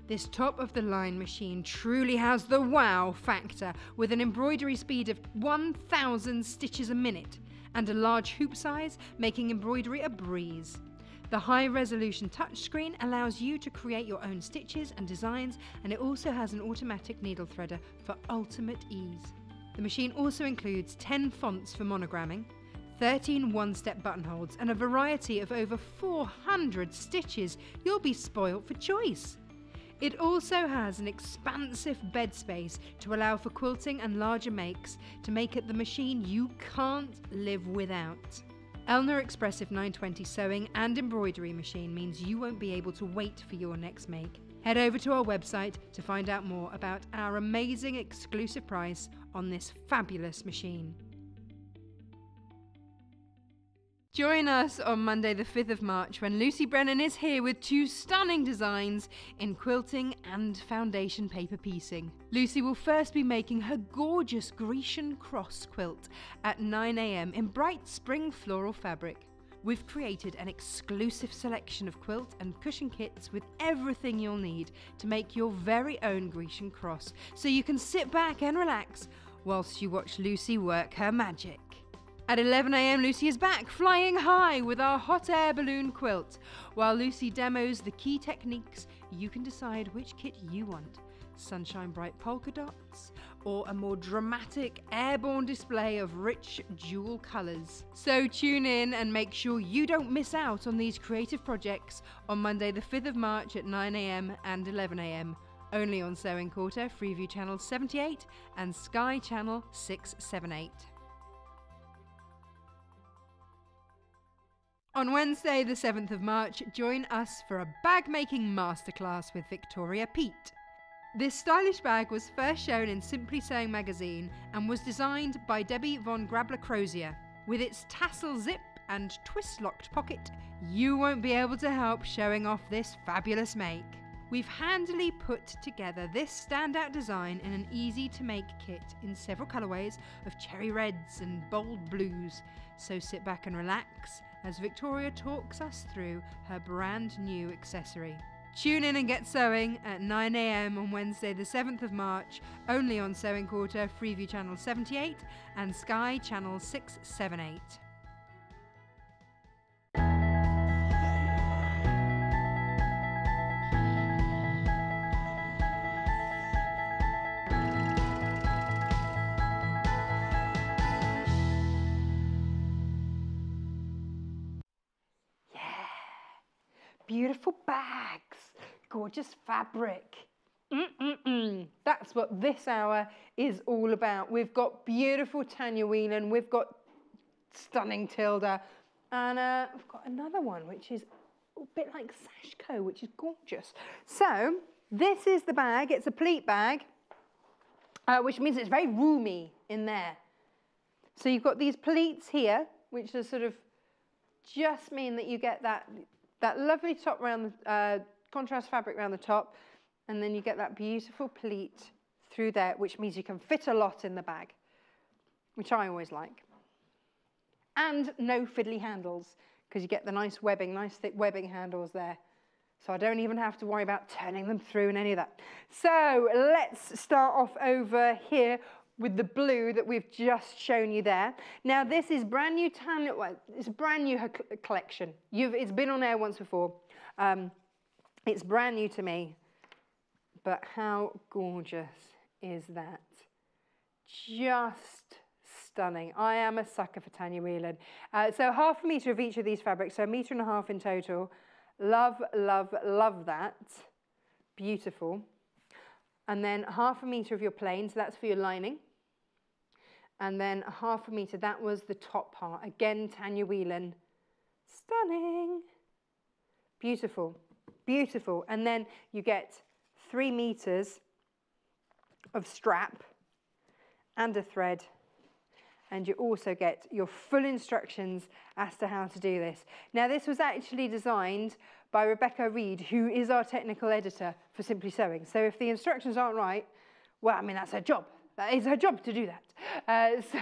This top-of-the-line machine truly has the wow factor, with an embroidery speed of 1,000 stitches a minute and a large hoop size, making embroidery a breeze. The high-resolution touchscreen allows you to create your own stitches and designs, and it also has an automatic needle threader for ultimate ease. The machine also includes 10 fonts for monogramming, 13 one-step buttonholes and a variety of over 400 stitches. You'll be spoilt for choice. It also has an expansive bed space to allow for quilting and larger makes, to make it the machine you can't live without. Elner Expressive 920 sewing and embroidery machine means you won't be able to wait for your next make. Head over to our website to find out more about our amazing exclusive price on this fabulous machine. Join us on Monday the 5th of March when Lucy Brennan is here with 2 stunning designs in quilting and foundation paper piecing. Lucy will first be making her gorgeous Grecian cross quilt at 9 AM in bright spring floral fabric. We've created an exclusive selection of quilt and cushion kits with everything you'll need to make your very own Grecian cross, so you can sit back and relax whilst you watch Lucy work her magic. At 11 AM, Lucy is back, flying high with our hot air balloon quilt. While Lucy demos the key techniques, you can decide which kit you want. Sunshine bright polka dots, or a more dramatic airborne display of rich jewel colours. So tune in and make sure you don't miss out on these creative projects on Monday the 5th of March at 9 AM and 11 AM. Only on Sewing Quarter, Freeview Channel 78 and Sky Channel 678. On Wednesday the 7th of March, join us for a bag making masterclass with Victoria Peat. This stylish bag was first shown in Simply Sewing magazine and was designed by Debbie von Grabler-Crozier. With its tassel zip and twist-locked pocket, you won't be able to help showing off this fabulous make. We've handily put together this standout design in an easy-to-make kit in several colourways of cherry reds and bold blues. So sit back and relax as Victoria talks us through her brand new accessory. Tune in and get sewing at 9 AM on Wednesday the 7th of March, only on Sewing Quarter, Freeview Channel 78 and Sky Channel 678. Beautiful bags, gorgeous fabric. That's what this hour is all about. We've got beautiful Tanya Whelan, we've got stunning Tilda, and we've got another one which is a bit like Sashko, which is gorgeous. So this is the bag. It's a pleat bag, which means it's very roomy in there. So you've got these pleats here, which are sort of just mean that you get that lovely top round the contrast fabric around the top, and then you get that beautiful pleat through there, which means you can fit a lot in the bag, which I always like. And no fiddly handles, because you get the nice webbing, nice thick webbing handles there. So I don't even have to worry about turning them through and any of that. So let's start off over here with the blue that we've just shown you there. Now this is brand new Tanya, well, it's a brand new collection. It's been on air once before. It's brand new to me, but how gorgeous is that? Just stunning. I am a sucker for Tanya Whelan. So 1/2 metre of each of these fabrics, so 1.5 meters in total. Love, love, love that. Beautiful. And then 1/2 metre of your plain, so that's for your lining. And then 1/2 metre, that was the top part. Again, Tanya Whelan. Stunning. Beautiful, beautiful. And then you get 3 meters of strap and a thread. And you also get your full instructions as to how to do this. Now, this was actually designed by Rebecca Reed, who is our technical editor for Simply Sewing. So if the instructions aren't right, well, I mean, that's her job. That is her job to do that. So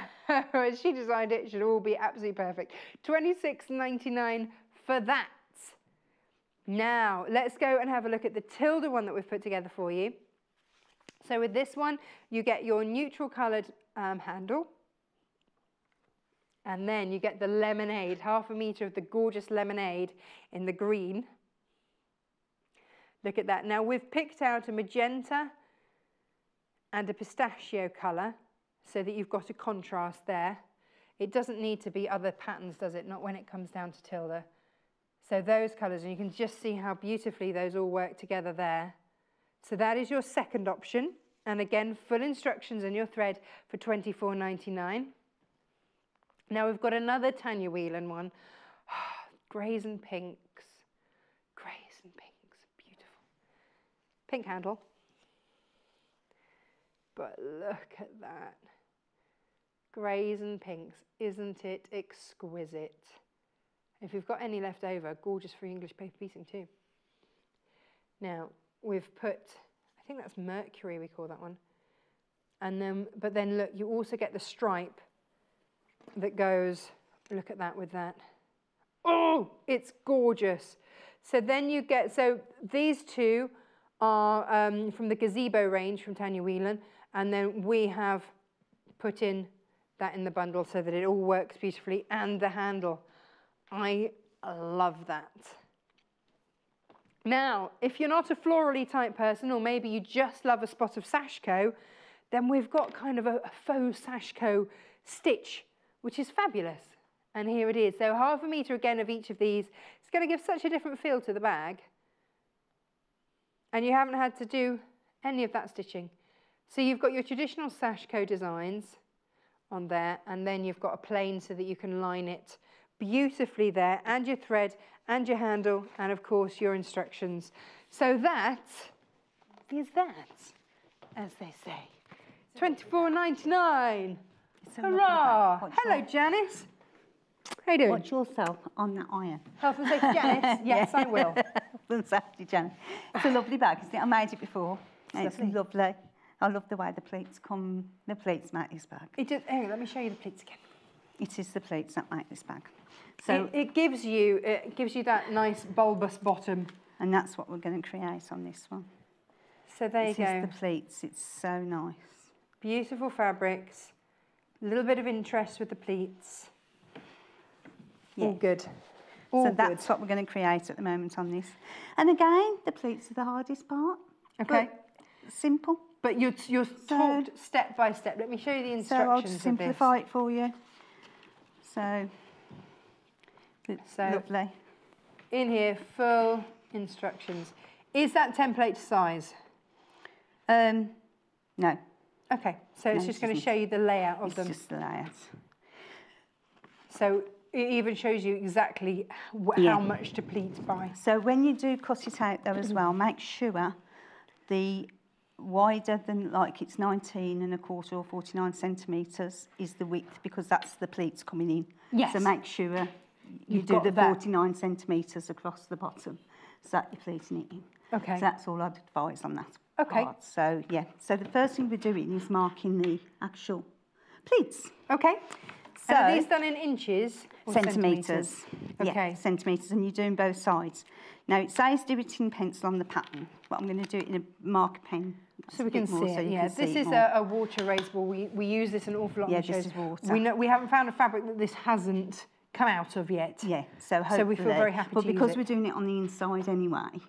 as she designed it, it should all be absolutely perfect. $26.99 for that. Now, let's go and have a look at the Tilda one that we've put together for you. So with this one, you get your neutral coloured handle. And then you get the lemonade, 1/2 metre of the gorgeous lemonade in the green. Look at that. Now we've picked out a magenta and a pistachio colour so that you've got a contrast there. It doesn't need to be other patterns, does it? Not when it comes down to Tilda. So those colours, and you can just see how beautifully those all work together there. So that is your second option. And again, full instructions on your thread for $24.99. Now we've got another Tanya Whelan one. Greys and pinks. Greys and pinks. Beautiful. Pink handle. But look at that. Greys and pinks. Isn't it exquisite? If you've got any left over, gorgeous for English paper piecing too. Now we've put, I think that's Mercury, we call that one. And then, but then look, you also get the stripe that goes, look at that with that. Oh, it's gorgeous. So then you get, so these two are from the Gazebo range from Tanya Whelan, and then we have put in that in the bundle so that it all works beautifully, and the handle. I love that. Now, if you're not a florally type person, or maybe you just love a spot of Sashco, then we've got kind of a faux Sashco stitch, which is fabulous. And here it is. So 1/2 metre again of each of these. It's going to give such a different feel to the bag. And you haven't had to do any of that stitching. So you've got your traditional Sashco designs on there, and then you've got a plain so that you can line it beautifully there, and your thread, and your handle, and of course your instructions. So that is that, as they say. $24.99. Hurrah! Hello, Janice. How you doing? Watch yourself on that iron. Health and safety, Janice? Yes, I will. Health and safety, Janet. It's a lovely bag, isn't it? I made it before. It's lovely. I love the way the pleats come. The pleats make this bag. It just, hang on, let me show you the pleats again. It is the pleats that make this bag. So it gives you that nice bulbous bottom. And that's what we're going to create on this one. So there you go. This is the pleats. It's so nice. Beautiful fabrics. A little bit of interest with the pleats. Yeah. All good. All so good. that's what we're going to create at the moment on this. And again, the pleats are the hardest part. Okay. Simple. But you're taught step by step. Let me show you the instructions. So I'll just simplify it for you. So it's lovely. In here, full instructions. Is that template size? No. Okay, so it's just going to show you the layout of them. It's just the layout. So it even shows you exactly how much to pleat by. So when you do cut it out though as well, make sure the wider than, like it's 19¼ or 49 centimetres is the width, because that's the pleats coming in. Yes. So make sure you do the 49 centimetres across the bottom, so that you're pleating it in. Okay. So that's all I'd advise on that. Okay. Part. So yeah, so the first thing we're doing is marking the actual pleats. Okay. So and are these done in inches or centimetres? Okay. Yeah, centimetres, and you're doing both sides. Now it says do it in pencil on the pattern, but I'm going to do it in a marker pen. So we can see it, yeah. This is a water erasable. We use this an awful lot on the shows. This is water. We haven't found a fabric that this hasn't come out of yet. Yeah, so hopefully. So we feel very happy to use it. But because we're doing it on the inside anyway,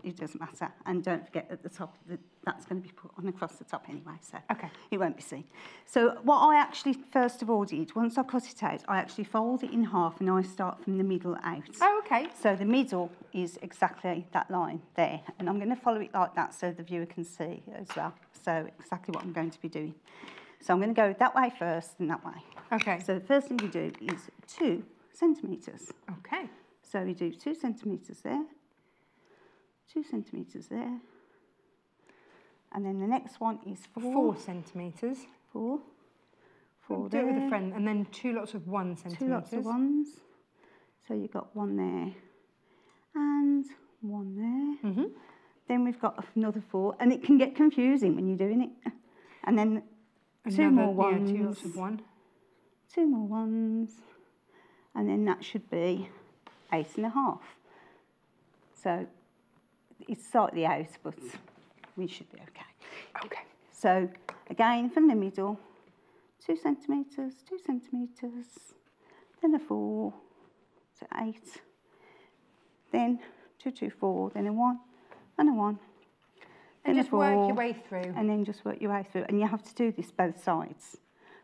it doesn't matter. And don't forget at the top, that's going to be put on across the top anyway, so it won't be seen. So what I actually first of all did, once I cut it out, I actually fold it in half and I start from the middle out. Oh, okay. So the middle is exactly that line there. And I'm going to follow it like that so the viewer can see as well. So exactly what I'm going to be doing. So I'm going to go that way first and that way. Okay. So the first thing we do is 2 centimetres. Okay. So we do 2 centimetres there, 2 centimetres there, and then the next one is 4 centimetres. 4 we'll there. Do it with a friend, and then 2 lots of 1 centimetres. 2 lots of ones. So you've got 1 there and 1 there. Mm-hmm. Then we've got another 4, and it can get confusing when you're doing it. And then 2 more ones. Yeah, 2 lots of 1. 2 more ones, and then that should be 8½. So it's slightly out, but we should be okay. Okay. So again, from the middle, 2 centimetres, 2 centimetres, then a 4, so 8, then 2, 2, 4, then a 1, and a 1. And then just a 4, work your way through. And then just work your way through. And you have to do this both sides.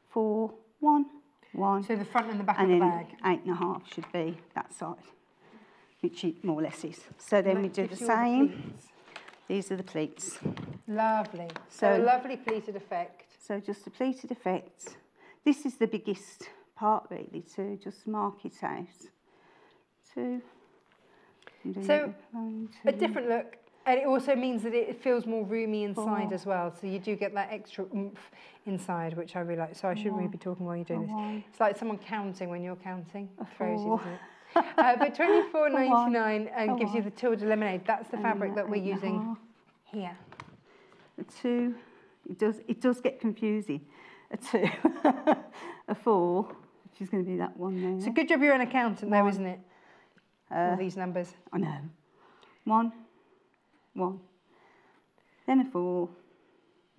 4, 1, 1. So the front and the back and of the then bag. 8½ should be that side, which it more or less is. So then we do the same. These are the pleats. Lovely. So a lovely pleated effect. So just a pleated effect. This is the biggest part really, to just mark it out. 2. So 1, 2. A different look. And it also means that it feels more roomy inside as well. So you do get that extra oomph inside, which I really like. So I shouldn't really be talking while you're doing this. It's like someone counting when you're counting. It throws you, doesn't it? But $24.99 and gives you the Tilda Lemonade. That's the fabric that we're using here. A 2, it does get confusing. A 2, a 4, she's going to be that one there. It's a good job you're an accountant though, isn't it? All these numbers. I know. 1, 1. Then a 4.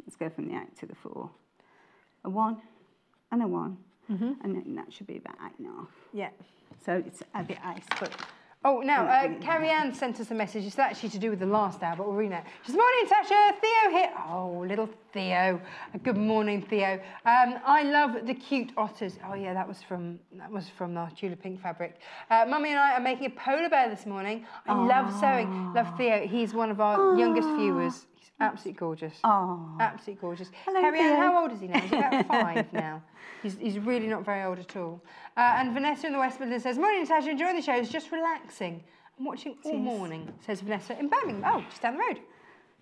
Let's go from the 8 to the 4. A 1 and a 1. And then that should be about 8.5. Yeah. So it's a bit ice, but... Oh, now, Carrie Ann sent us a message. It's actually to do with the last hour, but we'll read it. She says, morning, Tasha. Theo here. Oh, little Theo. Good morning, Theo. I love the cute otters. Oh, yeah, that was from our Tula pink fabric. Mummy and I are making a polar bear this morning. I love sewing. Love Theo. He's one of our youngest viewers. He's absolutely gorgeous. Oh. Absolutely gorgeous. Hello, Carrie Ann, Theo. how old is he now? He's about 5 now. He's really not very old at all. And Vanessa in the West Midlands says, morning, Natasha, enjoying the show. It's just relaxing. I'm watching all morning, says Vanessa in Birmingham. Oh, just down the road.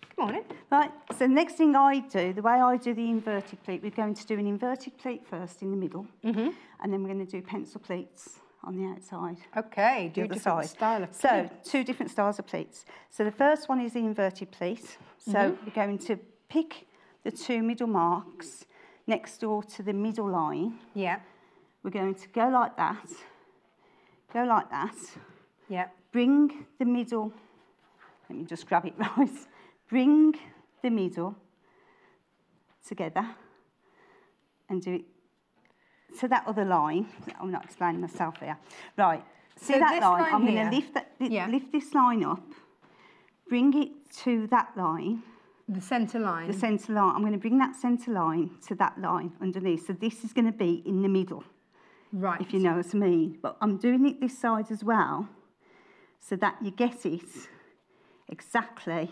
Good morning. Right, so the next thing I do, the way I do the inverted pleat, we're going to do an inverted pleat first in the middle, and then we're going to do pencil pleats on the outside. Okay, do the different side. style of pleats. So, 2 different styles of pleats. So the first one is the inverted pleat. So we're going to pick the 2 middle marks next door to the middle line. Yeah. We're going to go like that, Yeah. bring the middle, let me just grab it right, bring the middle together and do it to that other line. I'm not explaining myself here. Right, see So that this line? line I'm going here, to lift this line up, bring it to that line. The centre line. The centre line. I'm going to bring that centre line to that line underneath. So this is going to be in the middle. Right. If you know what I mean. But I'm doing it this side as well, so that you get it exactly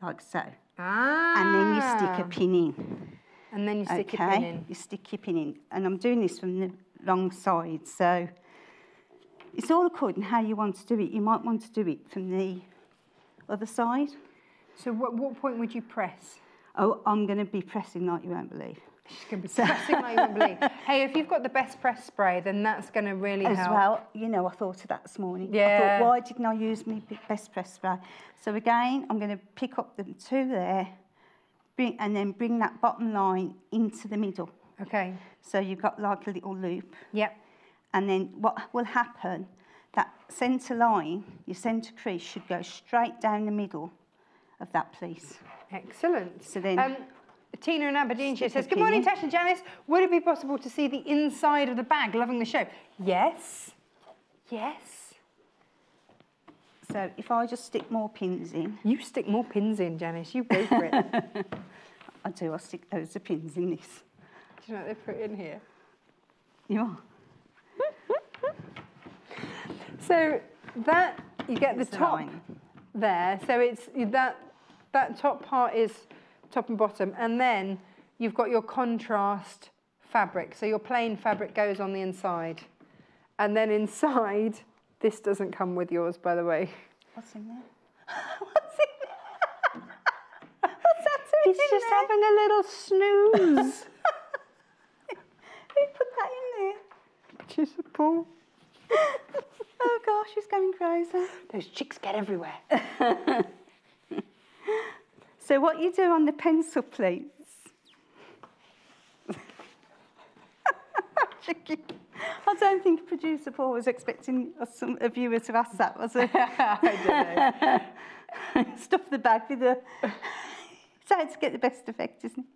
like so. And then you stick a pin in. And then you stick your pin in. You stick your pin in. And I'm doing this from the wrong side, so it's all according to how you want to do it. You might want to do it from the other side. So what point would you press? Oh, I'm going to be pressing like you won't believe. She's going to be pressing like you won't believe. Hey, if you've got the best press spray, then that's going to really help. As well, you know, I thought of that this morning. Yeah. I thought, why didn't I use my best press spray? So again, I'm going to pick up the 2 there, and then bring that bottom line into the middle. Okay. So you've got like a little loop. Yep. And then what will happen, that centre line, your centre crease should go straight down the middle of that piece. Excellent. So then... Tina in Aberdeenshire says, Stick a good morning, pin Tash and Janice. Would it be possible to see the inside of the bag? Loving the show. Yes. Yes. So if I just stick more pins in... You stick more pins in, Janice. You go for it. I do. I stick loads of pins in this. Do you know what they put in here? You are. So that, you get the It's the top line. there. So it's that top part is top and bottom. And then you've got your contrast fabric. So your plain fabric goes on the inside. And then inside, this doesn't come with yours, by the way. What's in there? What's in there? What's that doing? He's just having a little snooze. Who put that in there? Just a pull. Oh gosh, he's going crazy. Those chicks get everywhere. So what you do on the pencil pleats... I don't think producer Paul was expecting a viewer to ask that, was he? I don't know. Stuff the bag with the... It's how to get the best effect, isn't it?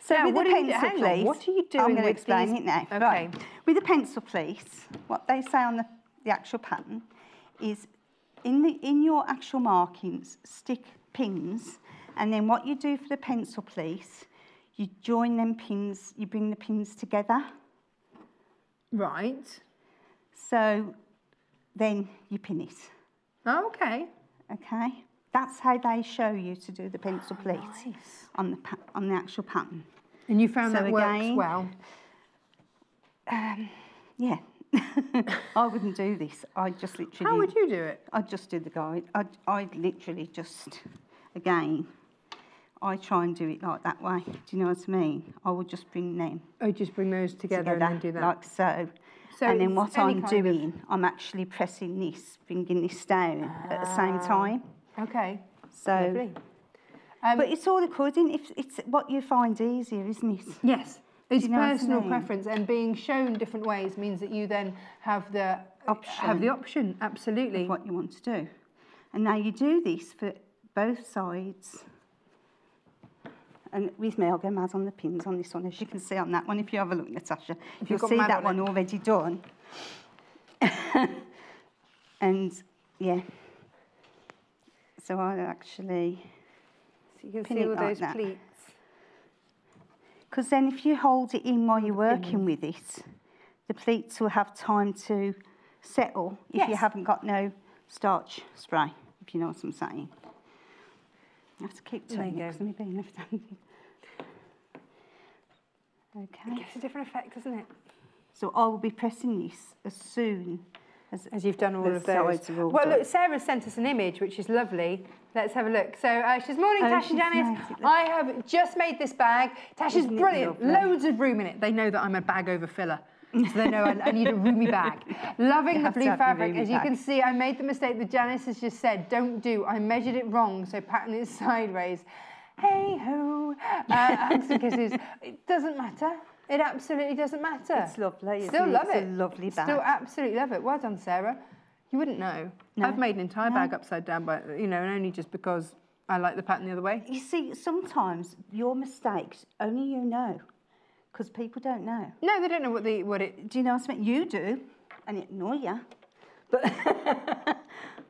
So Now, with what the are you- pencil hang on, pleat... what are you doing I'm going to with explain these- it now. Okay. Right. With the pencil pleat, what they say on the actual pattern is in your actual markings, stick pins, and then what you do for the pencil pleat, you join them pins, you bring the pins together. Right. So then you pin it. Oh, okay. Okay, that's how they show you to do the pencil pleat nice. on the actual pattern. And you found So that works again, well? Yeah, I wouldn't do this. I just literally. How would you do it? I'd just do the guide. I'd literally just, again, I try and do it like that way. Do you know what I mean? I would just bring them Oh, just bring those together and then do that. like so. So and then it's what any I'm kind of- doing, I'm actually pressing this, bringing this down at the same time. Okay. So, Lovely. but it's all according. If it's what you find easier, isn't it? Yes. It's you know what I personal mean? preference, and being shown different ways means that you then have the option. Absolutely. Of what you want to do. And now you do this for both sides. And with me, I'll go mad on the pins on this one, as you can see on that one. If you have a look, Natasha, you'll see that one already done. And yeah, so I actually So you can pin see it all like those that. pleats. Because then if you hold it in while you're working with it, the pleats will have time to settle if you haven't got no starch spray, if you know what I'm saying. I have to keep turning it because I'm being left-handed. Okay. It gives a different effect, doesn't it? So I will be pressing this as soon as you've done all the of those. sides are all Well, done. look, Sarah sent us an image, which is lovely. Let's have a look. So she says, morning, Tash and she's Janis. made it, look. I have just made this bag. Tash is Isn't it brilliant. lovely? Loads of room in it. They know that I'm a bag overfiller. So they know I need a roomy bag. Loving the have to blue have your fabric. roomy As you bag. can see, I made the mistake that Janis has just said, don't do. I measured it wrong, so pattern is sideways. Hey ho. Hugs and kisses. It doesn't matter. It absolutely doesn't matter. It's lovely. Still isn't love it? it. It's a lovely bag. Still absolutely love it. Well done, Sarah. You wouldn't know. No. I've made an entire bag upside down, but and only just because I like the pattern the other way. You see, sometimes your mistakes only you know, because people don't know. No, they don't know what it. Do you know what I mean? You do, and it annoys you. But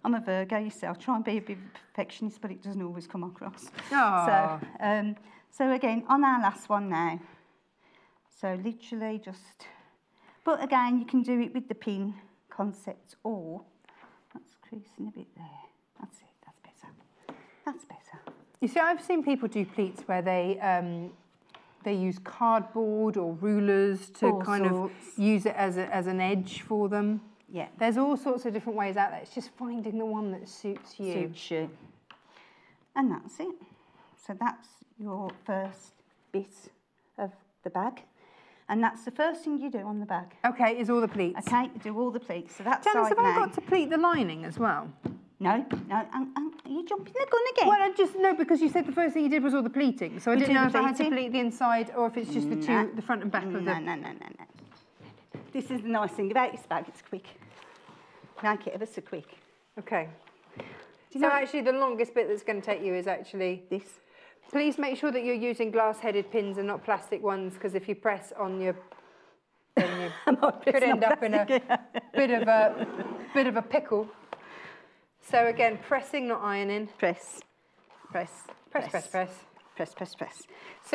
I'm a Virgo, you see. I'll try and be a bit perfectionist, but it doesn't always come across. Oh. So again, on our last one now. So literally just, but again, you can do it with the pin concept, or that's creasing a bit there. That's it. That's better. That's better. You see, I've seen people do pleats where they use cardboard or rulers to All kind sorts. of use it as an edge for them. Yeah. There's all sorts of different ways out there. It's just finding the one that suits you. Suits you. And that's it. So that's your first bit of the bag. And that's the first thing you do on the bag. Okay, is all the pleats. Okay, you do all the pleats. So that's Janis, side have I now. got to pleat the lining as well? No, are you jumping the gun again? Well, I just know because you said the first thing you did was all the pleating, so I We didn't do know the if I had to pleating. pleat the inside or if it's just the front and back of the. No. This is the nice thing about this bag. It's quick. Make it ever so quick. Okay. you So know- actually, the longest bit that's going to take you is actually This. Please make sure that you're using glass-headed pins and not plastic ones, because if you press on your, then you could end up in a bit of a pickle. So again, pressing, not ironing. Press. So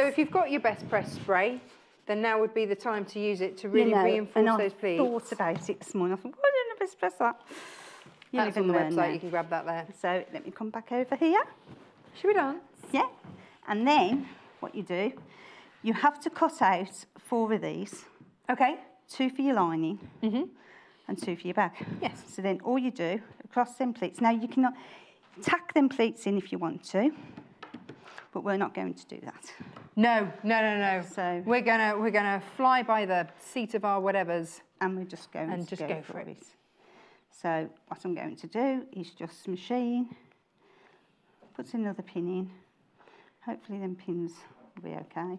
if you've got your best press spray, then now would be the time to use it to really reinforce those pleats. I thought about it this morning. I thought, why don't I best press that? You That's live on the and learn website, now. you can grab that there. So let me come back over here. Should we dance? Yeah. And then what you do, you have to cut out 4 of these. Okay. 2 for your lining and 2 for your bag. Yes. So then all you do, across them pleats. Now you can tack them pleats in if you want to, but we're not going to do that. No. So we're gonna fly by the seat of our whatevers. and we're just going to go for it. So what I'm going to do is just machine, put another pin in. Hopefully them pins will be okay.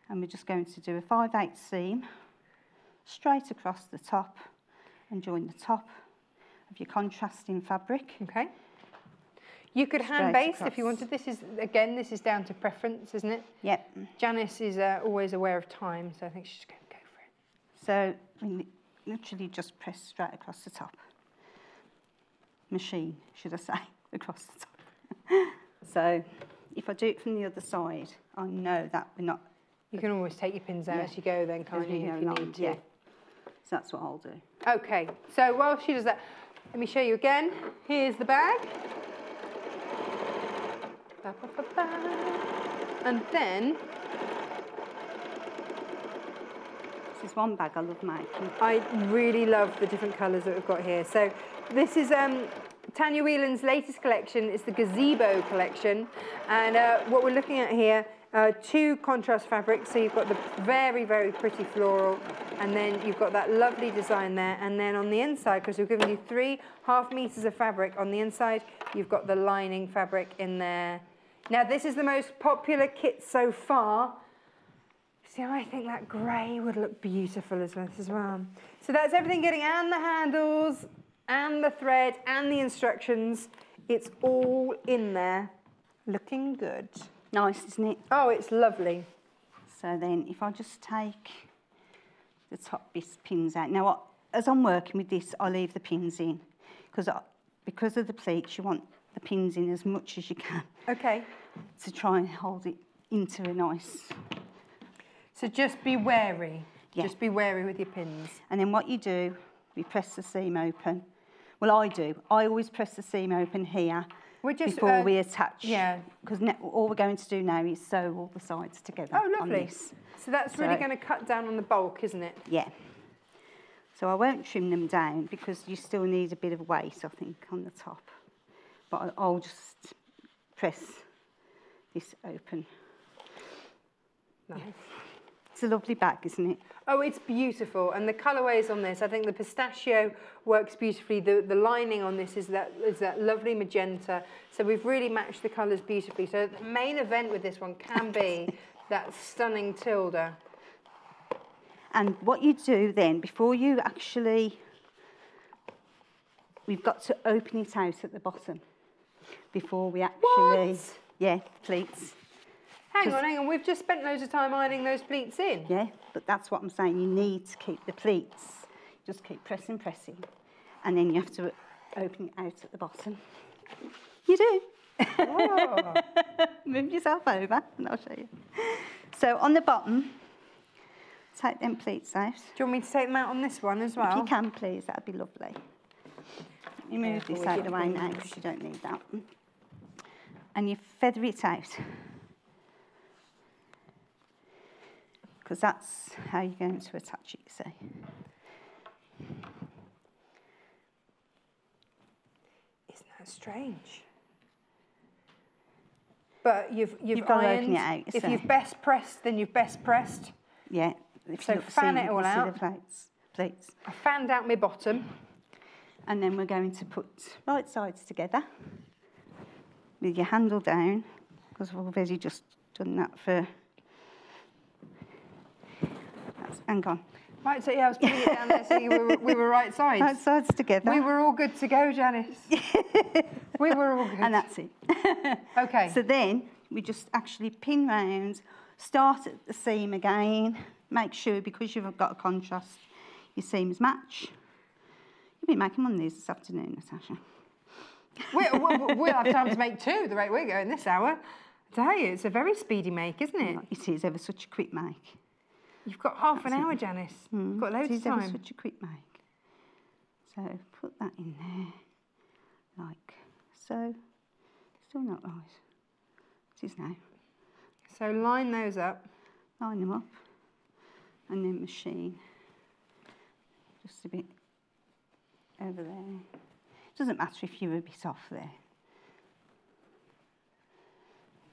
And we're just going to do a 5/8 seam straight across the top and join the top of your contrasting fabric. Okay. You could hand Straight baste if you across. wanted. This is down to preference, isn't it? Yep. Janice is always aware of time, so I think she's going to go for it. So we literally just press straight across the top. Machine, should I say, across the top. So if I do it from the other side, I know that we're not. You can always take your pins out Yeah. as you go then, can't as you, we if go you along. need to. Yeah. So that's what I'll do. Okay, so while she does that, let me show you again. Here's the bag. Ba, ba, ba, ba. And then This is one bag I love making. I really love the different colours that we've got here. So this is Tanya Whelan's latest collection. It's the Gazebo collection. And what we're looking at here, 2 contrast fabrics. So you've got the very, very pretty floral, and then you've got that lovely design there. And then on the inside, because we've given you 3.5 meters of fabric on the inside, you've got the lining fabric in there. Now, this is the most popular kit so far. See, I think that grey would look beautiful as well. So that's everything getting, and the handles, and the thread, and the instructions. It's all in there, looking good. Nice, isn't it? Oh, it's lovely. So then if I just take the top pins out. Now, as I'm working with this, I leave the pins in because of the pleats, you want the pins in as much as you can. Okay. To try and hold it into a nice... So just be wary. Yeah. Just be wary with your pins. And then what you do, we press the seam open. Well, I do. I always press the seam open here before we attach. Yeah. Because all we're going to do now is sew all the sides together. Oh, lovely. On this. So that's really going to cut down on the bulk, isn't it? Yeah. So I won't trim them down because you still need a bit of weight, I think, on the top. But I'll just press this open. Nice. Yeah. It's a lovely bag, isn't it? Oh, it's beautiful. And the colourways on this, I think the pistachio works beautifully. The lining on this is that lovely magenta. So we've really matched the colours beautifully. So the main event with this one can be that stunning Tilda. And what you do then, before you actually... We've got to open it out at the bottom before we actually... What? Yeah, pleats. Hang on, we've just spent loads of time ironing those pleats in. Yeah, but that's what I'm saying, you need to keep the pleats. Just keep pressing, and then you have to open it out at the bottom. You do. Oh. Move yourself over and I'll show you. So on the bottom, take them pleats out. Do you want me to take them out on this one as well? If you can, please, that'd be lovely. You move this out of the way now because you don't need that. And you feather it out. Because that's how you're going to attach it, you see. Isn't that strange? But you've got to ironed. open it out, If you've best pressed, then you've best pressed. Yeah. If so you look, fan it all out. The pleats. I fanned out my bottom. And then we're going to put right sides together with your handle down, because we've already just done that for... Hang on. Right, so yeah, I was putting it down there so we were right sides. Right sides together. We were all good to go, Janice. We were all good. And that's it. Okay. So then we just actually pin round, start at the seam again, make sure, because you've got a contrast, your seams match. You'll be making one of these this afternoon, Natasha. We'll have time to make two the rate we're going this hour. I tell you, it's a very speedy make, isn't it? It is ever such a quick make. You've got half an hour, Janice. You've got loads of time. It is ever such a quick make. So put that in there, like so. Still not right. It is now. So line those up. Line them up, and then machine. Just a bit over there. It doesn't matter if you're a bit off there.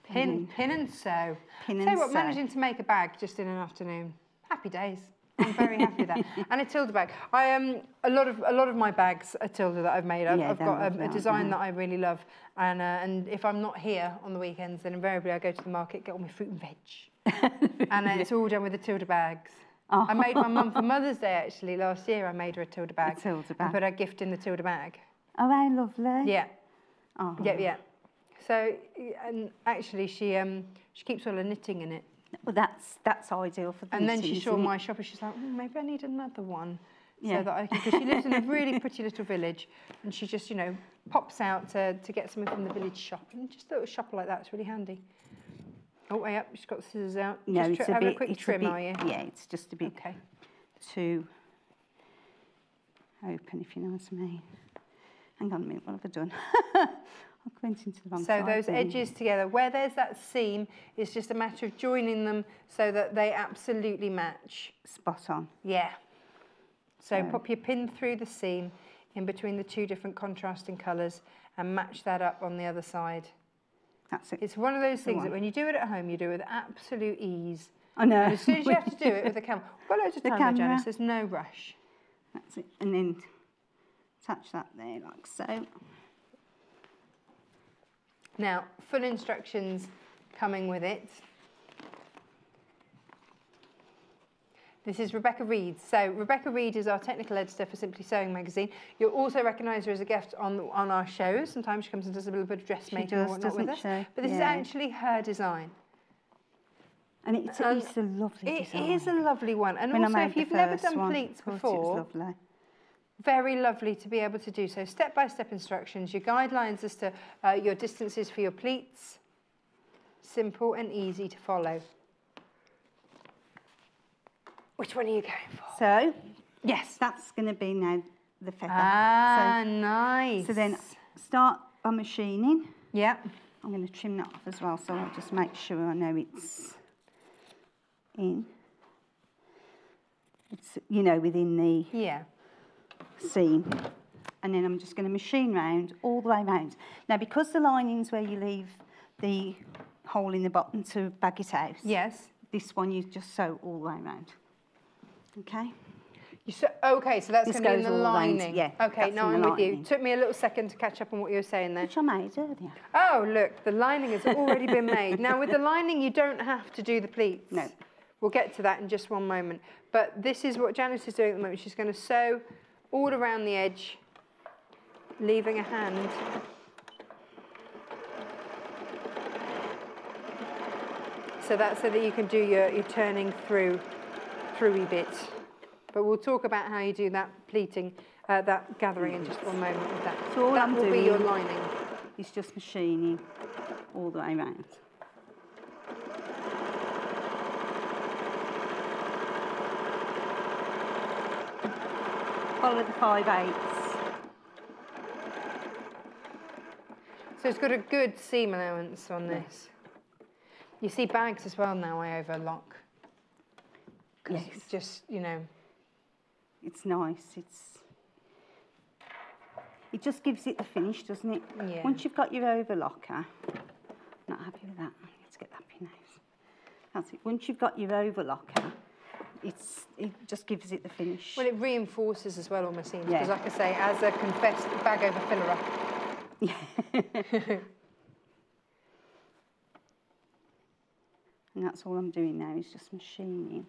Pin and sew. Pin and Tell you what, sew. managing to make a bag just in an afternoon. Happy days. I'm very happy with that. And a Tilda bag. I a lot of my bags are Tilda that I've made. I've got a design that I really love, and if I'm not here on the weekends, then invariably I go to the market, get all my fruit and veg, and it's all done with the Tilda bags. Oh. I made my mum for Mother's Day actually last year. I made her a Tilda bag. A Tilda bag. And put her gift in the Tilda bag. Oh, how lovely. Yeah. Oh. Yeah. So, and actually, she keeps all her knitting in it. Well, that's ideal for the And then knitting, she saw isn't it? my shop and she's like, maybe I need another one. Yeah. So that I can, because she lives in a really pretty little village, and she just, pops out to get something from the village shop, and just a little shopper like that's really handy. Oh, yep, she's got the scissors out. No, just it's a having bit. a quick It's trim, a bit, are you? Yeah, it's just a bit too open, if you know what I mean. Hang on a minute, what have I done? I went into the wrong side. So those edges together, where there's that seam, it's just a matter of joining them so that they absolutely match. Spot on. Yeah. So pop your pin through the seam in between the two different contrasting colours and match that up on the other side. That's it. It's one of those things that when you do it at home, you do it with absolute ease. I know. And as soon as you have to do it with the camera, well, loads of The time there, camera. Janice, there's no rush. That's it. And then attach that there like so. Now, full instructions coming with it. This is Rebecca Reed. So Rebecca Reed is our technical editor for Simply Sewing magazine. You'll also recognise her as a guest on our shows. Sometimes she comes and does a little bit of dressmaking or whatnot with us. But this is actually her design. And it's a lovely design. It is a lovely one. And also, if you've never done pleats before, very lovely to be able to do so. Step-by-step instructions, your guidelines as to your distances for your pleats. Simple and easy to follow. Which one are you going for? So, yes, that's going to be now the feather. Ah, so, nice. So then start by machining. Yeah. I'm going to trim that off as well, so I'll just make sure I know it's in. It's, you know, within the seam. And then I'm just going to machine round all the way round. Now, because the lining's where you leave the hole in the bottom to bag it out. Yes. This one you just sew all the way round. Okay. Okay, so that's going to be in the lining. Yeah. Okay, now I'm with you. Took me a little second to catch up on what you were saying there. Which I made earlier. Oh, look, the lining has already been made. Now, with the lining, you don't have to do the pleats. No. We'll get to that in just one moment. But this is what Janis is doing at the moment. She's going to sew all around the edge, leaving a hand. So that's so that you can do your turning through-y bit. But we'll talk about how you do that pleating, that gathering in just one moment with that. So all that I'm will doing be your lining. Is just machining all the way around. Follow the 5/8. So it's got a good seam allowance on this. You see bags as well now I overlock. Yes. It's just, you know. It's nice. It just gives it the finish, doesn't it? Yeah. Once you've got your overlocker, not happy with that. Let's get that pin out. That's it. Once you've got your overlocker, it just gives it the finish. Well, it reinforces as well on my seams, Yeah. because like I say, as a confessed bag over filler. Yeah. And that's all I'm doing now is just machining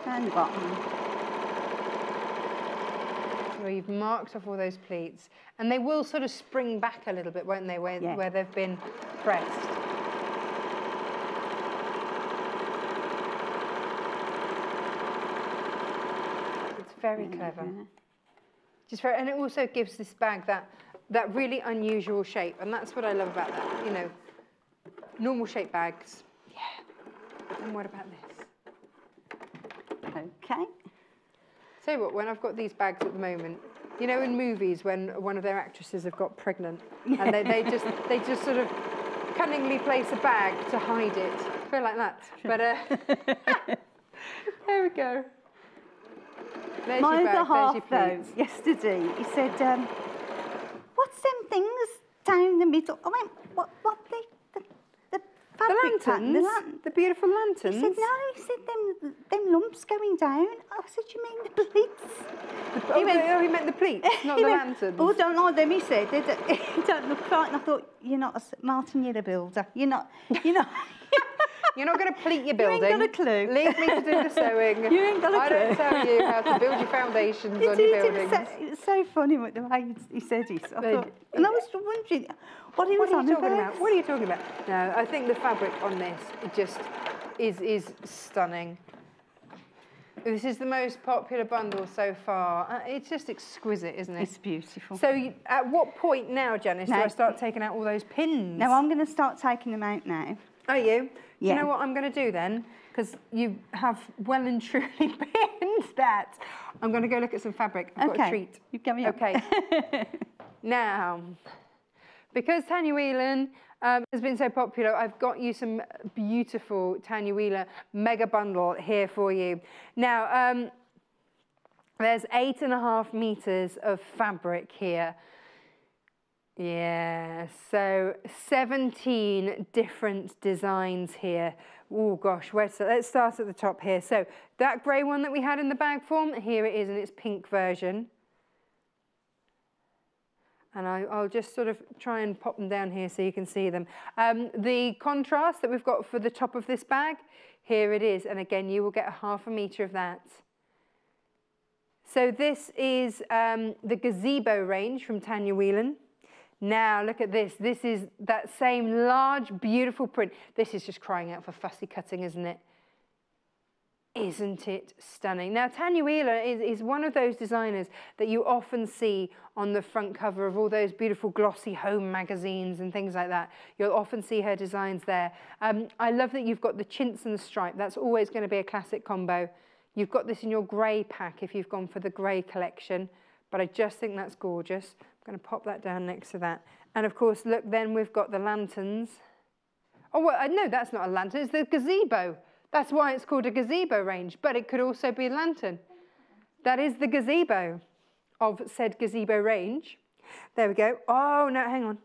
down the bottom. So you've marked off all those pleats, and they will sort of spring back a little bit, won't they, where they've been pressed. It's very clever. Just very, and it also gives this bag that really unusual shape, and that's what I love about that. You know, normal shape bags. Yeah. And what about this? Okay. So what, when I've got these bags at the moment, you know, in movies when one of their actresses have got pregnant and they just sort of cunningly place a bag to hide it. I feel like that. But there we go. There's My your bag, other half, there's though, your pleats. yesterday, he said, what's them things down the middle? I went, what the fabric pattern? lanterns? The beautiful lanterns? He said, no, he said, them lumps going down. I said, you mean the pleats? He meant the pleats, not the lanterns. Oh, don't like them, he said. They don't look right. And I thought, you're not Martin, you're a builder. You're not. You're not going to pleat your building. You ain't got a clue. Leave me to do the sewing. You ain't got a clue. I don't tell you how to build your foundations on your buildings. It was so funny the way he said it. And I was wondering what he was talking about. What are you talking about? No, I think the fabric on this just is stunning. This is the most popular bundle so far. It's just exquisite, isn't it? It's beautiful. So at what point now, Janis, do I start taking out all those pins? No, I'm going to start taking them out now. Are you? Do Yeah. you know what I'm going to do then? Because you have well and truly pinned that. I'm going to go look at some fabric. I've got a treat. You get me up. Okay. Now, because Tanya Whelan has been so popular, I've got you some beautiful Tanya Whelan mega bundle here for you. Now, there's 8.5 meters of fabric here. Yeah, so 17 different designs here. Oh gosh, let's start at the top here. So that grey one that we had in the bag form, here it is in its pink version. And I'll just sort of try and pop them down here so you can see them. The contrast that we've got for the top of this bag, here it is. And again, you will get 1/2 metre of that. So this is the gazebo range from Tanya Whelan. Now look at this. This is that same large, beautiful print. This is just crying out for fussy cutting, isn't it? Isn't it stunning? Now, Tanya Whelan is one of those designers that you often see on the front cover of all those beautiful glossy home magazines and things like that. You'll often see her designs there. I love that you've got the chintz and the stripe. That's always going to be a classic combo. You've got this in your grey pack if you've gone for the grey collection, but I just think that's gorgeous. I'm going to pop that down next to that. And of course, look, then we've got the lanterns. Oh, well, no, that's not a lantern. It's the gazebo. That's why it's called a gazebo range, but it could also be a lantern. That is the gazebo of said gazebo range. There we go. Oh, no, hang on.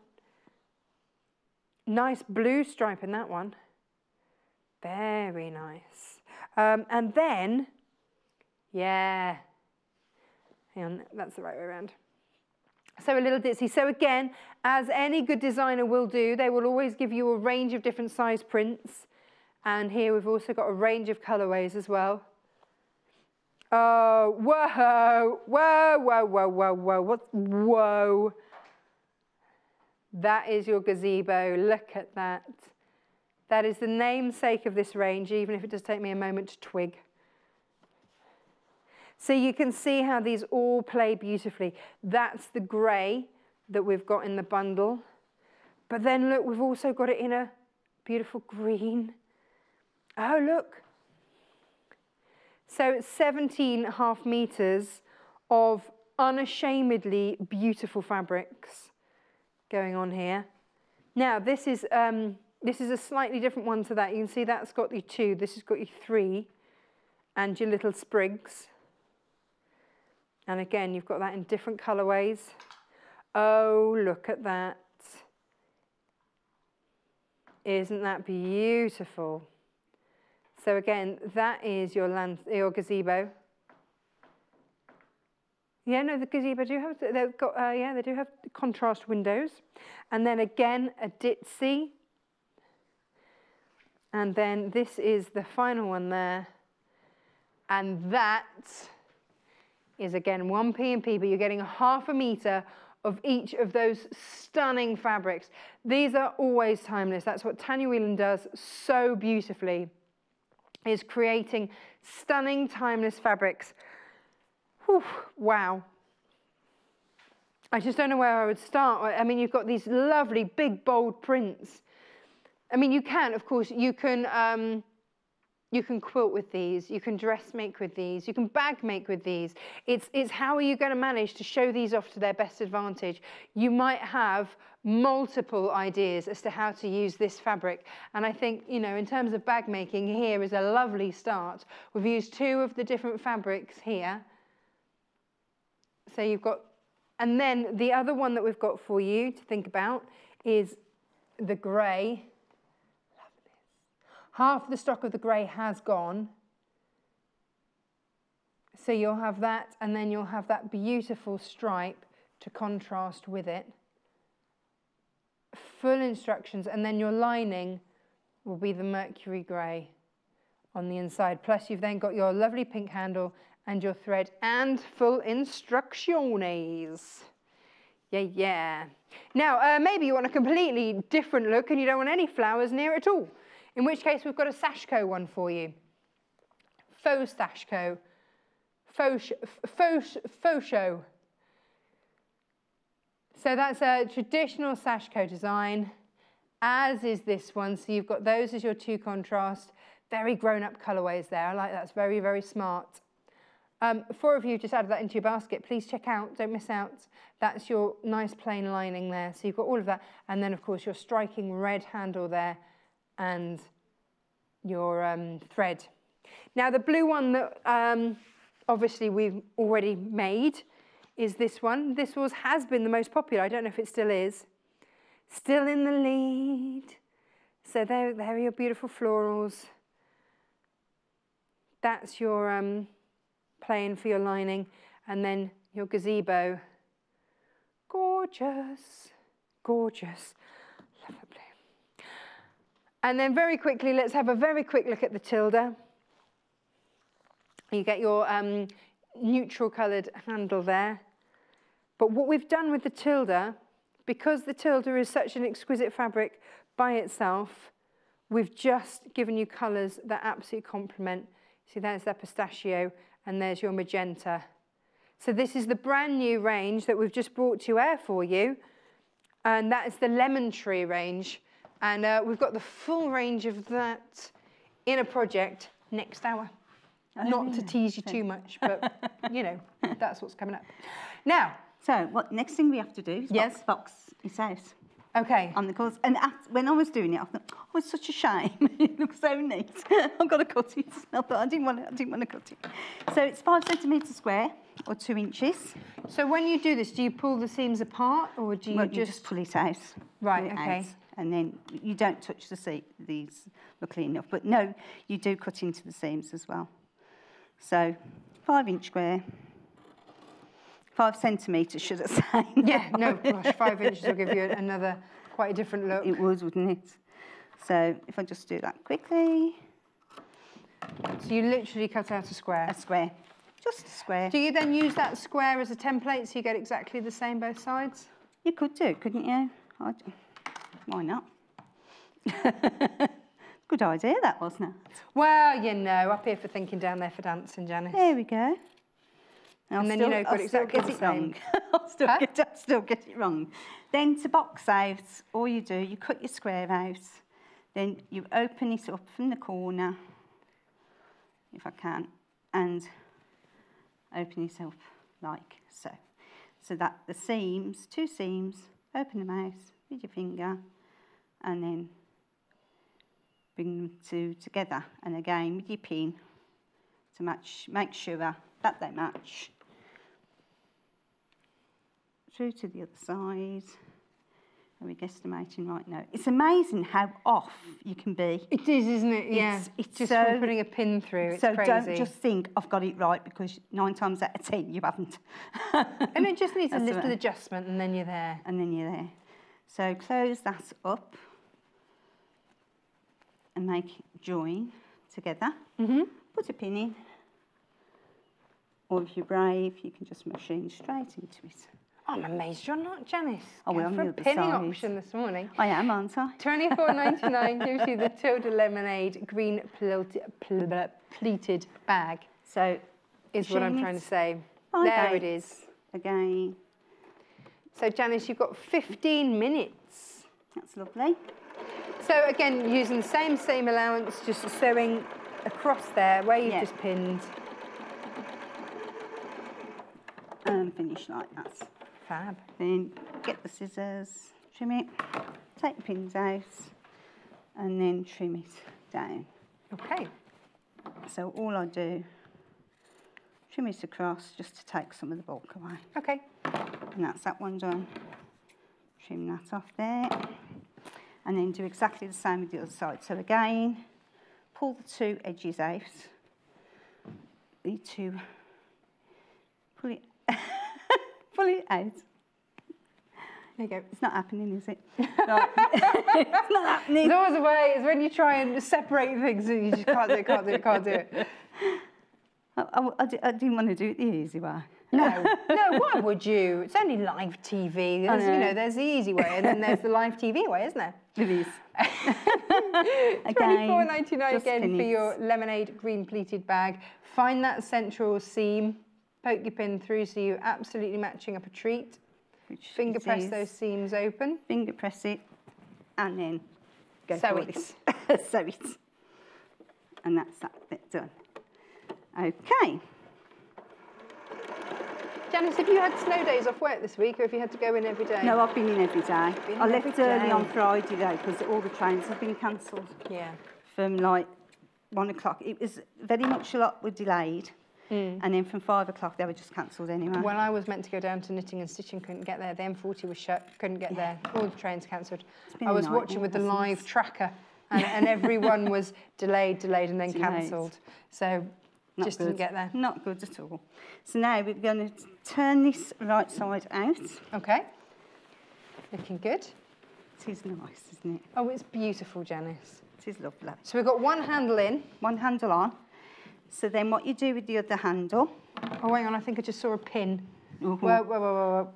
Nice blue stripe in that one. Very nice. And then, yeah, hang on, that's the right way around. So a little ditzy. So again, as any good designer will do, they will always give you a range of different size prints. And here we've also got a range of colourways as well. Oh, whoa, whoa, whoa, whoa, whoa, whoa, whoa. That is your gazebo, look at that. That is the namesake of this range, even if it does take me a moment to twig. So you can see how these all play beautifully. That's the grey that we've got in the bundle. But then look, we've also got it in a beautiful green. Oh, look. So it's 17.5 metres of unashamedly beautiful fabrics going on here. Now, this is a slightly different one to that. You can see that's got you 2, this has got you 3, and your little sprigs. And again, you've got that in different colourways. Oh, look at that. Isn't that beautiful? So again, that is your gazebo. Yeah, no, the gazebo do have, they've got, yeah, they do have contrast windows. And then again, a ditzy. And then this is the final one there. And that is again 1 P&P, but you're getting 1/2 metre of each of those stunning fabrics. These are always timeless. That's what Tanya Whelan does so beautifully, is creating stunning, timeless fabrics. Whew, wow. I just don't know where I would start. I mean, you've got these lovely, big, bold prints. I mean, you can, of course, you can quilt with these, you can dressmake with these, you can bag make with these. It's how are you going to manage to show these off to their best advantage? You might have multiple ideas as to how to use this fabric. And I think, you know, in terms of bag making, here is a lovely start. We've used 2 of the different fabrics here. So you've got, and then the other one that we've got for you to think about is the grey. Half the stock of the grey has gone. So you'll have that, and then you'll have that beautiful stripe to contrast with it. Full instructions, and then your lining will be the mercury grey on the inside. Plus you've then got your lovely pink handle and your thread and full instructions. Yeah, yeah. Now, maybe you want a completely different look and you don't want any flowers near it at all. In which case, we've got a sashko one for you. Faux sashko. Faux show. So that's a traditional sashko design, as is this one. So you've got those as your 2 contrast. Very grown-up colourways there. I like that. It's very, very smart. 4 of you just added that into your basket. Please check out. Don't miss out. That's your nice plain lining there. So you've got all of that. And then, of course, your striking red handle there and your thread. Now, the blue one that obviously we've already made is this one. This has been the most popular. I don't know if it still is. Still in the lead. So there are your beautiful florals. That's your plain for your lining. And then your gazebo. Gorgeous. Gorgeous, gorgeous. Love the blue. And then very quickly, let's have a very quick look at the Tilda. You get your neutral coloured handle there. But what we've done with the Tilda, because the Tilda is such an exquisite fabric by itself, we've just given you colours that absolutely complement. See, there's that pistachio and there's your magenta. So this is the brand new range that we've just brought to air for you. And that is the Lemon Tree range. And we've got the full range of that in a project next hour. Not to tease you too much, but, you know, that's what's coming up. Now. So what next thing we have to do is box it out. Okay. On the colours. And when I was doing it, I thought, oh, it's such a shame. It looks so neat. I've got to cut it. I thought I didn't want to cut it. So it's 5 centimetres square or 2 inches. So when you do this, do you pull the seams apart or do you just pull it out? Right, pull it okay. out, and then you don't touch these, luckily enough. But no, you do cut into the seams as well. So 5 inch square. 5 centimetres, should I say? Yeah, no, gosh, 5 inches will give you another, quite a different look. It would, wouldn't it? So if I just do that quickly. So you literally cut out a square? A square, just a square. Do you then use that square as a template so you get exactly the same both sides? You could do, couldn't you? Why not? Good idea that, wasn't it? Well, you know, up here for thinking, down there for dancing, Janice. There we go. And then, you know, got exactly the same. I'll still get it wrong. Then to box out, all you do, you cut your square out, then you open it up from the corner, if I can, and open it up like so. So that the seams, 2 seams, open them out with your finger, and then bring them together. And again, with your pin, to make sure that they match. Through to the other side. Are we guesstimating right now? It's amazing how off you can be. It is, isn't it? Yeah. It's just so, from putting a pin through. It's so crazy. Don't just think I've got it right, because 9 times out of 10 you haven't. And it just needs a little adjustment, and then you're there. And then you're there. So close that up and make join together. Put a pin in. Or if you're brave, you can just machine straight into it. I'm amazed you're not, Janice. Oh, well, for a pinning option this morning. I am, aren't I? $24.99 gives you the Tilda Lemonade green pleated bag. So is what I'm trying to say. 5 There it is. Again. So Janice, you've got 15 minutes. That's lovely. So again, using the same allowance, just sewing across there where you've just pinned. And finish like that. Fab. Then get the scissors, trim it, take the pins out, and then trim it down. Okay. So all I do, trim it across just to take some of the bulk away. Okay. And that's that one done. Trim that off there. And then do exactly the same with the other side. So again, pull the 2 edges out. Need to pull it pull it out. There you go. It's not happening, is it? Right. It's not happening. There's always a way. It's when you try and separate things and you just can't do it, can't do it. I didn't want to do it the easy way. No, why would you? It's only live TV. There's, you know, there's the easy way, and then there's the live TV way, isn't there? It is. $24.99 again for your Lemonade green pleated bag. Find that central seam, poke your pin through so you're absolutely matching up a treat. Finger press those seams open. Finger press it, and then go sew for it. Sew it. And that's that bit done. Okay. Janice, have you had snow days off work this week, or have you had to go in every day? No, I've been in every day. I left early on Friday though, because all the trains have been cancelled. Yeah. From like 1 o'clock. It was very much a lot were delayed. And then from 5 o'clock they were just cancelled anyway. Well, I was meant to go down to knitting and stitching, couldn't get there. The M40 was shut, couldn't get there. All the trains cancelled. I was watching with the live tracker, and everyone was delayed, and then cancelled. So just didn't get there. Not good at all. So now we're going to turn this right side out. Okay. Looking good. It is nice, isn't it? Oh, it's beautiful, Janice. It is lovely. So we've got one handle in. One handle on. So then what you do with the other handle... Oh, hang on, I think I just saw a pin. Whoa,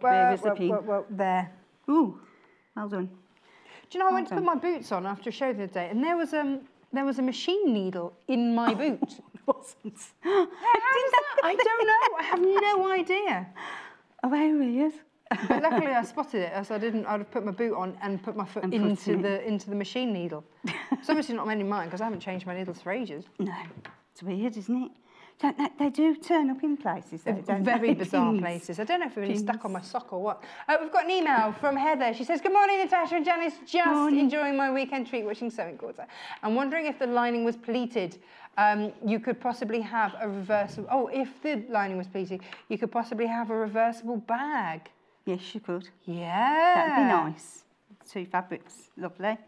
Where is the pin? There. Ooh, well done. Do you know, I went to put my boots on after a show the other day, and there was a machine needle in my boot. It wasn't. I don't know. I have no idea. Oh, how weird. But luckily I spotted it, so I'd have put my boot on and put my foot into the machine needle. It's obviously not many of mine because I haven't changed my needles for ages. No, it's weird, isn't it? They do turn up in places, though, don't Very they? bizarre Pins. places. I don't know if they're really stuck on my sock or what. We've got an email from Heather. She says, "Good morning, Natasha and Janice. Just enjoying my weekend treat watching Sewing Quarter. I'm wondering if the lining was pleated. You could possibly have a reversible... Oh, if the lining was pleated, you could possibly have a reversible bag." Yes, you could. Yeah. That'd be nice. 2 fabrics. Lovely.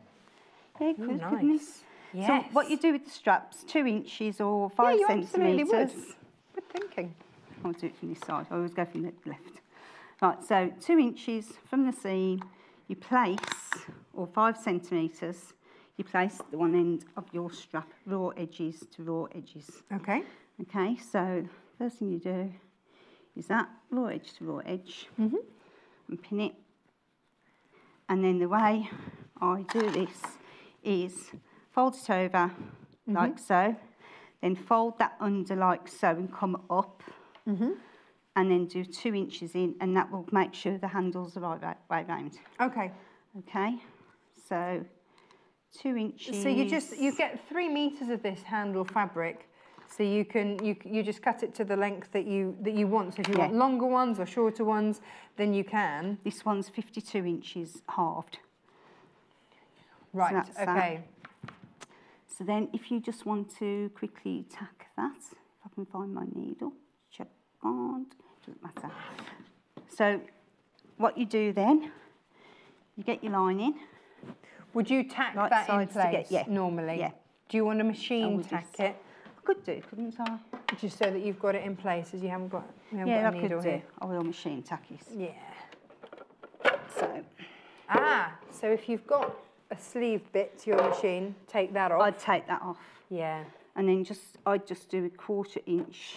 Yeah, you could, couldn't it? Yes. So what you do with the straps, 2 inches or 5 you absolutely centimetres. would. Good thinking. I'll do it from this side. I always go from the left. Right, so 2 inches from the seam, you place, or 5 centimetres, you place the one end of your strap, raw edges to raw edges. Okay. Okay, so first thing you do is that raw edge to raw edge, and pin it. And then the way I do this is fold it over like so, then fold that under like so and come up, and then do 2 inches in, and that will make sure the handle's the right way round. Okay. Okay, so 2 inches. So you get 3 meters of this handle fabric. So you just cut it to the length that you want. So if you want longer ones or shorter ones, then you can. This one's 52 inches halved. Right. So okay. So then, if you just want to quickly tack that, if I can find my needle, check on. Doesn't matter. So what you do then, you get your lining. Would you tack Right that in sides place together, normally? Yeah. Do you want a machine tack it? I could do, couldn't I? Just so that you've got it in place, as you haven't got, got Yeah, a I needle could do. here. I will machine tackies. Yeah. So So if you've got a sleeve bit to your machine, take that off. I'd take that off. Yeah. And then I'd just do a 1/4 inch.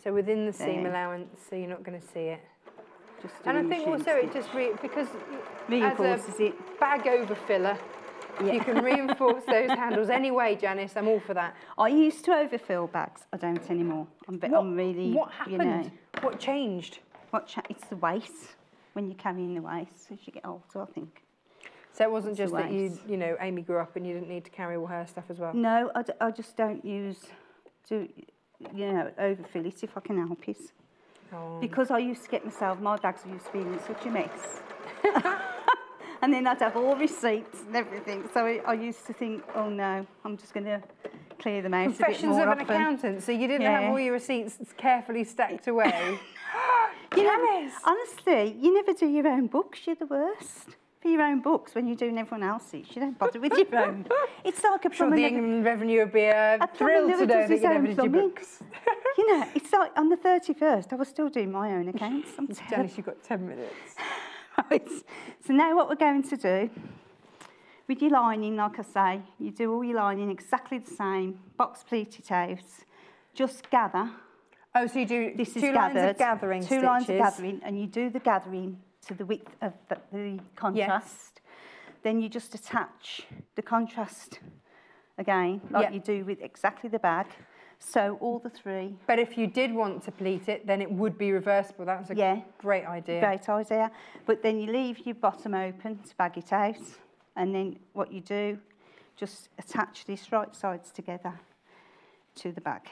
So within the seam There. allowance, so you're not going to see it. Just do And a I think machine also it stitch. just because Reinforces as a it. bag overfiller, you can reinforce those handles anyway, Janice. I'm all for that. I used to overfill bags. I don't anymore. I'm really, What happened? you know. What changed? It's the weight when you're carrying the weight as you get older, I think. So it wasn't It's just the that waist. you know, Amy grew up and you didn't need to carry all her stuff as well. No, I just don't overfill it if I can help it. Oh. Because I used to get myself, my bags used to be in such a mess. And then I'd have all receipts and everything. So I used to think, oh no, I'm just going to clear them out a bit Professions more of an often. accountant, so you didn't have all your receipts carefully stacked away. Janice! Honestly, you never do your own books, you're the worst. For your own books, when you're doing everyone else's, you don't bother with your own. It's like a Sure, plumber the never... England Revenue would be thrilled to know never does that his you never own did your plumbing. books. You know, it's like on the 31st, I was still doing my own accounts. I'm terrible. Janice, you've got 10 minutes. Right. So now what we're going to do, with your lining, like I say, you do all your lining exactly the same, box pleat it out, just gather. Oh, so you do This two is lines gathered, of gathering two stitches. lines of gathering, and you do the gathering to the width of the contrast. Then you just attach the contrast again, like you do with exactly the bag. So all the 3. But if you did want to pleat it, then it would be reversible. That's a great idea. Great idea. But then you leave your bottom open to bag it out. And then what you do, just attach these right sides together to the bag.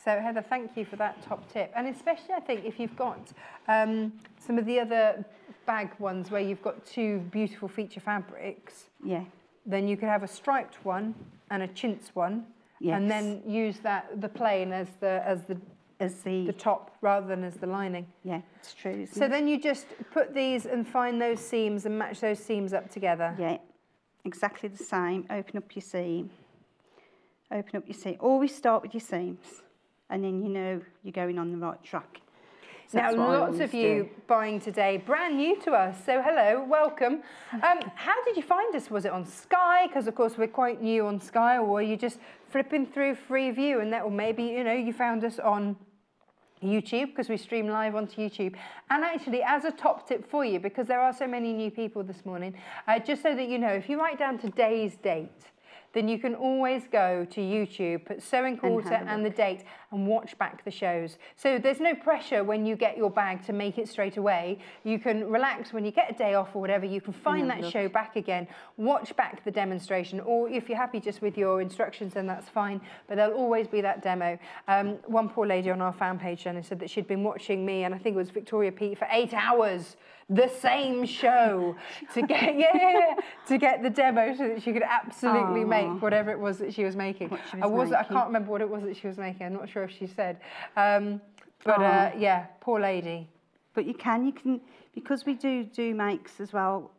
So Heather, thank you for that top tip. And especially I think if you've got some of the other bag ones where you've got 2 beautiful feature fabrics, then you could have a striped one and a chintz one. Yes. And then use the plain as the top rather than as the lining. Yeah, it's true. So then you just put these and find those seams and match those seams up together. Yeah, exactly the same. Open up your seam. Open up your seam. Always start with your seams, and then you know you're going on the right track. So now, lots of you buying today, brand new to us. So hello, welcome. How did you find us? Was it on Sky? Because of course we're quite new on Sky, or were you just flipping through Freeview and that, or maybe you found us on YouTube, because we stream live onto YouTube. And actually, as a top tip for you, because there are so many new people this morning, just so that you know, if you write down today's date, then you can always go to YouTube, put sewing quarter and the date, and watch back the shows. So there's no pressure when you get your bag to make it straight away. You can relax when you get a day off or whatever. You can find that show back again, watch back the demonstration, or if you're happy just with your instructions, then that's fine. But there'll always be that demo. One poor lady on our fan page, Janis, said that she'd been watching me, and I think it was Victoria Pete, for 8 hours. The same show to get to get the demo so that she could absolutely make whatever it was that she was making. I can't remember what it was that she was making. I'm not sure if she said. Yeah, poor lady. But you can because we do makes as well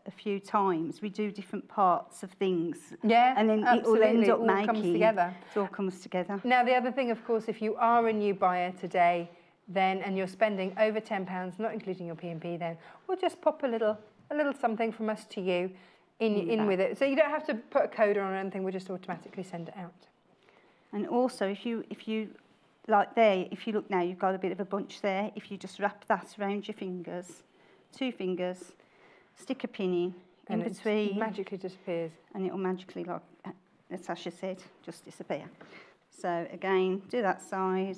a few times. We do different parts of things. Yeah, and then absolutely. it will end up all comes together. It all comes together. Now the other thing, of course, if you are a new buyer today, and you're spending over £10, not including your P&P, then we'll just pop a little something from us to you in with it. So you don't have to put a code on or anything, we'll just automatically send it out. And also, if you like there, if you look now, you've got a bit of a bunch there. If you just wrap that around your fingers, 2 fingers, stick a pin in between. It magically disappears. And it will magically, like Natasha said, just disappear. So again, do that side.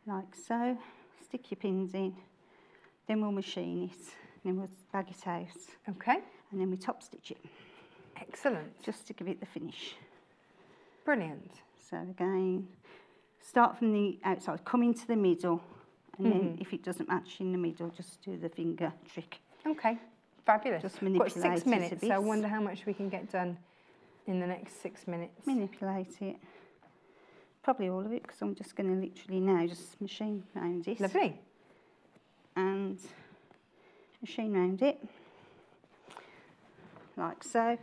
Like so, stick your pins in, then we'll machine it, then we'll bag it out. Okay. And then we top stitch it. Excellent. Just to give it the finish. Brilliant. So again, start from the outside, come into the middle, and then if it doesn't match in the middle, just do the finger trick. Okay, fabulous. Just manipulate it. Got 6 minutes, it a bit. so I wonder how much we can get done in the next 6 minutes. Manipulate it. Probably all of it, because I'm just going to literally now just machine round it. Lovely. And machine round it, like so.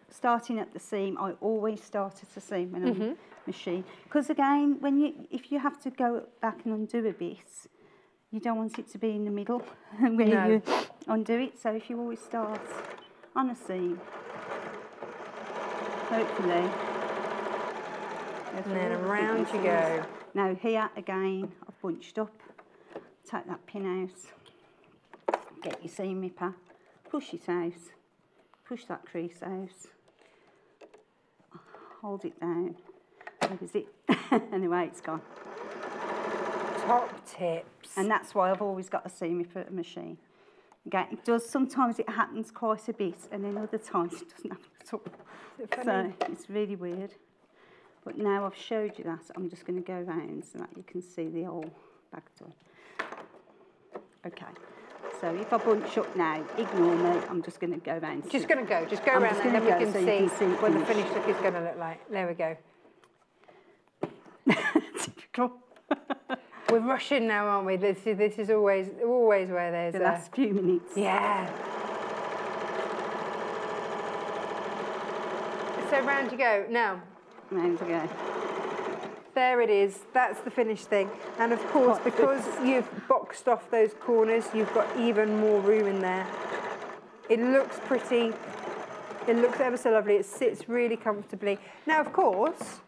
Starting at the seam, I always start at the seam when I machine. Because again, if you have to go back and undo a bit, you don't want it to be in the middle when you undo it. So if you always start on a seam, hopefully. And then around you go. Now here again, I've bunched up. Take that pin out. Get your seam ripper. Push it out. Push that crease out. Hold it down. Where is it? Anyway, it's gone. Top tips. And that's why I've always got a seam ripper machine. Again, it does. Sometimes it happens quite a bit, and then other times it doesn't happen at all. Is it funny? So it's really weird. But now I've showed you that, I'm just going to go round so that you can see the whole bag done. Okay, so if I bunch up now, ignore me, I'm just going to go round. Just go around and then we can see what the finished look is going to look like. There we go. Typical. We're rushing now, aren't we? This is always where there's the last few minutes. Yeah. So round you go. Now. Round we go. There it is. That's the finished thing. And of course, because you've boxed off those corners, you've got even more room in there. It looks pretty. It looks ever so lovely. It sits really comfortably. Now, of course,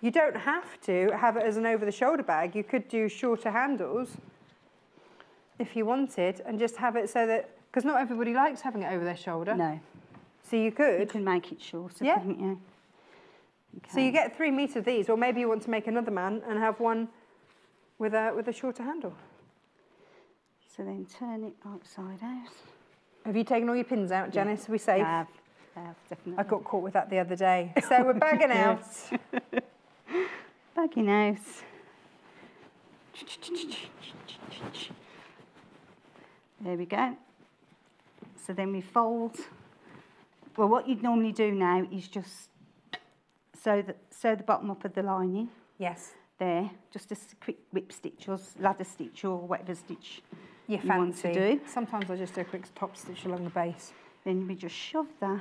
you don't have to have it as an over-the-shoulder bag. You could do shorter handles if you wanted, and just have it so that, because not everybody likes having it over their shoulder. No. So you could. You can make it shorter, yeah. couldn't you? Okay. So you get 3 meters of these, or maybe you want to make another man and have one with a shorter handle. So then turn it upside out. Have you taken all your pins out, Janis? Are we safe? I have, definitely. I got caught with that the other day. So we're bagging out. Bagging out. There we go. So then we fold. Well, what you'd normally do now is just sew the bottom up of the lining. Yes. There, just a quick whip stitch or ladder stitch or whatever stitch you want to do. Sometimes I just do a quick top stitch along the base. Then we just shove that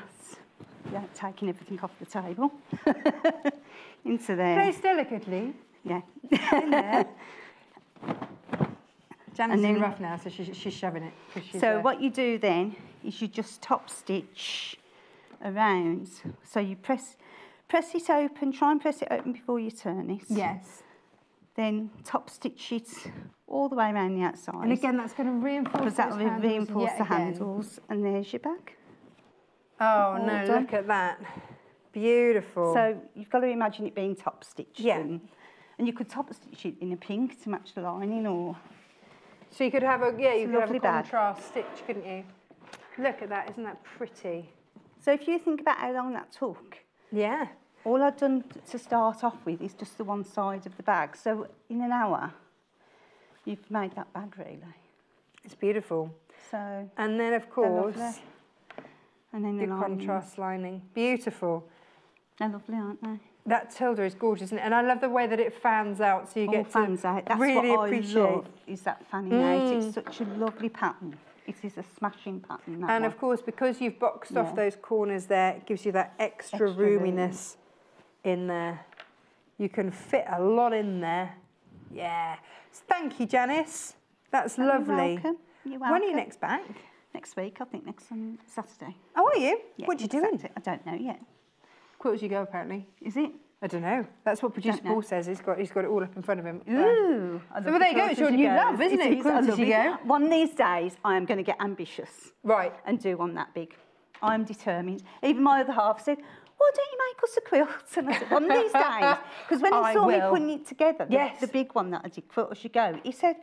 without taking everything off the table. Into there. Place delicately. Yeah. In there. Janice is in rough now, so she's shoving it. So what you do then is you just top stitch around. So you press it open, try and press it open before you turn it. Yes. Then top stitch it all the way around the outside. And again, that's going to reinforce because that will reinforce the again. handles. And there's your bag. Oh, All no, done. look at that. Beautiful. So you've got to imagine it being top stitched. Yeah. And you could top stitch it in a pink to match the lining, or... So you could have a, yeah, you could have a lovely bag. contrast stitch, couldn't you? Look at that, isn't that pretty? So if you think about how long that took, Yeah. all I've done to start off with is just the one side of the bag. So in an hour, you've made that bag really. It's beautiful. So And then, of course, lovely. And then the your linings. contrast lining. Beautiful. They're lovely, aren't they? That Tilda is gorgeous, isn't it? And I love the way that it fans out, so you All get fans to out. That's really what appreciate. I love, is that fanning out. It's such a lovely pattern. It is a smashing pattern, that And one. of course, because you've boxed off Yeah. those corners there, it gives you that extra roominess in there. You can fit a lot in there. Yeah. Thank you, Janice. That's lovely. You're welcome. You're welcome. When are you next back? Next week, I think next Saturday. Oh, are you? Yeah, What are you next doing? Saturday. I don't know yet. Quilters you go, apparently. Is it? I don't know. That's what producer Don't know. Paul says. He's got it all up in front of him. Ooh. So well, there you go. It's your new love, isn't it? Quilters you go. One of these days, I am going to get ambitious Right. and do one that big. I am determined. Even my other half said, why don't you make us a quilt? And I said, one of these days. Because when he I saw me will. putting it together, Yes. the big one that I did, Quilt As You Go, he said,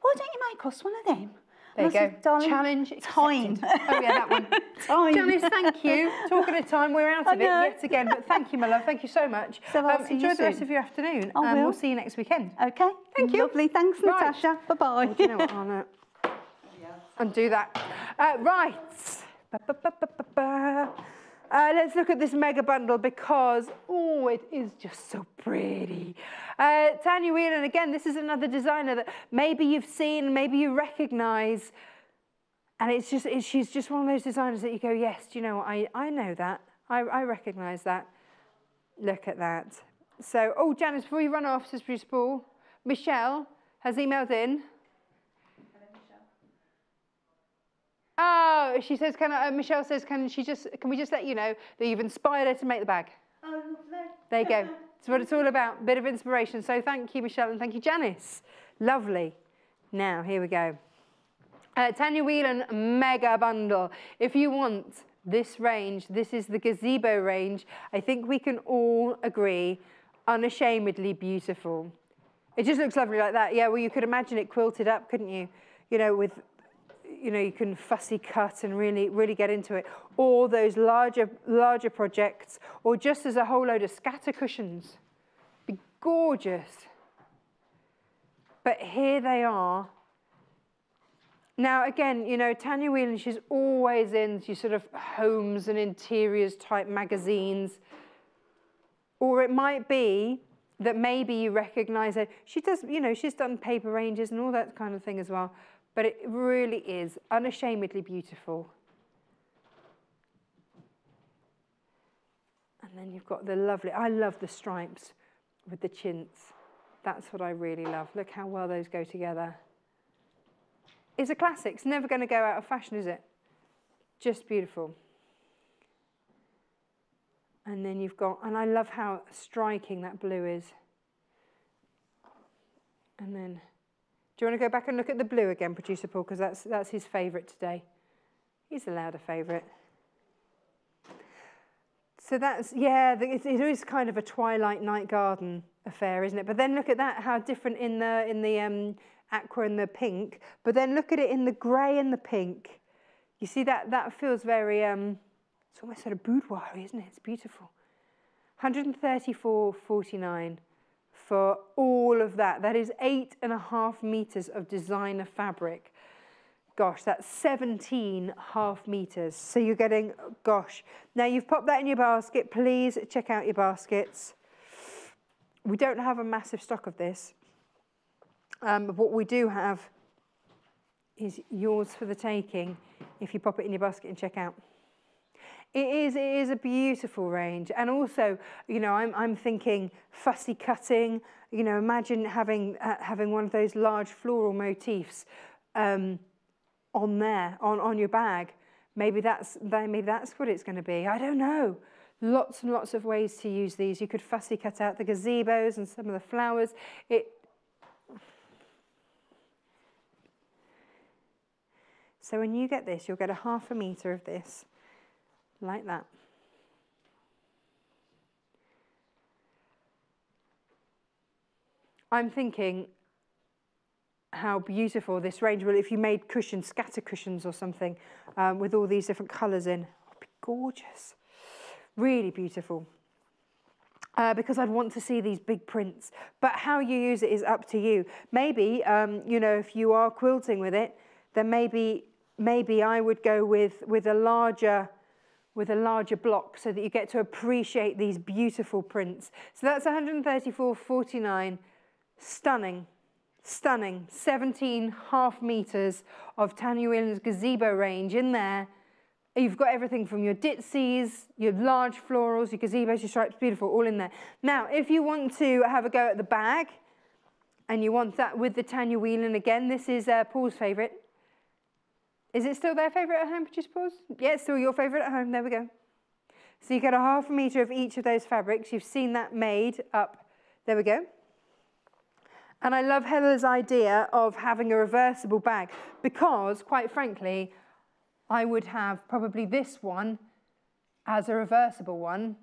why don't you make us one of them? There And you I go. said, darling, Challenge time. accepted. Oh, yeah, that one. Time. Janice, thank you. Talking of time, we're out I of it know. yet again. But thank you, my love. Thank you so much. So I'll see you enjoy the rest soon. of your afternoon. I will. We'll see you next weekend. Okay. Thank you. Lovely. Thanks, Right. Natasha. Bye-bye. Oh, do you know what, Anna? Undo that. Right. Ba-ba-ba-ba-ba. Let's look at this mega bundle because, oh, it is just so pretty. Tanya Whelan, again, this is another designer that maybe you've seen, maybe you recognise. And she's just one of those designers that you go, yes, do you know what, I know that. I recognise that. Look at that. So, oh, Janice, before you run off, says Bruce Paul, Michelle has emailed in. Oh, she says, Michelle says, can we just let you know that you've inspired her to make the bag? Oh, lovely. There you go. That's what it's all about, bit of inspiration. So thank you, Michelle, and thank you, Janice. Lovely. Now, here we go. Tanya Whelan Mega Bundle. If you want this range, this is the gazebo range. I think we can all agree, unashamedly beautiful. It just looks lovely like that. Yeah, well, you could imagine it quilted up, couldn't you? You know, with... You know, you can fussy cut and really get into it. Or those larger projects, or just as a whole load of scatter cushions. Be gorgeous. But here they are. Now, again, you know, Tanya Whelan, she's always in sort of homes and interiors type magazines. Or it might be that maybe you recognise her. She does, you know, she's done paper ranges and all that kind of thing as well. But it really is unashamedly beautiful. And then you've got the lovely, I love the stripes with the chintz. That's what I really love. Look how well those go together. It's a classic. It's never going to go out of fashion, is it? Just beautiful. And then you've got, and I love how striking that blue is. And then... Do you want to go back and look at the blue again, Producer Paul, because that's his favourite today. He's allowed a favourite. So that's, yeah, it is kind of a twilight night garden affair, isn't it? But then look at that, how different in the aqua and the pink. But then look at it in the grey and the pink. You see that feels very, it's almost sort of boudoir-y, isn't it? It's beautiful. 134.49. For all of that. That is 8.5 meters of designer fabric. Gosh, that's 17 half meters. So you're getting, gosh. Now you've popped that in your basket. Please check out your baskets. We don't have a massive stock of this. But what we do have is yours for the taking if you pop it in your basket and check out. It is a beautiful range. And also, you know, I'm thinking fussy cutting. You know, imagine having one of those large floral motifs on your bag. Maybe that's what it's going to be. I don't know. Lots and lots of ways to use these. You could fussy cut out the gazebos and some of the flowers. So when you get this, you'll get a 1/2 metre of this, like that. I'm thinking how beautiful this range will, if you made cushions, scatter cushions or something, with all these different colours in. It would be gorgeous. Really beautiful. Because I'd want to see these big prints. But how you use it is up to you. Maybe, you know, if you are quilting with it, then maybe I would go with a larger block so that you get to appreciate these beautiful prints. So that's 134.49. Stunning, stunning. 17.5 metres of Tanya Whelan's gazebo range in there. You've got everything from your ditsies, your large florals, your gazebos, your stripes, beautiful, all in there. Now, if you want to have a go at the bag, and you want that with the Tanya Whelan again, this is Paul's favourite. Is it still their favourite at home, producer Paul's? Yeah, it's still your favourite at home, there we go. So you get a 1/2 metre of each of those fabrics. You've seen that made up, there we go. And I love Heather's idea of having a reversible bag because, quite frankly, I would have probably this one as a reversible one.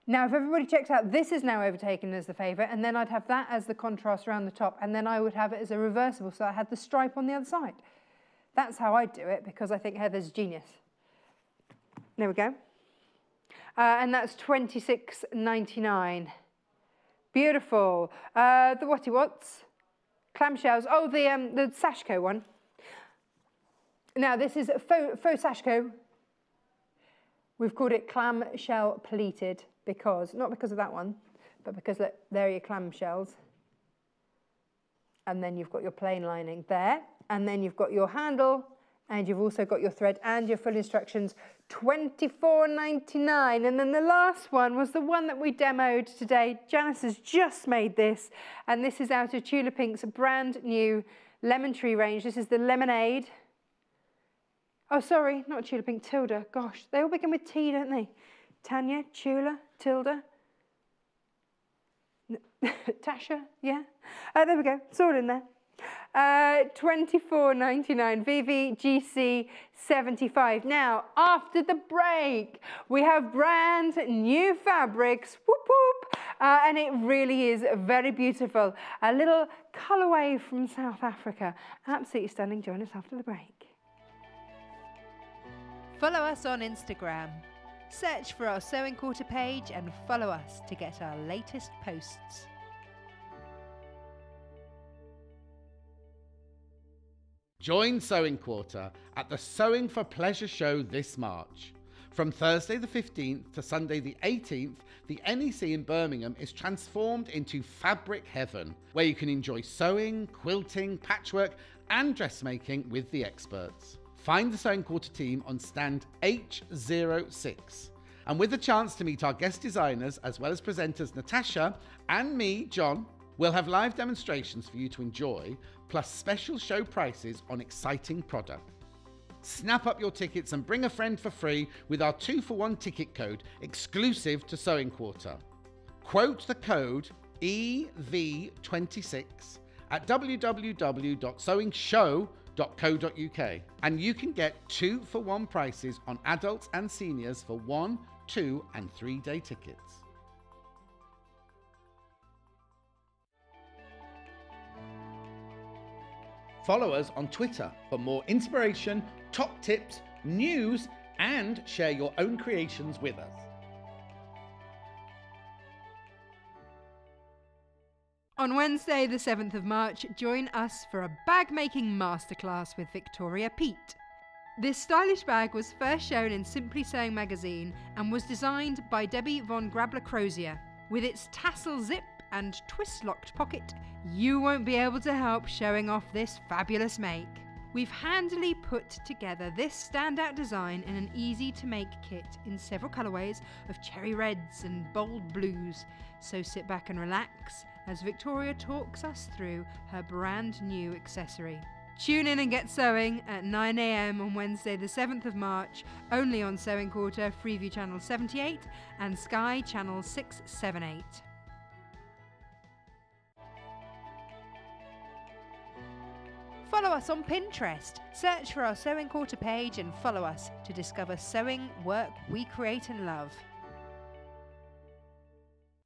Now, if everybody checks out, this is now overtaken as the favourite, and then I'd have that as the contrast around the top, and then I would have it as a reversible, so I had the stripe on the other side. That's how I do it, because I think Heather's genius. There we go. And that's $26.99. Beautiful. The whatty-wats, clamshells. Oh, the Sashko one. Now, this is faux Sashko. We've called it clamshell pleated because, not because of that one, but because look, there are your clamshells. And then you've got your plain lining there. And then you've got your handle, and you've also got your thread and your full instructions, $24.99. And then the last one was the one that we demoed today. Janis has just made this, and this is out of Tula Pink's brand new lemon tree range. This is the Lemonade. Oh, sorry, not Tula Pink, Tilda. Gosh, they all begin with T, don't they? Tanya, Tula, Tilda. Tasha, yeah. There we go, it's all in there. $24.99, VVGC 75. Now, after the break, we have brand new fabrics, whoop whoop, and it really is very beautiful. A little colourway from South Africa. Absolutely stunning. Join us after the break. Follow us on Instagram. Search for our Sewing Quarter page and follow us to get our latest posts. Join Sewing Quarter at the Sewing for Pleasure show this March. From Thursday the 15th to Sunday the 18th, the NEC in Birmingham is transformed into fabric heaven, where you can enjoy sewing, quilting, patchwork and dressmaking with the experts. Find the Sewing Quarter team on stand H06. And with the chance to meet our guest designers as well as presenters Natasha and me, John, we'll have live demonstrations for you to enjoy, plus special show prices on exciting product. Snap up your tickets and bring a friend for free with our 2-for-1 ticket code exclusive to Sewing Quarter. Quote the code EV26 at www.sewingshow.co.uk and you can get 2-for-1 prices on adults and seniors for 1, 2 and 3 day tickets. Follow us on Twitter for more inspiration, top tips, news, and share your own creations with us. On Wednesday, the 7th of March, join us for a bag making masterclass with Victoria Peat. This stylish bag was first shown in Simply Sewing magazine and was designed by Debbie von Grabler-Crozier. With its tassel zip and twist-locked pocket, you won't be able to help showing off this fabulous make. We've handily put together this standout design in an easy-to-make kit in several colourways of cherry reds and bold blues. So sit back and relax as Victoria talks us through her brand new accessory. Tune in and get sewing at 9 AM on Wednesday the 7th of March, only on Sewing Quarter, Freeview Channel 78 and Sky Channel 678. Follow us on Pinterest. Search for our Sewing Quarter page and follow us to discover sewing work we create and love.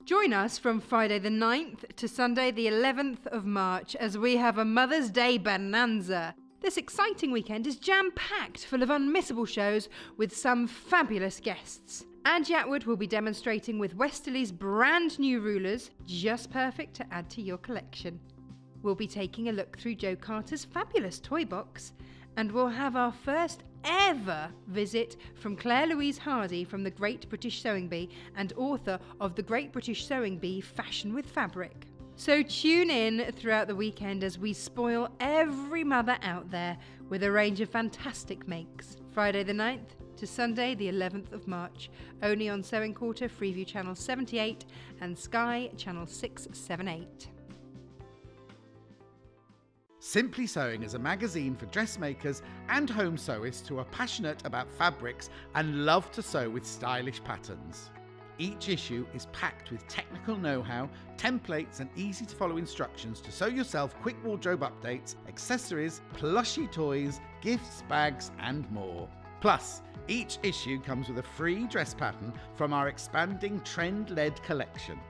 Join us from Friday the 9th to Sunday the 11th of March as we have a Mother's Day bonanza. This exciting weekend is jam-packed full of unmissable shows with some fabulous guests. Angie Atwood will be demonstrating with Westerly's brand new rulers, just perfect to add to your collection. We'll be taking a look through Joe Carter's fabulous toy box, and we'll have our first ever visit from Claire Louise Hardy from the Great British Sewing Bee and author of The Great British Sewing Bee Fashion with Fabric. So tune in throughout the weekend as we spoil every mother out there with a range of fantastic makes. Friday the 9th to Sunday the 11th of March, only on Sewing Quarter, Freeview Channel 78 and Sky Channel 678. Simply Sewing is a magazine for dressmakers and home sewists who are passionate about fabrics and love to sew with stylish patterns. Each issue is packed with technical know-how, templates and easy-to-follow instructions to sew yourself quick wardrobe updates, accessories, plushy toys, gifts, bags and more. Plus, each issue comes with a free dress pattern from our expanding trend-led collection.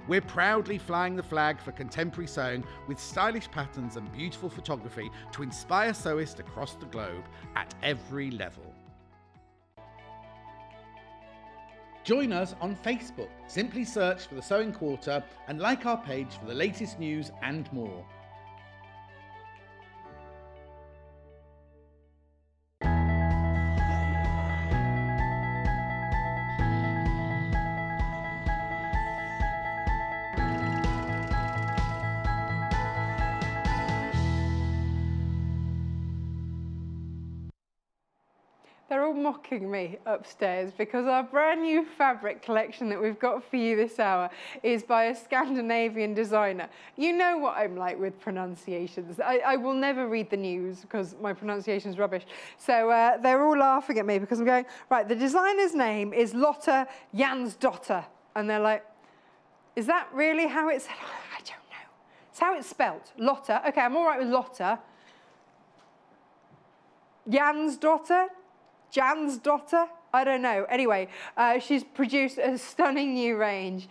We're proudly flying the flag for contemporary sewing with stylish patterns and beautiful photography to inspire sewists across the globe at every level. Join us on Facebook. Simply search for the Sewing Quarter and like our page for the latest news and more. They're all mocking me upstairs because our brand new fabric collection that we've got for you this hour is by a Scandinavian designer. You know what I'm like with pronunciations. I will never read the news because my pronunciation is rubbish. So they're all laughing at me because I'm going, right, the designer's name is Lotta Jansdotter. And they're like, is that really how it's, I don't know. It's how it's spelt, Lotta. Okay, I'm all right with Lotta. Jansdotter? Jansdotter? I don't know. Anyway, she's produced a stunning new range.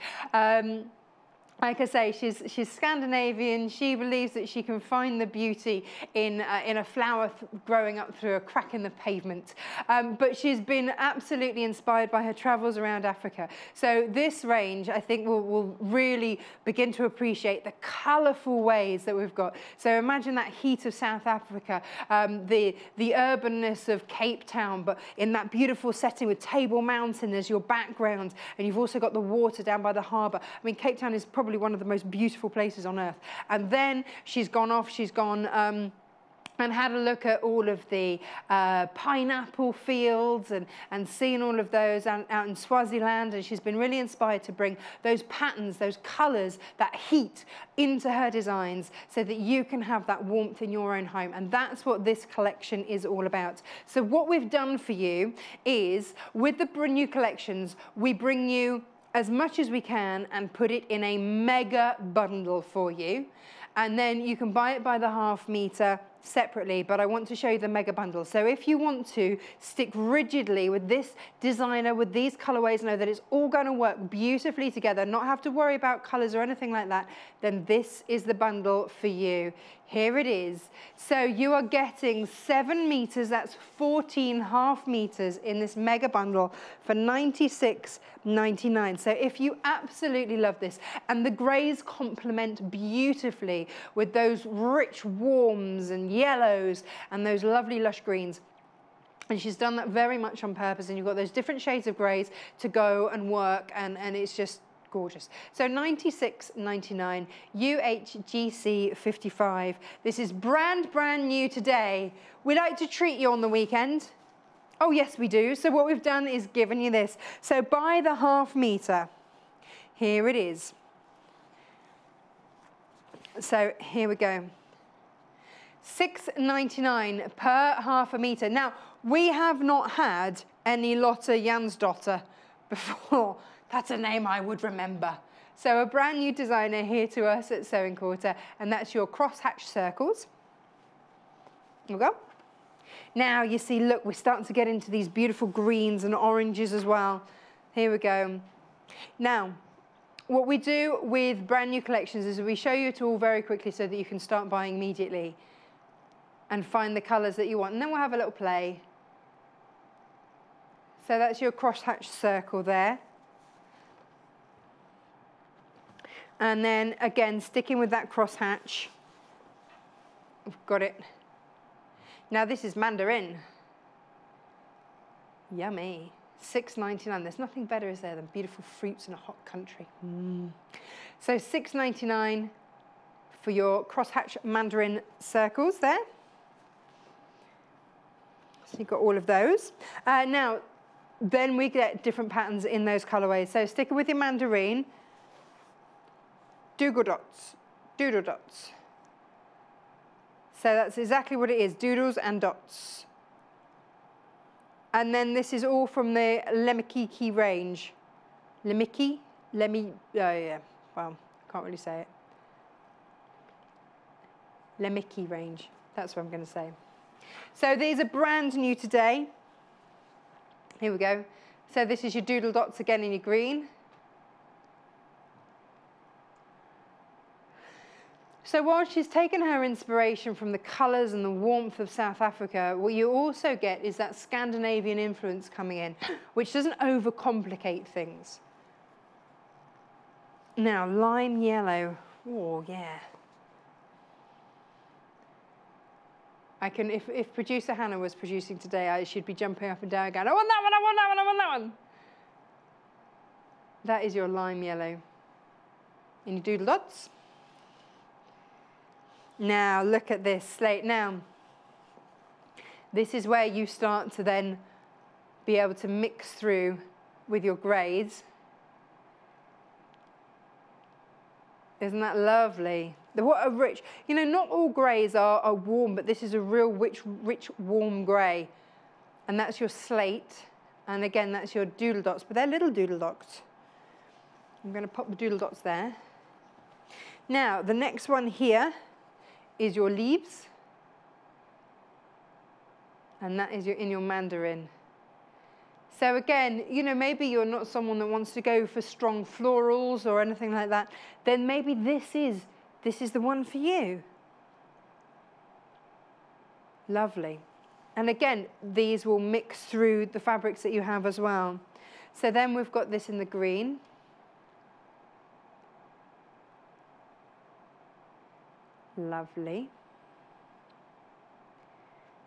Like I say, she's Scandinavian. She believes that she can find the beauty in a flower growing up through a crack in the pavement. But she's been absolutely inspired by her travels around Africa. So this range, I think, will really begin to appreciate the colourful ways that we've got. So imagine that heat of South Africa, the urbanness of Cape Town, but in that beautiful setting with Table Mountain as your background, and you've also got the water down by the harbour. I mean, Cape Town is probably one of the most beautiful places on earth. And then she's gone and had a look at all of the pineapple fields and seen all of those out in Swaziland, and she's been really inspired to bring those patterns, those colours, that heat into her designs so that you can have that warmth in your own home. And that's what this collection is all about. So what we've done for you is, with the new collections, we bring you as much as we can and put it in a mega bundle for you. And then you can buy it by the ½ metre separately, but I want to show you the mega bundle. So if you want to stick rigidly with this designer, with these colorways, know that it's all going to work beautifully together, not have to worry about colors or anything like that, then this is the bundle for you. Here it is. So you are getting 7 meters, that's 14 ½ meters in this mega bundle for $96.99. So if you absolutely love this, and the grays complement beautifully with those rich warms and yellows and those lovely lush greens. And she's done that very much on purpose, and you've got those different shades of greys to go and work, and it's just Gorgeous. So $96.99, UHGC 55. This is brand new today. We like to treat you on the weekend. Oh yes, we do. So what we've done is given you this. So by the ½ meter, here it is. So here we go. $6.99 per ½ meter. Now, we have not had any Lotta Jansdotter before. That's a name I would remember. So a brand new designer here to us at Sewing Quarter, and that's your crosshatch circles. There we go. Now you see, look, we're starting to get into these beautiful greens and oranges as well. Here we go. Now, what we do with brand new collections is we show you it all very quickly so that you can start buying immediately and find the colours that you want. And then we'll have a little play. So that's your crosshatch circle there. And then, again, sticking with that crosshatch. We've got it. Now, this is mandarin. Yummy. $6.99. There's nothing better, is there, than beautiful fruits in a hot country. So $6.99 for your crosshatch mandarin circles there. So you've got all of those. Now, then we get different patterns in those colorways. So sticking with your mandarin, doodle dots, doodle dots. So that's exactly what it is, doodles and dots. And then this is all from the Lemmikki range. Lemmikki? Oh yeah, well, I can't really say it. Lemmikki range, that's what I'm going to say. So these are brand new today. Here we go. So this is your doodle dots again in your green. So while she's taken her inspiration from the colours and the warmth of South Africa, what you also get is that Scandinavian influence coming in, which doesn't overcomplicate things. Now, lime yellow. Oh, yeah. I can, if producer Hannah was producing today, she'd be jumping up and down going, I want that one, I want that one, I want that one. That is your lime yellow in your doodle dots. Now, look at this slate. Now, this is where you start to then be able to mix through with your grades. Isn't that lovely? What a rich, you know, not all greys are warm, but this is a real rich, warm grey. And that's your slate. And again, that's your doodle dots, but they're little doodle dots. I'm going to pop the doodle dots there. Now, the next one here is your leaves, and that is in your mandarin. So again, you know, maybe you're not someone that wants to go for strong florals or anything like that, then maybe this is the one for you. Lovely. And again, these will mix through the fabrics that you have as well. So then we've got this in the green. Lovely.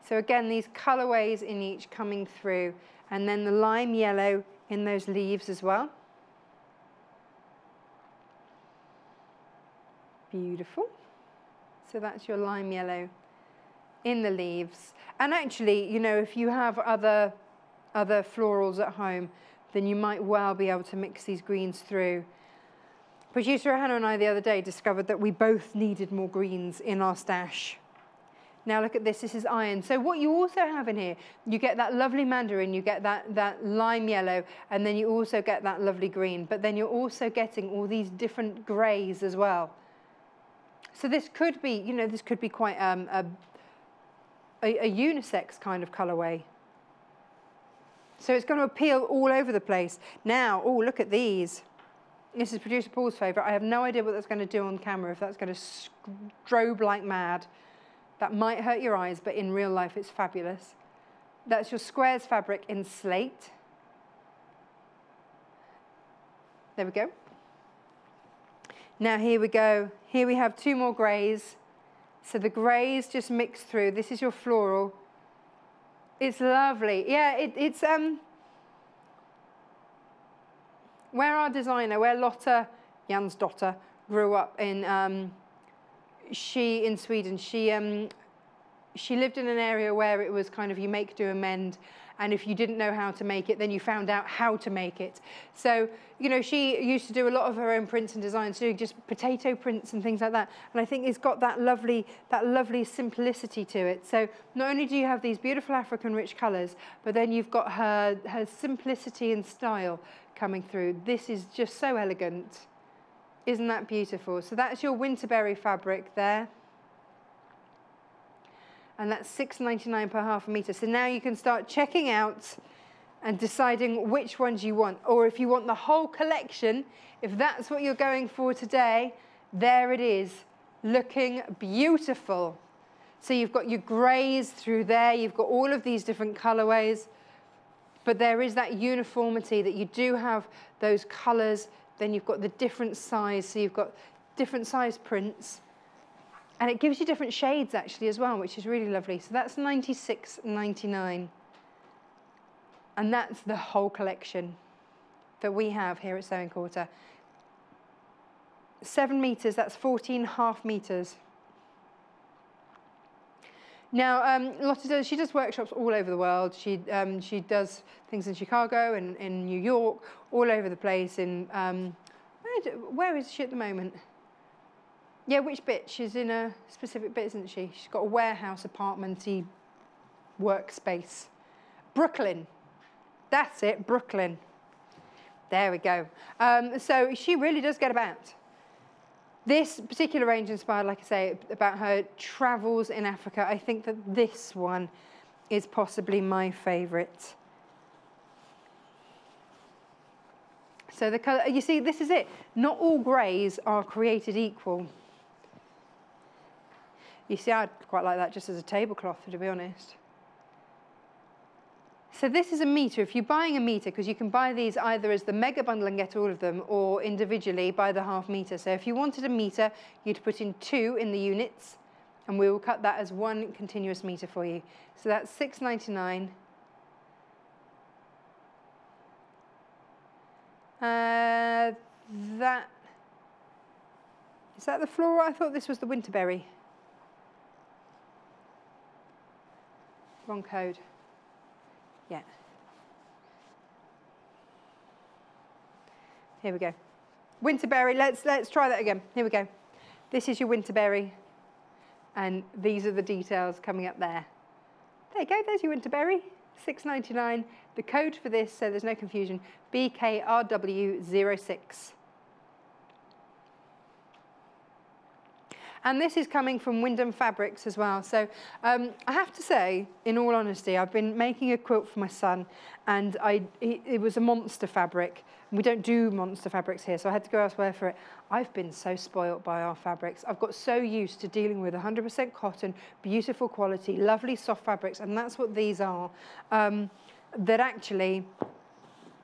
So again, these colorways in each coming through, and then the lime yellow in those leaves as well. Beautiful. So that's your lime yellow in the leaves. And actually, you know, if you have other florals at home, then you might well be able to mix these greens through. Producer Hannah and I the other day discovered that we both needed more greens in our stash. Now look at this, this is iron. So what you also have in here, you get that lovely mandarin, you get that lime yellow, and then you also get that lovely green, but then you're also getting all these different greys as well. So this could be, you know, this could be quite a unisex kind of colourway. So it's going to appeal all over the place. Now, oh, look at these. This is producer Paul's favourite. I have no idea what that's going to do on camera, if that's going to strobe like mad. That might hurt your eyes, but in real life it's fabulous. That's your squares fabric in slate. There we go. Now here we go. Here we have two more greys. So the greys just mix through. This is your floral. It's lovely. Yeah, where our designer, where Lotta Jansdotter grew up in, in Sweden, she lived in an area where it was kind of you make, do, amend, and if you didn't know how to make it, then you found out how to make it. So, you know, she used to do a lot of her own prints and designs, doing just potato prints and things like that. And I think it's got that lovely simplicity to it. So not only do you have these beautiful African rich colours, but then you've got her simplicity and style coming through. This is just so elegant. Isn't that beautiful? So that's your Winterberry fabric there. And that's £6.99 per half a metre. So now you can start checking out and deciding which ones you want. Or if you want the whole collection, if that's what you're going for today, there it is, looking beautiful. So you've got your greys through there, you've got all of these different colourways, but there is that uniformity that you do have those colours, then you've got the different size, so you've got different size prints. And it gives you different shades actually as well, which is really lovely. So that's £96.99. And that's the whole collection that we have here at Sewing Quarter. 7 metres, that's 14 half metres. Now, Lotta she does workshops all over the world. She does things in Chicago and in New York, all over the place. Where is she at the moment? Yeah, which bit? She's in a specific bit, isn't she? She's got a warehouse, apartment-y workspace. Brooklyn. That's it, Brooklyn. There we go. So she really does get about. This particular range inspired, like I say, about her travels in Africa. I think that this one is possibly my favourite. So the colour, you see, this is it. Not all greys are created equal. You see, I'd quite like that just as a tablecloth, to be honest. So this is a metre. If you're buying a metre, because you can buy these either as the mega bundle and get all of them, or individually by the half metre. So if you wanted a metre, you'd put in 2 in the units, and we will cut that as 1 continuous metre for you. So that's £6.99. Is that the floral? I thought this was the Winterberry. Wrong code. Yeah. Here we go. Winterberry, let's try that again. Here we go. This is your Winterberry, and these are the details coming up there. There you go, there's your Winterberry, £6.99. The code for this, so there's no confusion, BKRW06. And this is coming from Wyndham Fabrics as well. So I have to say, in all honesty, I've been making a quilt for my son, and it was a monster fabric. We don't do monster fabrics here, so I had to go elsewhere for it. I've been so spoilt by our fabrics. I've got so used to dealing with 100% cotton, beautiful quality, lovely soft fabrics, and that's what these are. That actually,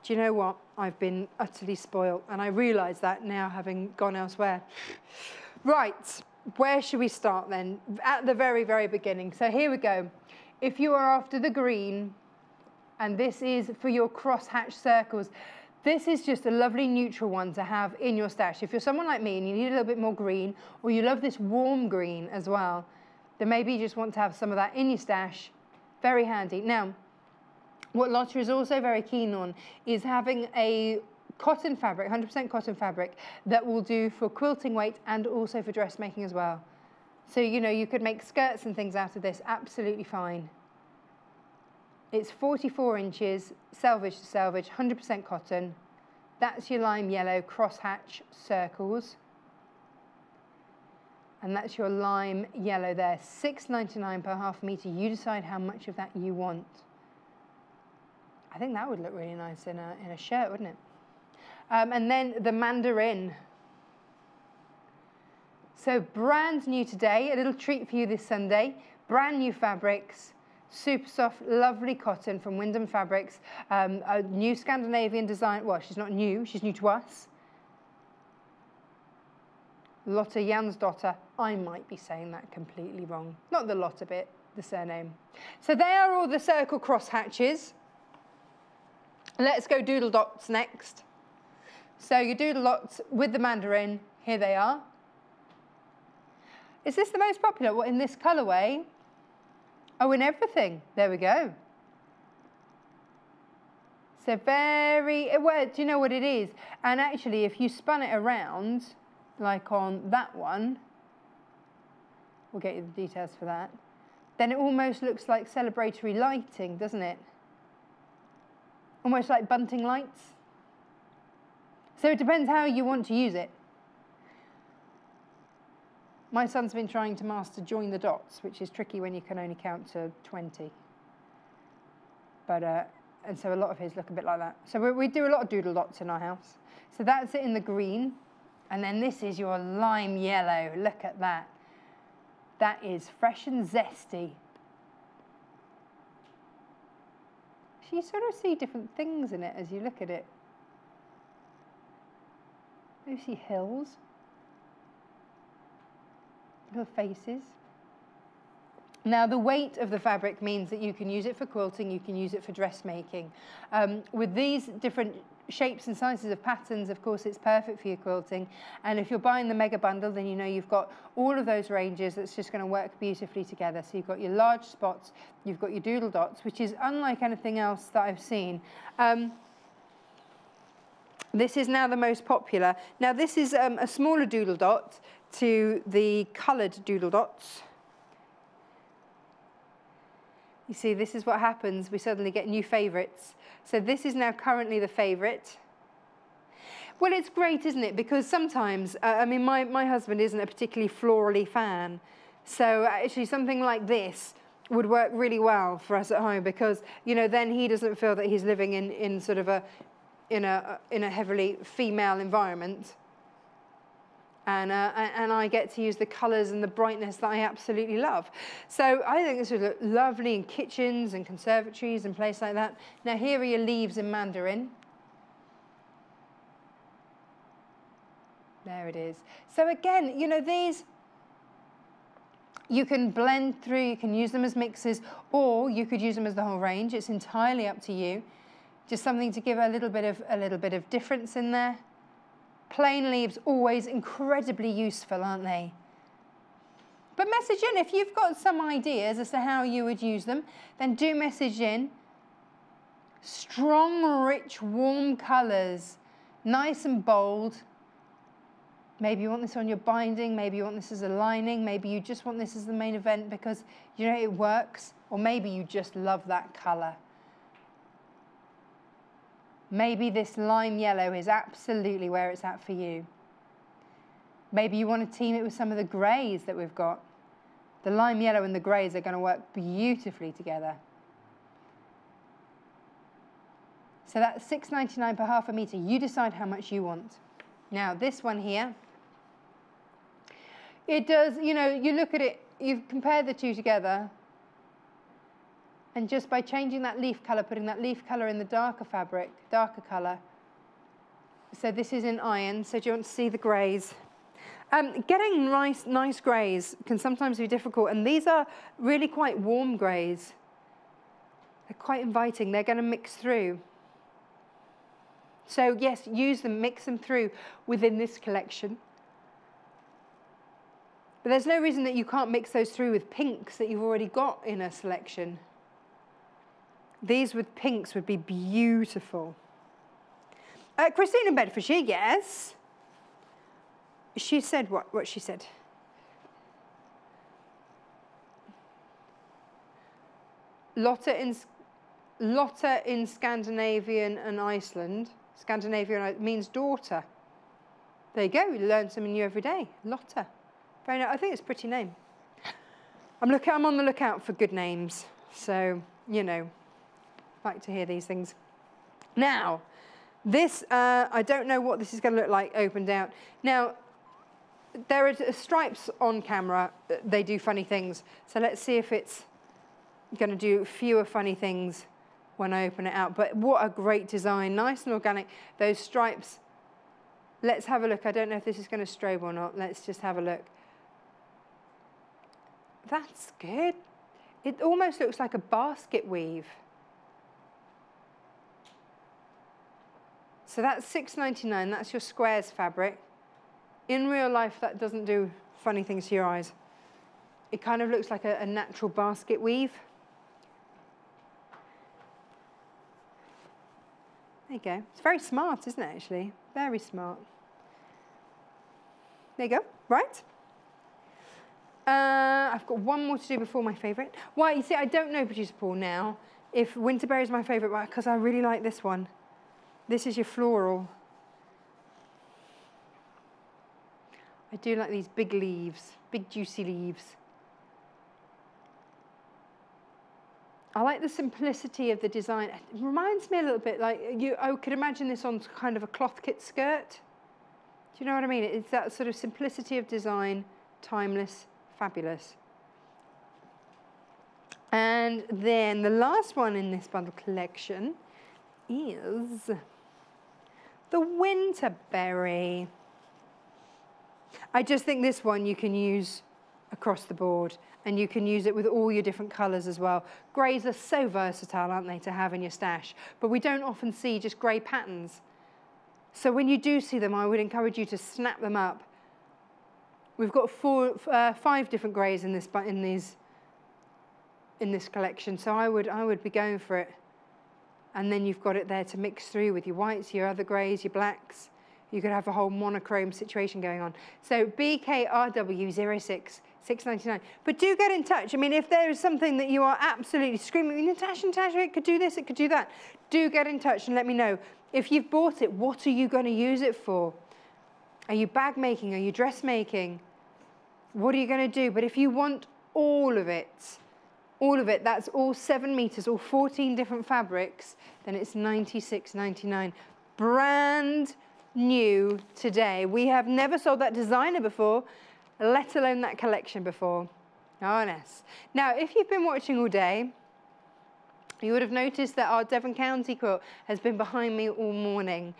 do you know what? I've been utterly spoilt, and I realise that now, having gone elsewhere. Right. Where should we start then? At the very, very beginning. So here we go. If you are after the green, and this is for your cross-hatch circles, this is just a lovely neutral one to have in your stash. If you're someone like me and you need a little bit more green, or you love this warm green as well, then maybe you just want to have some of that in your stash. Very handy. Now, what Lotta is also very keen on is having a cotton fabric, 100% cotton fabric, that will do for quilting weight and also for dressmaking as well. So, you know, you could make skirts and things out of this absolutely fine. It's 44 inches, selvage to selvage, 100% cotton. That's your lime yellow crosshatch circles. And that's your lime yellow there, £6.99 per half metre. You decide how much of that you want. I think that would look really nice in a shirt, wouldn't it? And then the mandarin. So brand new today, a little treat for you this Sunday. Brand new fabrics, super soft, lovely cotton from Wyndham Fabrics. A new Scandinavian design. Well, she's not new, she's new to us. Lotta Jansdotter. I might be saying that completely wrong. Not the Lotta bit, the surname. So they are all the circle cross hatches. Let's go doodle dots next. So you doodle lots with the mandarin. Here they are. Is this the most popular? What, in this colourway? Oh, in everything. There we go. So very, well, do you know what it is? And actually, if you spun it around, like on that one, we'll get you the details for that, then it almost looks like celebratory lighting, doesn't it? Almost like bunting lights. So it depends how you want to use it. My son's been trying to master join the dots, which is tricky when you can only count to 20. But, and so a lot of his look a bit like that. So we do a lot of doodle dots in our house. So that's it in the green. And then this is your lime yellow. Look at that. That is fresh and zesty. So you sort of see different things in it as you look at it. You see hills, little faces. Now, the weight of the fabric means that you can use it for quilting, you can use it for dressmaking. With these different shapes and sizes of patterns, of course, it's perfect for your quilting. And if you're buying the mega bundle, then you know you've got all of those ranges that's just going to work beautifully together. So you've got your large spots, you've got your doodle dots, which is unlike anything else that I've seen. This is now the most popular. Now, this is a smaller doodle dot to the coloured doodle dots. You see, this is what happens. We suddenly get new favourites. So this is now currently the favourite. Well, it's great, isn't it? Because sometimes, I mean, my husband isn't a particularly florally fan. So actually something like this would work really well for us at home because, you know, then he doesn't feel that he's living in sort of in a heavily female environment. And I get to use the colours and the brightness that I absolutely love. So I think this would look lovely in kitchens and conservatories and places like that. Now here are your leaves in mandarin. There it is. So again, you know, these, you can blend through, you can use them as mixes, or you could use them as the whole range. It's entirely up to you. Just something to give a little bit of difference in there. Plain leaves, always incredibly useful, aren't they? But message in. If you've got some ideas as to how you would use them, then do message in. Strong, rich, warm colours. Nice and bold. Maybe you want this on your binding. Maybe you want this as a lining. Maybe you just want this as the main event because, you know, it works. Or maybe you just love that colour. Maybe this lime yellow is absolutely where it's at for you. Maybe you want to team it with some of the greys that we've got. The lime yellow and the greys are going to work beautifully together. So that's $6.99 per half a metre. You decide how much you want. Now this one here, it does, you know, you look at it, you compare the two together, and just by changing that leaf colour, putting that leaf colour in the darker fabric, darker colour. So this is in iron, so do you want to see the greys? Getting nice greys can sometimes be difficult, and these are really quite warm greys. They're quite inviting, they're going to mix through. So yes, use them, mix them through within this collection. But there's no reason that you can't mix those through with pinks that you've already got in a selection. These with pinks would be beautiful. Christina Bedfordshire, yes. She said what she said. Lotta in Scandinavian and Iceland. Scandinavian means daughter. There you go, we learn something new every day. Lotta. Very nice. I think it's a pretty name. I'm on the lookout for good names. So, you know, like to hear these things. Now, this, I don't know what this is going to look like opened out. Now, there are stripes on camera. They do funny things. So let's see if it's going to do fewer funny things when I open it out. But what a great design. Nice and organic. Those stripes. Let's have a look. I don't know if this is going to strobe or not. Let's just have a look. That's good. It almost looks like a basket weave. So So that's $6.99. That's your squares fabric. In real life, that doesn't do funny things to your eyes. It kind of looks like a natural basket weave. There you go. It's very smart, isn't it, actually? Very smart. There you go. Right. I've got one more to do before my favourite. Well, you see, I don't know, Producer Paul, now, if Winterberry is my favourite, because I really like this one. This is your floral. I do like these big leaves, big juicy leaves. I like the simplicity of the design. It reminds me a little bit like, I could imagine this on kind of a cloth kit skirt. Do you know what I mean? It's that sort of simplicity of design, timeless, fabulous. And then the last one in this bundle collection is the Winterberry. I just think this one you can use across the board, and you can use it with all your different colours as well. Greys are so versatile, aren't they, to have in your stash, but we don't often see just grey patterns. So when you do see them, I would encourage you to snap them up. We've got 5 different greys in this collection, so I would be going for it. And then you've got it there to mix through with your whites, your other greys, your blacks. You could have a whole monochrome situation going on. So BKRW06, $6.99. But do get in touch. I mean, if there is something that you are absolutely screaming, Natasha, it could do this, it could do that. Do get in touch and let me know. If you've bought it, what are you going to use it for? Are you bag making? Are you dress making? What are you going to do? But if you want all of it, that's all 7 meters, all 14 different fabrics, then it's $96.99. Brand new today. We have never sold that designer before, let alone that collection before. Honest. Now, if you've been watching all day, you would have noticed that our Devon County quilt has been behind me all morning.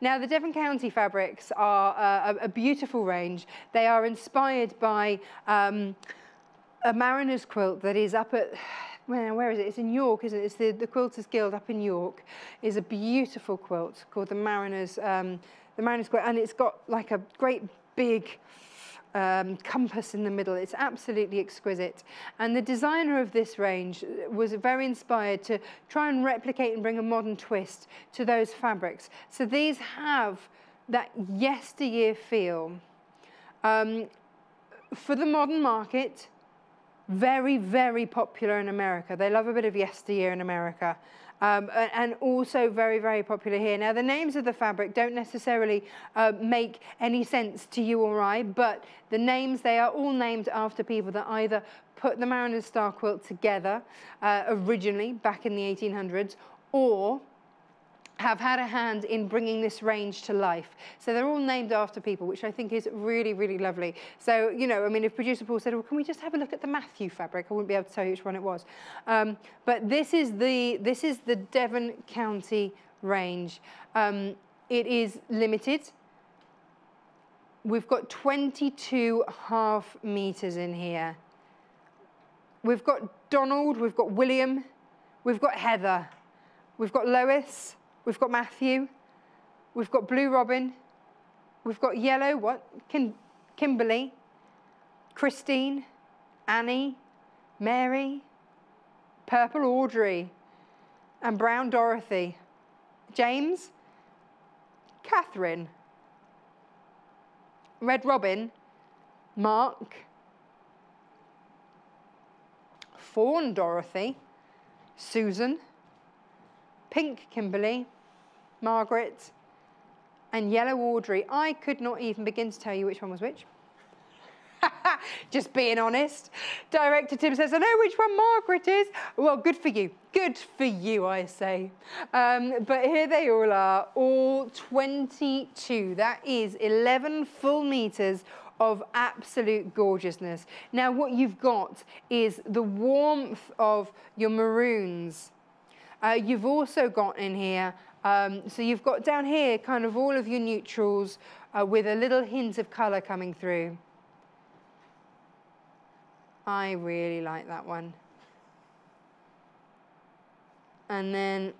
Now, the Devon County fabrics are a beautiful range. They are inspired by a mariner's quilt that is up at, well, where is it? It's in York, isn't it? It's the Quilters Guild up in York. Is a beautiful quilt called the Mariner's Quilt, and it's got like a great big compass in the middle. It's absolutely exquisite. And the designer of this range was very inspired to try and replicate and bring a modern twist to those fabrics. So these have that yesteryear feel. For the modern market, very, very popular in America. They love a bit of yesteryear in America. And also very, very popular here. Now, the names of the fabric don't necessarily make any sense to you or I, but the names, they are all named after people that either put the Mariner's Star quilt together originally back in the 1800s, or have had a hand in bringing this range to life. So they're all named after people, which I think is really, really lovely. So, you know, I mean, if Producer Paul said, well, can we just have a look at the Matthew fabric? I wouldn't be able to tell you which one it was. But this is the Devon County range. It is limited. We've got 22.5 meters in here. We've got Donald, we've got William, we've got Heather, we've got Lois, we've got Matthew, we've got Blue Robin, we've got Yellow, Kimberly, Christine, Annie, Mary, Purple Audrey, and Brown Dorothy, James, Catherine, Red Robin, Mark, Fawn Dorothy, Susan, Pink Kimberly, Margaret, and Yellow Audrey. I could not even begin to tell you which one was which. Just being honest. Director Tim says, I know which one Margaret is. Well, good for you. Good for you, I say. But here they all are, all 22. That is 11 full meters of absolute gorgeousness. Now, what you've got is the warmth of your maroons. You've also got in here, so you've got down here kind of all of your neutrals with a little hint of colour coming through. I really like that one. And then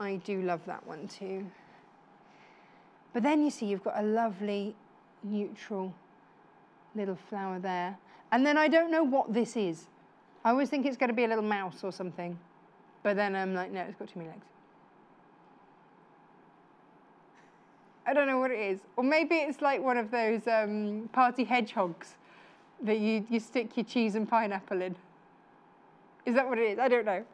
I do love that one too. But then you see you've got a lovely neutral little flower there. And then I don't know what this is. I always think it's going to be a little mouse or something. But then I'm like, no, it's got too many legs. I don't know what it is. Or maybe it's like one of those party hedgehogs that you stick your cheese and pineapple in. Is that what it is? I don't know.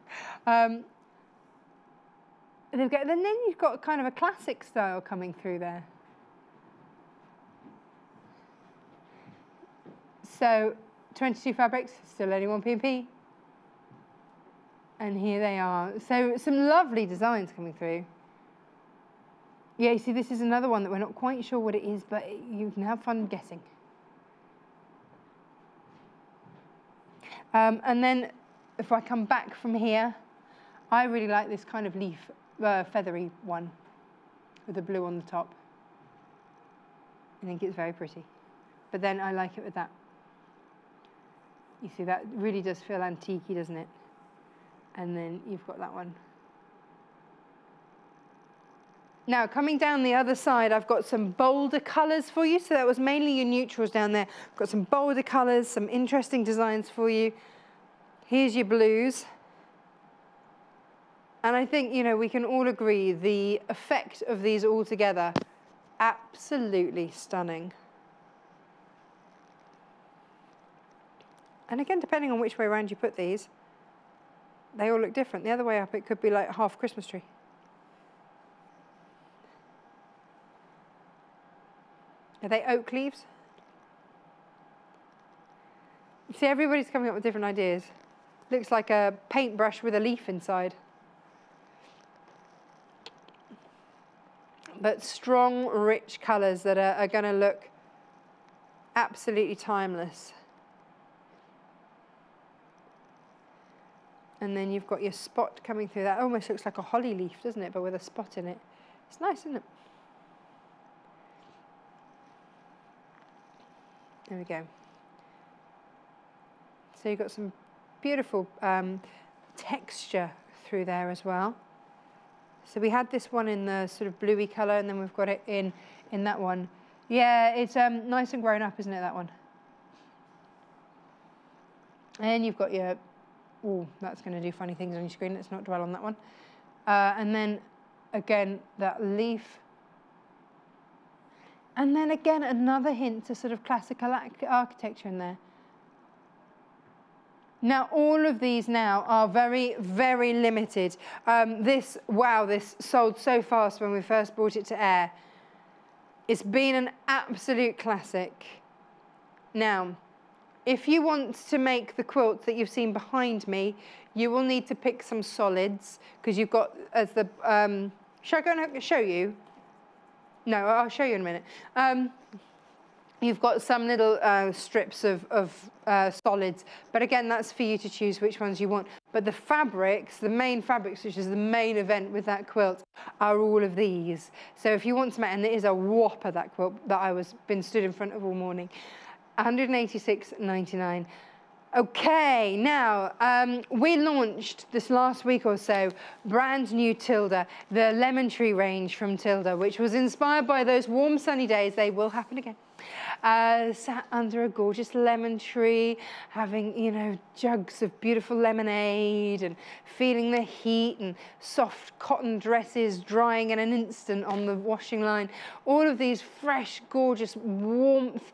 Then you've got kind of a classic style coming through there. So 22 fabrics, still only 1 P&P. And here they are. So some lovely designs coming through. Yeah, you see, this is another one that we're not quite sure what it is, but you can have fun guessing. And then if I come back from here, I really like this kind of leaf, feathery one with the blue on the top. I think it's very pretty. But then I like it with that. You see, that really does feel antique-y, doesn't it? And then you've got that one. Now, coming down the other side, I've got some bolder colours for you. So that was mainly your neutrals down there. I've got some bolder colours, some interesting designs for you. Here's your blues. And I think, you know, we can all agree the effect of these all together, absolutely stunning. And again, depending on which way around you put these, they all look different. The other way up, it could be like half a Christmas tree. Are they oak leaves? See, everybody's coming up with different ideas. Looks like a paintbrush with a leaf inside. But strong, rich colours that are going to look absolutely timeless. And then you've got your spot coming through. That almost looks like a holly leaf, doesn't it? But with a spot in it. It's nice, isn't it? There we go. So you've got some beautiful texture through there as well. So we had this one in the sort of bluey colour, and then we've got it in that one. Yeah, it's nice and grown up, isn't it, that one? And you've got your, oh, that's going to do funny things on your screen. Let's not dwell on that one. And then, again, that leaf. And then, again, another hint to sort of classical architecture in there. Now, all of these now are very, very limited. This sold so fast when we first brought it to air. It's been an absolute classic. Now, if you want to make the quilts that you've seen behind me, you will need to pick some solids, because you've got, as the, shall I go and show you? No, I'll show you in a minute. You've got some little strips of solids, but again, that's for you to choose which ones you want. But the fabrics, the main fabrics, which is the main event with that quilt, are all of these. So if you want to make, and it is a whopper, that quilt that I was been stood in front of all morning, $186.99. Okay, now, we launched this last week or so, brand new Tilda, the lemon tree range from Tilda, which was inspired by those warm, sunny days. They will happen again. Sat under a gorgeous lemon tree, having, you know, jugs of beautiful lemonade and feeling the heat, and soft cotton dresses drying in an instant on the washing line. All of these fresh, gorgeous warmth.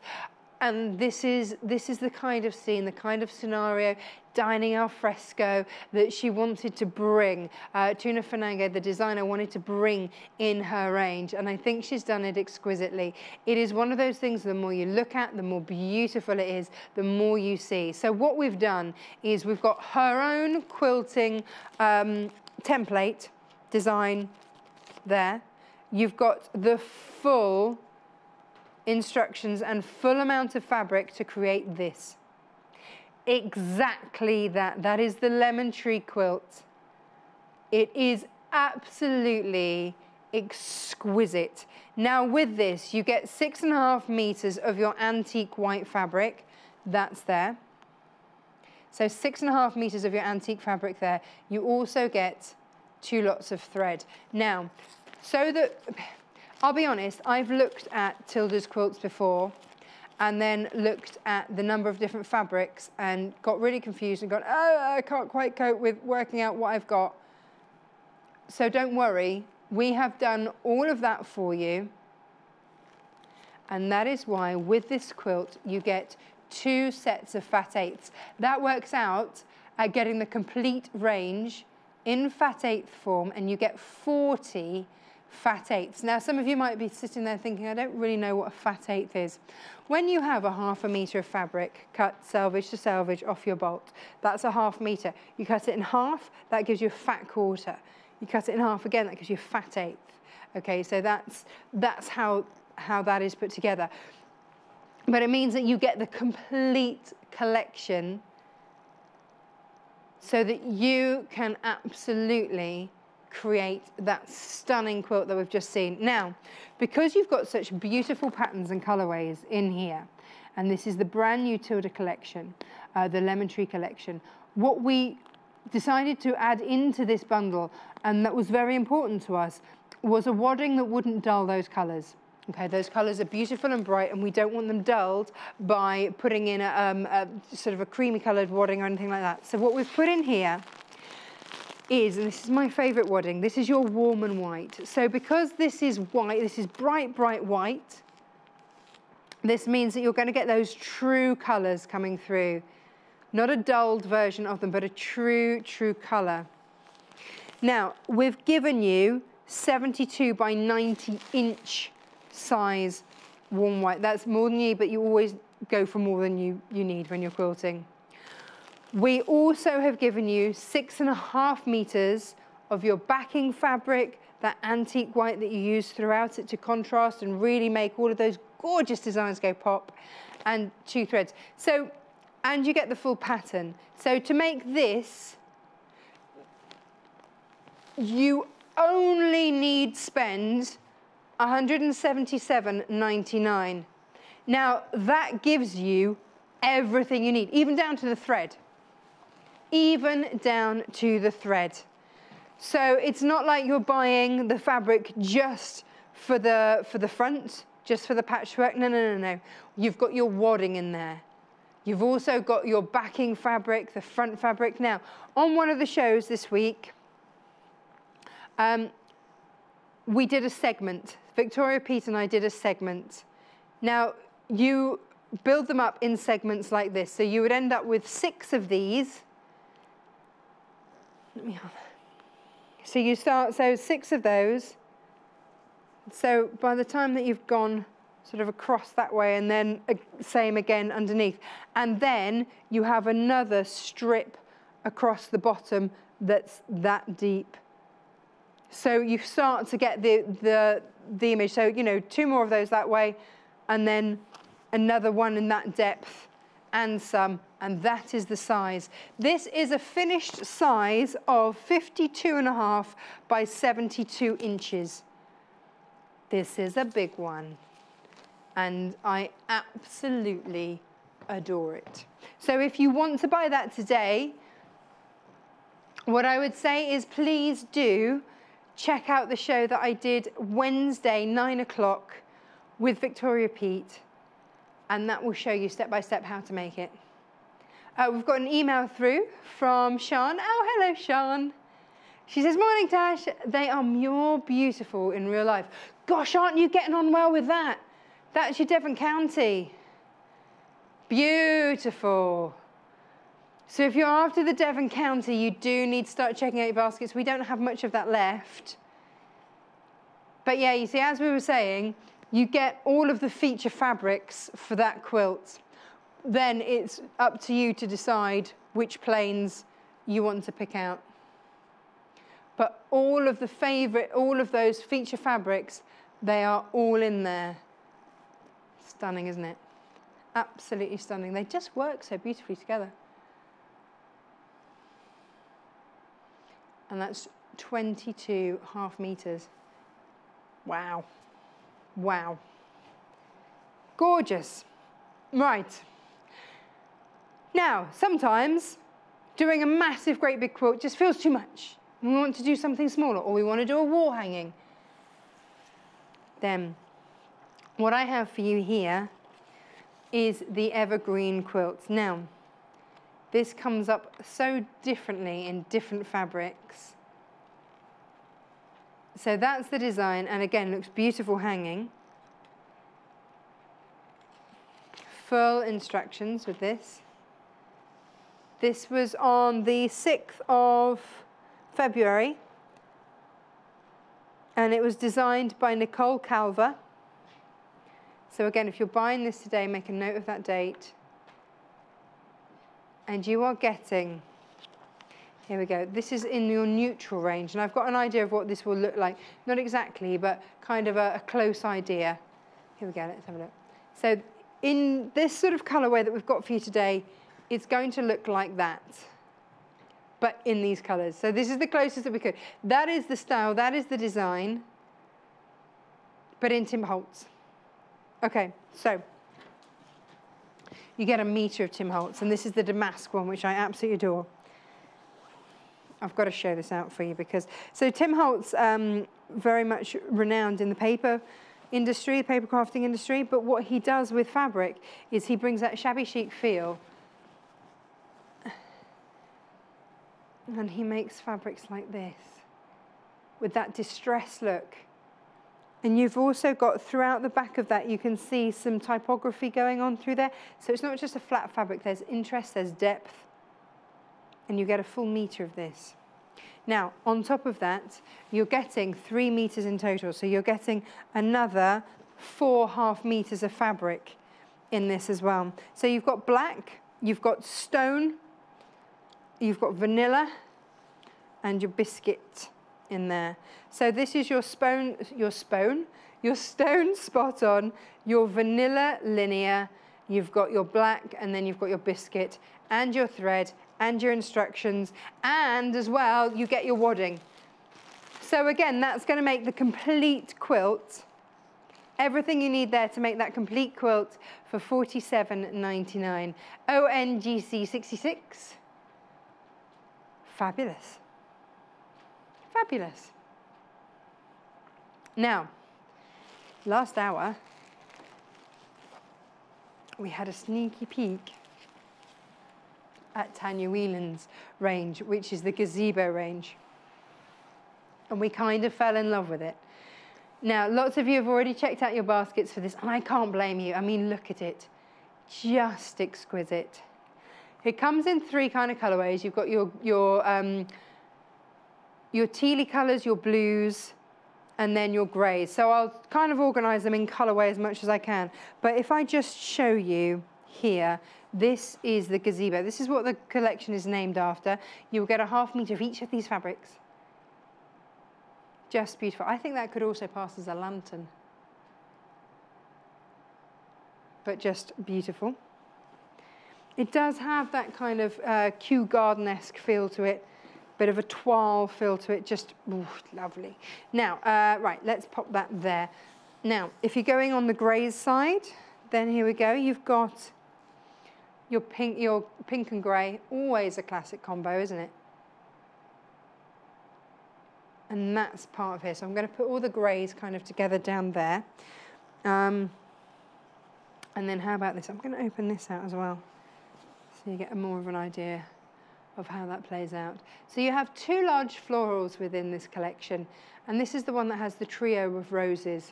And this is the kind of scene, the kind of scenario, dining al fresco, that she wanted to bring. Tuna Fernango, the designer, wanted to bring in her range. And I think she's done it exquisitely. It is one of those things, the more you look at, the more beautiful it is, the more you see. So what we've done is we've got her own quilting template design there. You've got the full instructions and full amount of fabric to create this. Exactly that. That is the lemon tree quilt. It is absolutely exquisite. Now with this, you get 6.5 meters of your antique white fabric. That's there. So 6.5 meters of your antique fabric there. You also get 2 lots of thread. Now, so that, I'll be honest, I've looked at Tilda's quilts before and then looked at the number of different fabrics and got really confused and gone, oh, I can't quite cope with working out what I've got. So don't worry, we have done all of that for you. And that is why with this quilt, you get 2 sets of fat 8s. That works out at getting the complete range in fat 8th form, and you get 40 fat 8s. Now, some of you might be sitting there thinking, I don't really know what a fat 8th is. When you have a 1/2 metre of fabric cut selvage to selvage off your bolt, that's a 1/2 metre. You cut it in half, that gives you a fat 1/4. You cut it in half again, that gives you a fat 8th. Okay, so that's how that is put together. But it means that you get the complete collection so that you can absolutely create that stunning quilt that we've just seen. Now, because you've got such beautiful patterns and colorways in here, and this is the brand new Tilda collection, the Lemon Tree collection, what we decided to add into this bundle, and that was very important to us, was a wadding that wouldn't dull those colors. Okay, those colors are beautiful and bright, and we don't want them dulled by putting in a sort of a creamy colored wadding or anything like that. So what we've put in here is, and this is my favorite wadding, this is your warm and white. So because this is white, this is bright, bright white, this means that you're going to get those true colors coming through. Not a dulled version of them, but a true color. Now, we've given you 72 by 90 inch size warm white. That's more than you need, but you always go for more than you need when you're quilting. We also have given you 6.5 meters of your backing fabric, that antique white that you use throughout it to contrast and really make all of those gorgeous designs go pop, and 2 threads. So, and you get the full pattern. So to make this, you only need spend $177.99. Now that gives you everything you need, even down to the thread. Even down to the thread. So it's not like you're buying the fabric just for the front, just for the patchwork. No. You've got your wadding in there. You've also got your backing fabric, the front fabric. Now, on one of the shows this week, we did a segment. Victoria Pete and I did a segment. Now, you build them up in segments like this. So you would end up with 6 of these. Let me have. So you start, so 6 of those. So by the time that you've gone sort of across that way, and then same again underneath, and then you have another strip across the bottom that's that deep. So you start to get the image. So, you know, 2 more of those that way, and then another one in that depth, and some, and that is the size. This is a finished size of 52.5 by 72 inches. This is a big one, and I absolutely adore it. So if you want to buy that today, what I would say is please do check out the show that I did Wednesday, 9 o'clock with Victoria Pete, and that will show you step by step how to make it. We've got an email through from Sean. Oh, hello, Sean. She says, morning, Tash. They are more beautiful in real life. Gosh, aren't you getting on well with that? That's your Devon County. Beautiful. So if you're after the Devon County, you do need to start checking out your baskets. We don't have much of that left. But yeah, you see, as we were saying, you get all of the feature fabrics for that quilt. Then it's up to you to decide which planes you want to pick out. But all of those feature fabrics, they are all in there. Stunning, isn't it? Absolutely stunning. They just work so beautifully together. And that's 22.5 meters. Wow. Wow. Gorgeous. Right. Now, sometimes doing a massive, great big quilt just feels too much. we want to do something smaller, or we want to do a wall hanging, then what I have for you here is the evergreen quilt. Now, this comes up so differently in different fabrics. So that's the design, and again, looks beautiful hanging. Full instructions with this. This was on the 6th of February, and it was designed by Nicole Calver. So again, if you're buying this today, make a note of that date. And you are getting, here we go, this is in your neutral range, and I've got an idea of what this will look like. Not exactly, but kind of a close idea. Here we go, let's have a look. So in this sort of colorway that we've got for you today, it's going to look like that, but in these colors. So this is the closest that we could. That is the style, that is the design, but in Tim Holtz. Okay, so you get a meter of Tim Holtz, and this is the damask one, which I absolutely adore. I've got to show this out for you because, so Tim Holtz, very much renowned in the paper industry, paper crafting industry, but what he does with fabric is he brings that shabby chic feel, and he makes fabrics like this with that distressed look. And you've also got, throughout the back of that, you can see some typography going on through there. So it's not just a flat fabric, there's interest, there's depth, and you get a full meter of this. Now, on top of that, you're getting 3 meters in total. So you're getting another 4.5 meters of fabric in this as well. So you've got black, you've got stone, you've got vanilla, and your biscuit in there. So this is your stone spot on, your vanilla linear, you've got your black, and then you've got your biscuit, and your thread, and your instructions, and as well, you get your wadding. So again, that's gonna make the complete quilt, everything you need there to make that complete quilt for $47.99. ONGC 66. Fabulous. Fabulous. Now, last hour, we had a sneaky peek at Tanya Whelan's range, which is the gazebo range. And we kind of fell in love with it. Now, lots of you have already checked out your baskets for this, and I can't blame you. I mean, look at it. Just exquisite. It comes in 3 kind of colorways. You've got your tealy colors, your blues, and then your grays. So I'll kind of organize them in colorway as much as I can. But if I just show you here, this is the gazebo. This is what the collection is named after. You'll get a 1/2 meter of each of these fabrics. Just beautiful. I think that could also pass as a lantern. But just beautiful. It does have that kind of Kew Garden-esque feel to it. Bit of a toile feel to it, just ooh, lovely. Now, right, let's pop that there. Now, if you're going on the greys side, then here we go. You've got your pink and grey, always a classic combo, isn't it? And that's part of here. So I'm going to put all the greys kind of together down there. And then how about this? I'm going to open this out as well, so you get more of an idea of how that plays out. So you have 2 large florals within this collection, and this is the one that has the trio of roses.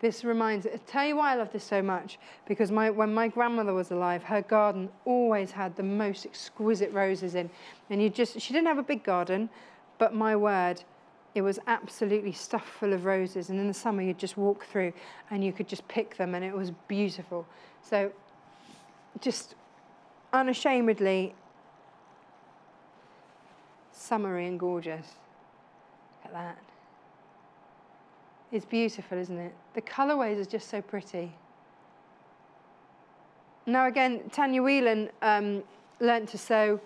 This reminds, I'll tell you why I love this so much, because when my grandmother was alive, her garden always had the most exquisite roses in. And she didn't have a big garden, but my word, it was absolutely stuffed full of roses. And in the summer, you'd just walk through and you could just pick them, and it was beautiful. So just unashamedly summery and gorgeous. Look at that. It's beautiful, isn't it? The colourways are just so pretty. Now again, Tanya Whelan learnt to sew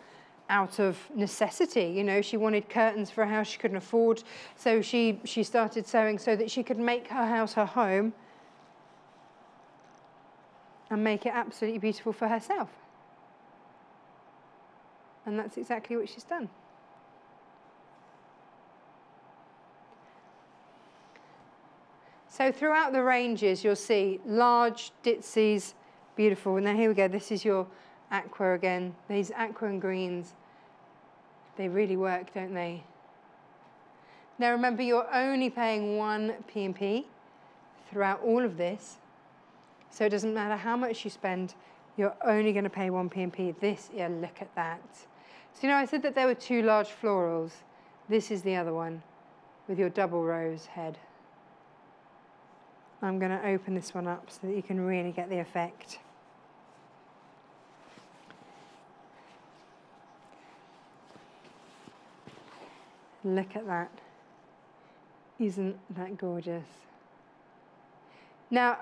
out of necessity. You know, she wanted curtains for a house she couldn't afford, so she started sewing so that she could make her house her home and make it absolutely beautiful for herself. And that's exactly what she's done. So throughout the ranges, you'll see large, ditsies, beautiful. And then here we go, this is your aqua again. These aqua and greens, they really work, don't they? Now remember, you're only paying one P&P throughout all of this. So it doesn't matter how much you spend, you're only going to pay one P&P. This, yeah, look at that. So you know, I said that there were two large florals. This is the other one with your double rose head. I'm going to open this one up so that you can really get the effect. Look at that. Isn't that gorgeous? Now,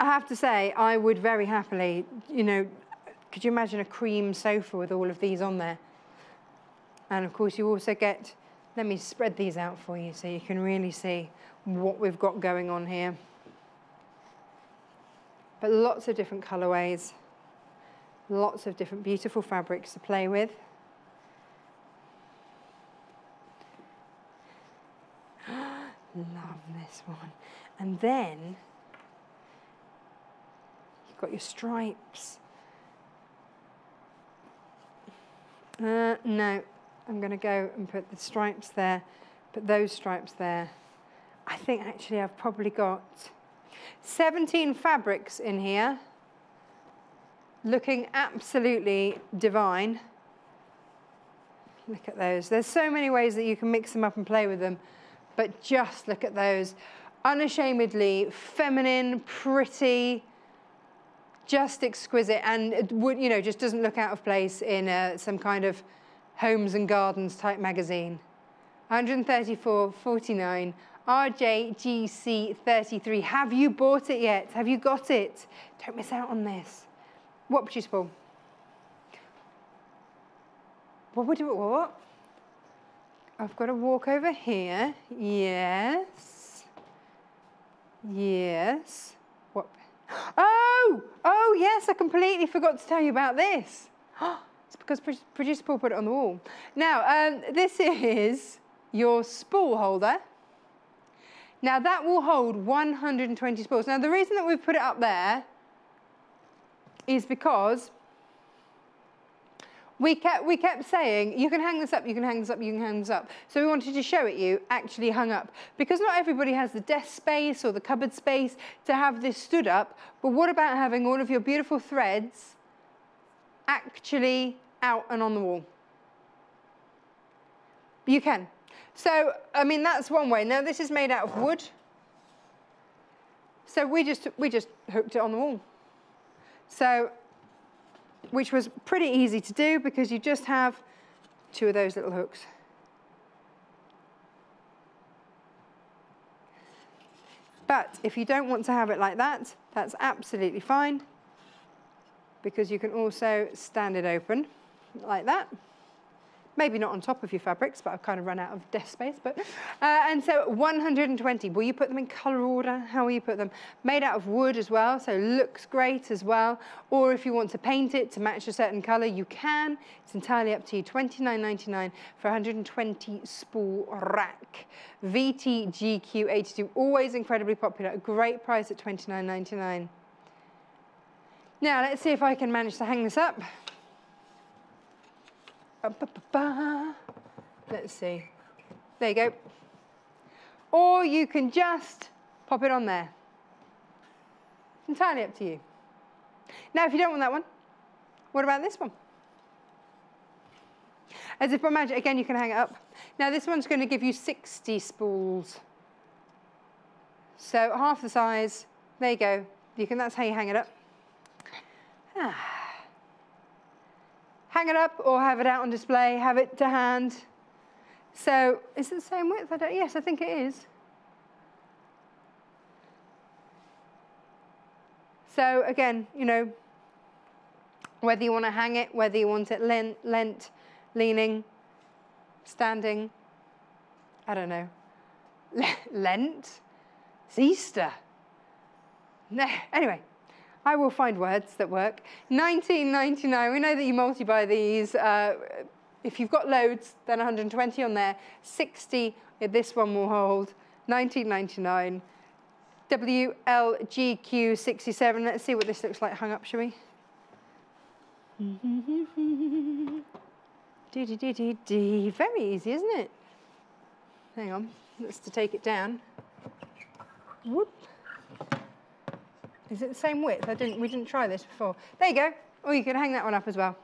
I have to say, I would very happily, you know, could you imagine a cream sofa with all of these on there? And of course, you also get, let me spread these out for you so you can really see what we've got going on here. But lots of different colorways, lots of different beautiful fabrics to play with. Love this one. And then you've got your stripes. No, I'm going to go and put the stripes there, put those stripes there. I think actually I've probably got 17 fabrics in here, looking absolutely divine. Look at those. There's so many ways that you can mix them up and play with them, but just look at those. Unashamedly feminine, pretty, just exquisite, and it would, you know, just doesn't look out of place in some kind of homes and gardens type magazine. 134.49. RJGC 33. Have you bought it yet? Have you got it? Don't miss out on this. What produce ball? What would you, what? I've got to walk over here. Yes. Yes. What? Oh yes, I completely forgot to tell you about this. It's because producer Paul put it on the wall. Now, this is your spool holder. Now that will hold 120 spools. Now the reason that we've put it up there is because we kept saying, you can hang this up, you can hang this up, you can hang this up. So we wanted to show it you actually hung up. Because not everybody has the desk space or the cupboard space to have this stood up, but what about having all of your beautiful threads actually out and on the wall? You can. So, I mean, that's one way. Now, this is made out of wood. So we just hooked it on the wall. So, which was pretty easy to do because you just have two of those little hooks. But if you don't want to have it like that, that's absolutely fine because you can also stand it open like that. Maybe not on top of your fabrics, but I've kind of run out of desk space. But and so 120. Will you put them in colour order? How will you put them? Made out of wood as well, so looks great as well. Or if you want to paint it to match a certain colour, you can. It's entirely up to you. $29.99 for 120 spool rack. VTGQ82, always incredibly popular. A great price at $29.99. Now let's see if I can manage to hang this up. Let's see. There you go. Or you can just pop it on there. It's entirely up to you. Now, if you don't want that one, what about this one? As if by magic, again, you can hang it up. Now, this one's going to give you 60 spools. So half the size. There you go. You can. That's how you hang it up. Hang it up or have it out on display, have it to hand. So, is it the same width? Yes, I think it is. So again, you know, whether you want to hang it, whether you want it lent, leaning, standing, I don't know. Lent? It's Easter. No, anyway. I will find words that work. $19.99. We know that you multi-buy these. If you've got loads, then 120 on there. 60, this one will hold. $19.99. WLGQ67. Let's see what this looks like hung up, shall we? Very easy, isn't it? Hang on, let's to take it down. Whoop. Is it the same width? We didn't try this before. There you go. Oh, you can hang that one up as well.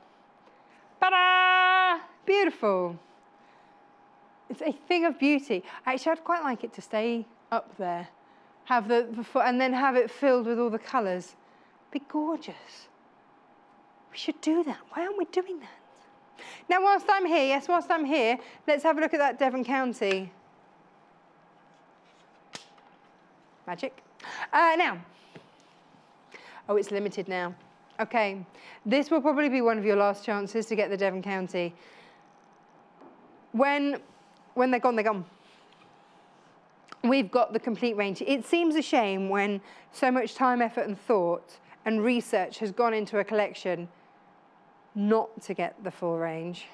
Ta-da! Beautiful. It's a thing of beauty. Actually, I'd quite like it to stay up there. Have the foot, and then have it filled with all the colours. Be gorgeous. We should do that. Why aren't we doing that? Now, whilst I'm here, let's have a look at that Devon County. Magic. Now. Oh, it's limited now. Okay. This will probably be one of your last chances to get the Devon County. When they're gone, they're gone. We've got the complete range. It seems a shame when so much time, effort and thought and research has gone into a collection not to get the full range.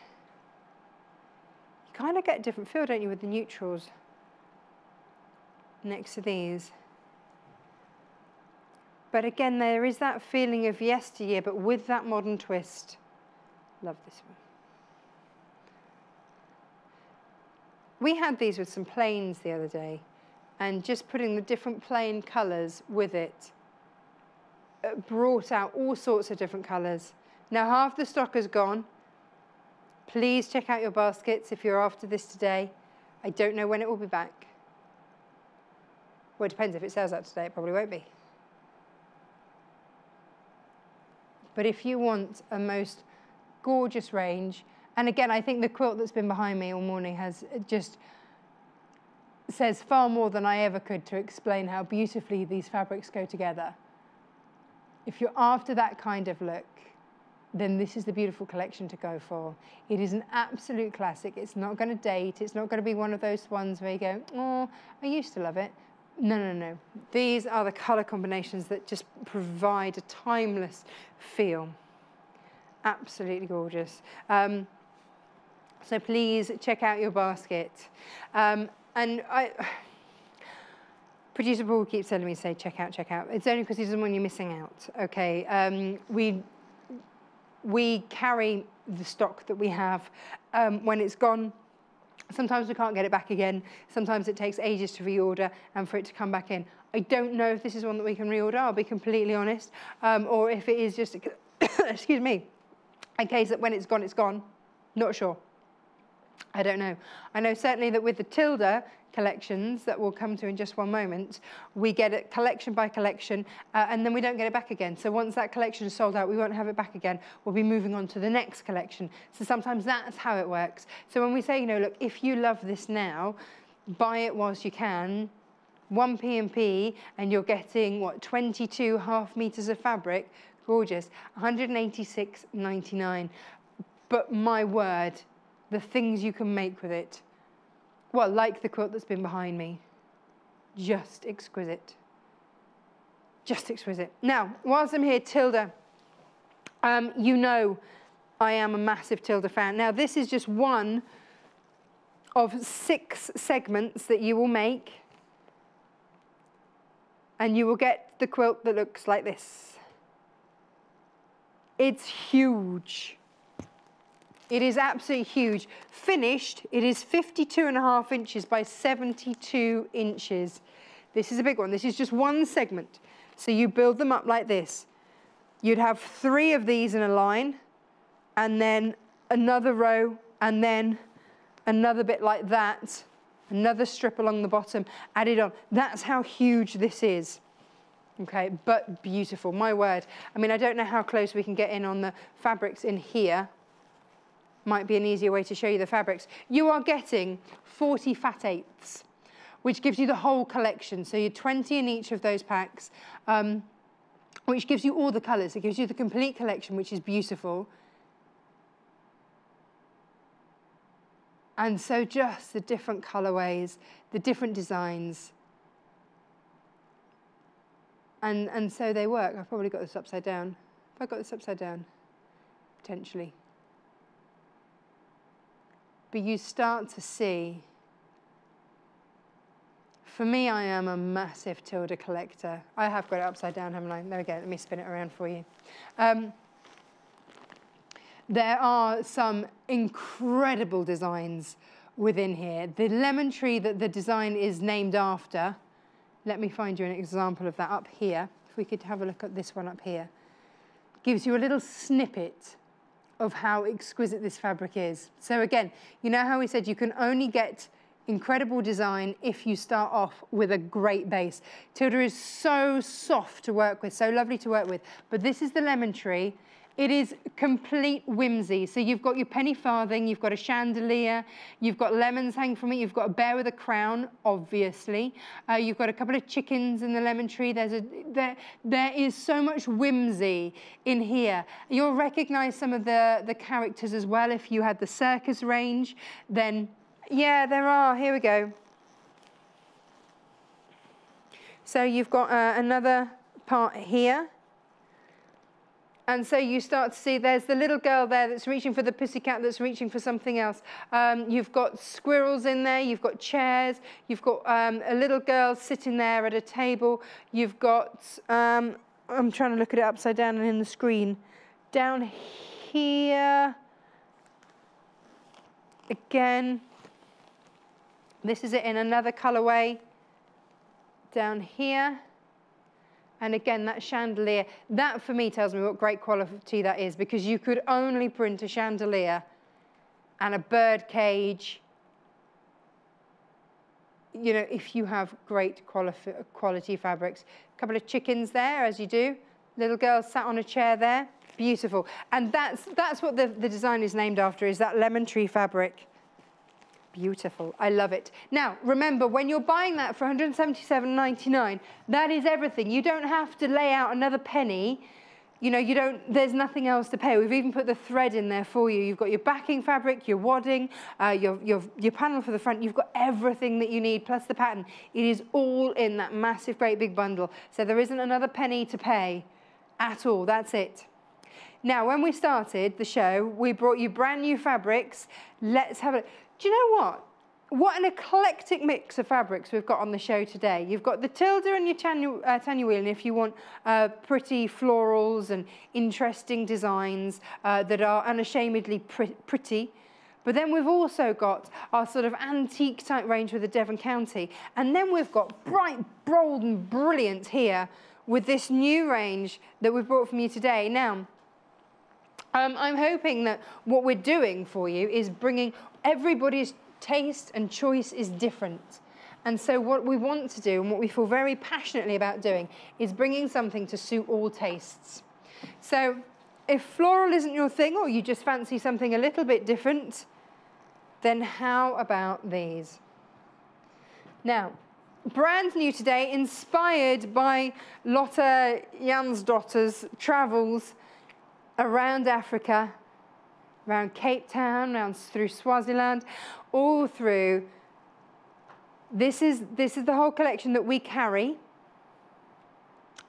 You kind of get a different feel, don't you, with the neutrals next to these. But again, there is that feeling of yesteryear, but with that modern twist. Love this one. We had these with some plains the other day, and just putting the different plain colours with it brought out all sorts of different colours. Now, half the stock is gone. Please check out your baskets if you're after this today. I don't know when it will be back. Well, it depends. If it sells out today, it probably won't be. But if you want a most gorgeous range, and again, I think the quilt that's been behind me all morning has just says far more than I ever could to explain how beautifully these fabrics go together. If you're after that kind of look, then this is the beautiful collection to go for. It is an absolute classic. It's not going to date. It's not going to be one of those ones where you go, oh, I used to love it. No, no, no. These are the colour combinations that just provide a timeless feel. Absolutely gorgeous. So please check out your basket. Producer Paul keeps telling me to say check out, check out. It's only because he doesn't want you missing out. Okay. We carry the stock that we have when it's gone. Sometimes we can't get it back again. Sometimes it takes ages to reorder and for it to come back in. I don't know if this is one that we can reorder, I'll be completely honest, or if it is just, excuse me, a case that when it's gone. Not sure. I don't know. I know certainly that with the Tilda collections that we'll come to in just one moment, we get it collection by collection, and then we don't get it back again. So once that collection is sold out, we won't have it back again. We'll be moving on to the next collection. So sometimes that's how it works. So when we say, you know, look, if you love this now, buy it whilst you can, 1 P&P, and you're getting, what, 22 half meters of fabric, gorgeous, $186.99. But my word, the things you can make with it, well, like the quilt that's been behind me, just exquisite. Just exquisite. Now, whilst I'm here, Tilda, you know I am a massive Tilda fan. Now, this is just one of 6 segments that you will make, and you will get the quilt that looks like this. It's huge. It is absolutely huge. Finished, it is 52.5 inches by 72 inches. This is a big one. This is just one segment. So you build them up like this. You'd have 3 of these in a line, and then another row, and then another bit like that, another strip along the bottom, added on. That's how huge this is. Okay, but beautiful, my word. I mean, I don't know how close we can get in on the fabrics in here. Might be an easier way to show you the fabrics. You are getting 40 fat eighths, which gives you the whole collection. So you're 20 in each of those packs, which gives you all the colours. It gives you the complete collection, which is beautiful. And so just the different colourways, the different designs. And so they work. I've probably got this upside down. Have I got this upside down? Potentially. But you start to see For me, I am a massive Tilda collector. I have got it upside down, haven't I? There we go, let me spin it around for you. There are some incredible designs within here. The lemon tree that the design is named after, let me find you an example of that up here. If we could have a look at this one up here. Gives you a little snippet of how exquisite this fabric is. So again, you know how we said you can only get incredible design if you start off with a great base. Tilda is so soft to work with, so lovely to work with, but this is the lemon tree. It is complete whimsy. So you've got your penny farthing, you've got a chandelier, you've got lemons hanging from it, you've got a bear with a crown, obviously. You've got a couple of chickens in the lemon tree. There is so much whimsy in here. You'll recognize some of the characters as well. If you had the circus range, then yeah, there are. Here we go. So you've got another part here. And so you start to see there's the little girl there that's reaching for the pussycat that's reaching for something else. You've got squirrels in there, you've got chairs, you've got a little girl sitting there at a table. You've got, I'm trying to look at it upside down and in the screen. Down here, again, this is it in another colorway. Down here. And again, that chandelier, that for me tells me what great quality that is, because you could only print a chandelier and a bird cage, you know, if you have great quality fabrics. A couple of chickens there, as you do. Little girl sat on a chair there. Beautiful. And that's what the design is named after, is that lemon tree fabric. Beautiful. I love it. Now, remember, when you're buying that for $177.99, that is everything. You don't have to lay out another penny. You know, there's nothing else to pay. We've even put the thread in there for you. You've got your backing fabric, your wadding, your panel for the front. You've got everything that you need, plus the pattern. It is all in that massive, great big bundle. So there isn't another penny to pay at all. That's it. Now, when we started the show, we brought you brand new fabrics. Let's have a look. Do you know what? What an eclectic mix of fabrics we've got on the show today. You've got the Tilda and your Tanya Whelan if you want pretty florals and interesting designs that are unashamedly pretty. But then we've also got our sort of antique type range with the Devon County. And then we've got bright, bold and brilliant here with this new range that we've brought from you today. Now, I'm hoping that what we're doing for you is bringing everybody's taste and choice is different. And so what we want to do and what we feel very passionately about doing is bringing something to suit all tastes. So if floral isn't your thing or you just fancy something a little bit different, then how about these? Now, brand new today, inspired by Lotta Jansdotter's travels around Africa, around Cape Town, around through Swaziland, all through. This is the whole collection that we carry.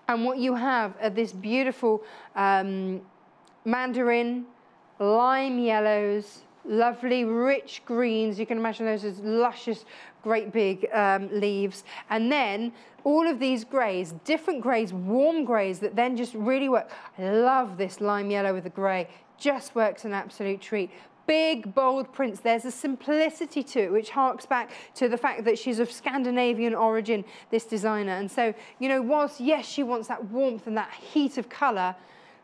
And what you have are this beautiful mandarin, lime yellows, lovely rich greens. You can imagine those as luscious, great big leaves. And then all of these greys, different greys, warm greys that then just really work. I love this lime yellow with the grey. Just works an absolute treat. Big, bold prints. There's a simplicity to it, which harks back to the fact that she's of Scandinavian origin, this designer. And so, you know, whilst, yes, she wants that warmth and that heat of colour,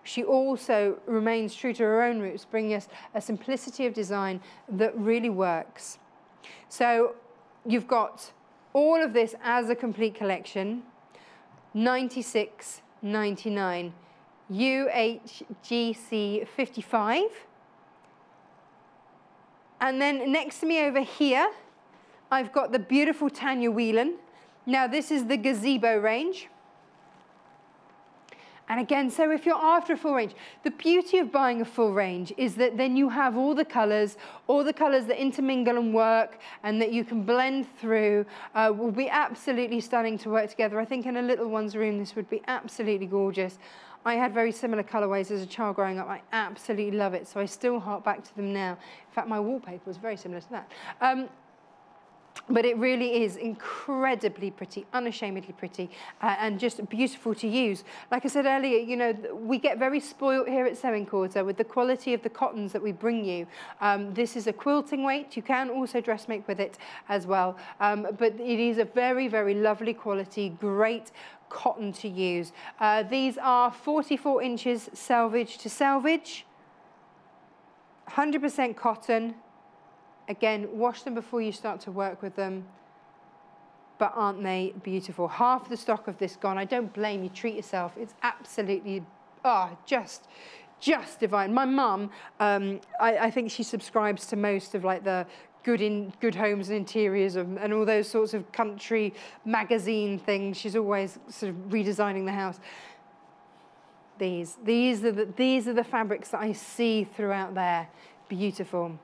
she also remains true to her own roots, bringing us a simplicity of design that really works. So you've got all of this as a complete collection, $96.99. UHGC 55. And then next to me over here, I've got the beautiful Tanya Whelan. Now this is the gazebo range. And again, so if you're after a full range, the beauty of buying a full range is that then you have all the colours that intermingle and work and that you can blend through, will be absolutely stunning to work together. I think in a little one's room, this would be absolutely gorgeous. I had very similar colourways as a child growing up. I absolutely love it, so I still hark back to them now. In fact, my wallpaper was very similar to that. But it really is incredibly pretty, unashamedly pretty, and just beautiful to use. Like I said earlier, you know, we get very spoilt here at Sewing Quarter with the quality of the cottons that we bring you. This is a quilting weight. You can also dressmake with it as well. But it is a very, very lovely quality, great cotton to use. These are 44 inches selvage to selvage, 100% cotton. Again, wash them before you start to work with them. But aren't they beautiful? Half the stock of this gone. I don't blame you. Treat yourself. It's absolutely, just divine. My mum, I think she subscribes to most of like the Good Homes and Interiors and all those sorts of country magazine things. She's always sort of redesigning the house. These are the fabrics that I see throughout there. Beautiful.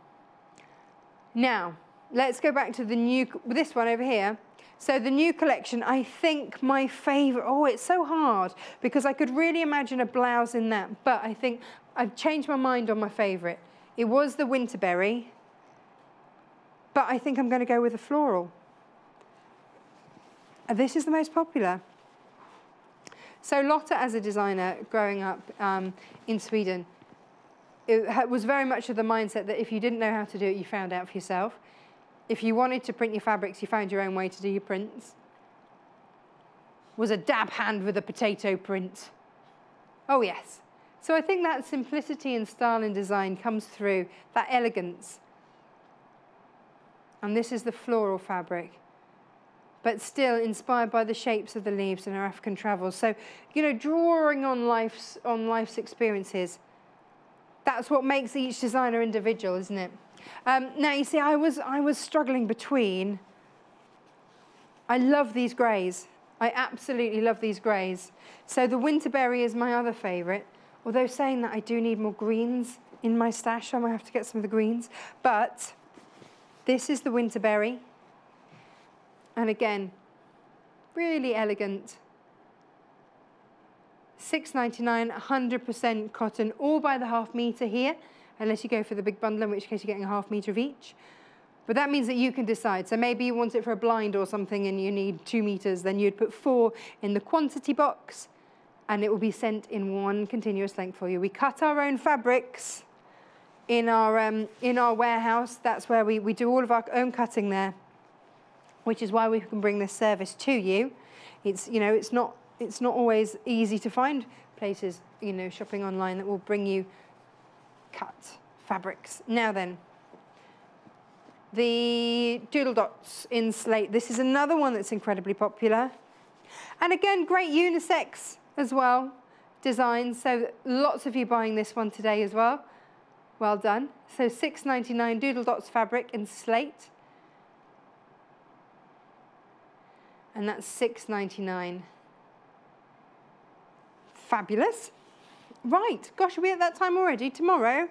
Now, let's go back to this one over here. So the new collection, I think my favorite, it's so hard because I could really imagine a blouse in that, but I think I've changed my mind on my favorite. It was the Winterberry, but I think I'm going to go with the floral. And this is the most popular. So Lotta, as a designer growing up in Sweden, it was very much of the mindset that if you didn't know how to do it, you found out for yourself. If you wanted to print your fabrics, you found your own way to do your prints. Was a dab hand with a potato print. Oh, yes. So I think that simplicity in style and design comes through, that elegance. And this is the floral fabric, but still inspired by the shapes of the leaves in our African travels. So, you know, drawing on life's experiences. That's what makes each designer individual, isn't it? Now, you see, I was struggling between, I love these greys. I absolutely love these greys. So the Winterberry is my other favorite, although saying that I do need more greens in my stash, so I might have to get some of the greens. But this is the Winterberry. And again, really elegant. $6.99, 100% cotton, all by the ½ meter here, unless you go for the big bundle, in which case you're getting a ½ meter of each. But that means that you can decide. So maybe you want it for a blind or something and you need 2 meters, then you'd put 4 in the quantity box and it will be sent in one continuous length for you. We cut our own fabrics in our warehouse. That's where we do all of our own cutting there, which is why we can bring this service to you. It's, you know, it's not always easy to find places, you know, shopping online that will bring you cut fabrics. Now then, the doodle dots in slate. This is another one that's incredibly popular. And again, great unisex as well, design. So lots of you buying this one today as well. Well done. So $6.99 doodle dots fabric in slate. And that's $6.99. Fabulous. Right, gosh, are we at that time already? Tomorrow?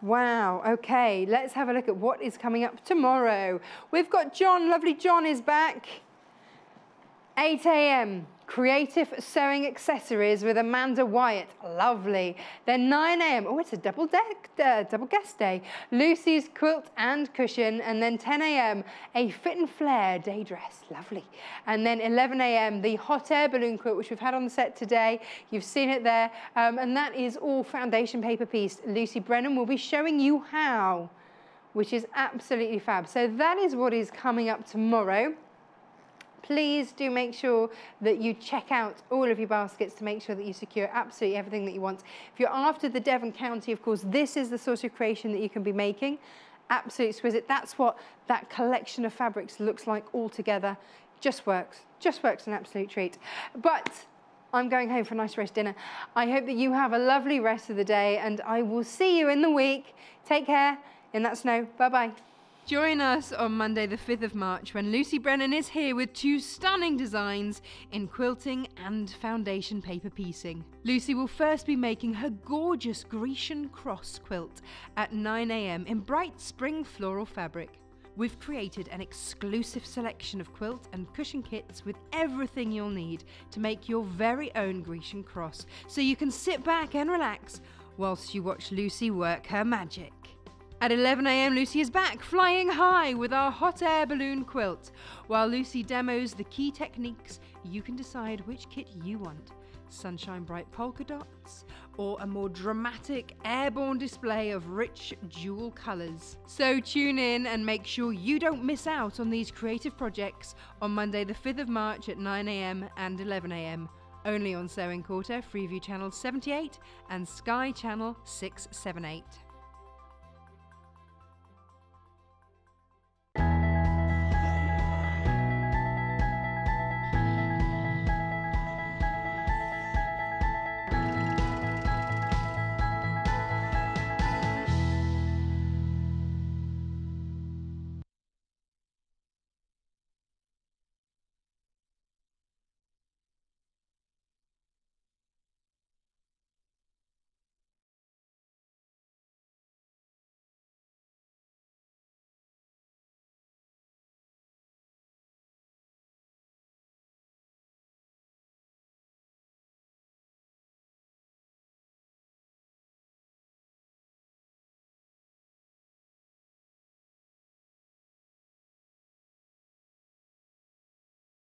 Wow, okay, let's have a look at what is coming up tomorrow. We've got John, lovely John is back. 8 a.m. Creative Sewing Accessories with Amanda Wyatt, lovely. Then 9 a.m, oh, it's a double guest day. Lucy's Quilt and Cushion, and then 10 a.m, a Fit and Flare day dress, lovely. And then 11 a.m, the hot air balloon quilt, which we've had on the set today. You've seen it there, and that is all foundation paper pieced. Lucy Brennan will be showing you how, which is absolutely fab. So that is what is coming up tomorrow. Please do make sure that you check out all of your baskets to make sure that you secure absolutely everything that you want. If you're after the Devon County, of course, this is the sort of creation that you can be making. Absolutely exquisite. That's what that collection of fabrics looks like all together. Just works an absolute treat. But I'm going home for a nice roast dinner. I hope that you have a lovely rest of the day, and I will see you in the week. Take care in that snow. Bye-bye. Join us on Monday the 5th of March when Lucy Brennan is here with 2 stunning designs in quilting and foundation paper piecing. Lucy will first be making her gorgeous Grecian cross quilt at 9 a.m. in bright spring floral fabric. We've created an exclusive selection of quilt and cushion kits with everything you'll need to make your very own Grecian cross, so you can sit back and relax whilst you watch Lucy work her magic. At 11 a.m, Lucy is back, flying high with our hot air balloon quilt. While Lucy demos the key techniques, you can decide which kit you want. Sunshine bright polka dots, or a more dramatic airborne display of rich jewel colours. So tune in and make sure you don't miss out on these creative projects on Monday the 5th of March at 9 a.m. and 11 a.m. only on Sewing Quarter, Freeview Channel 78 and Sky Channel 678.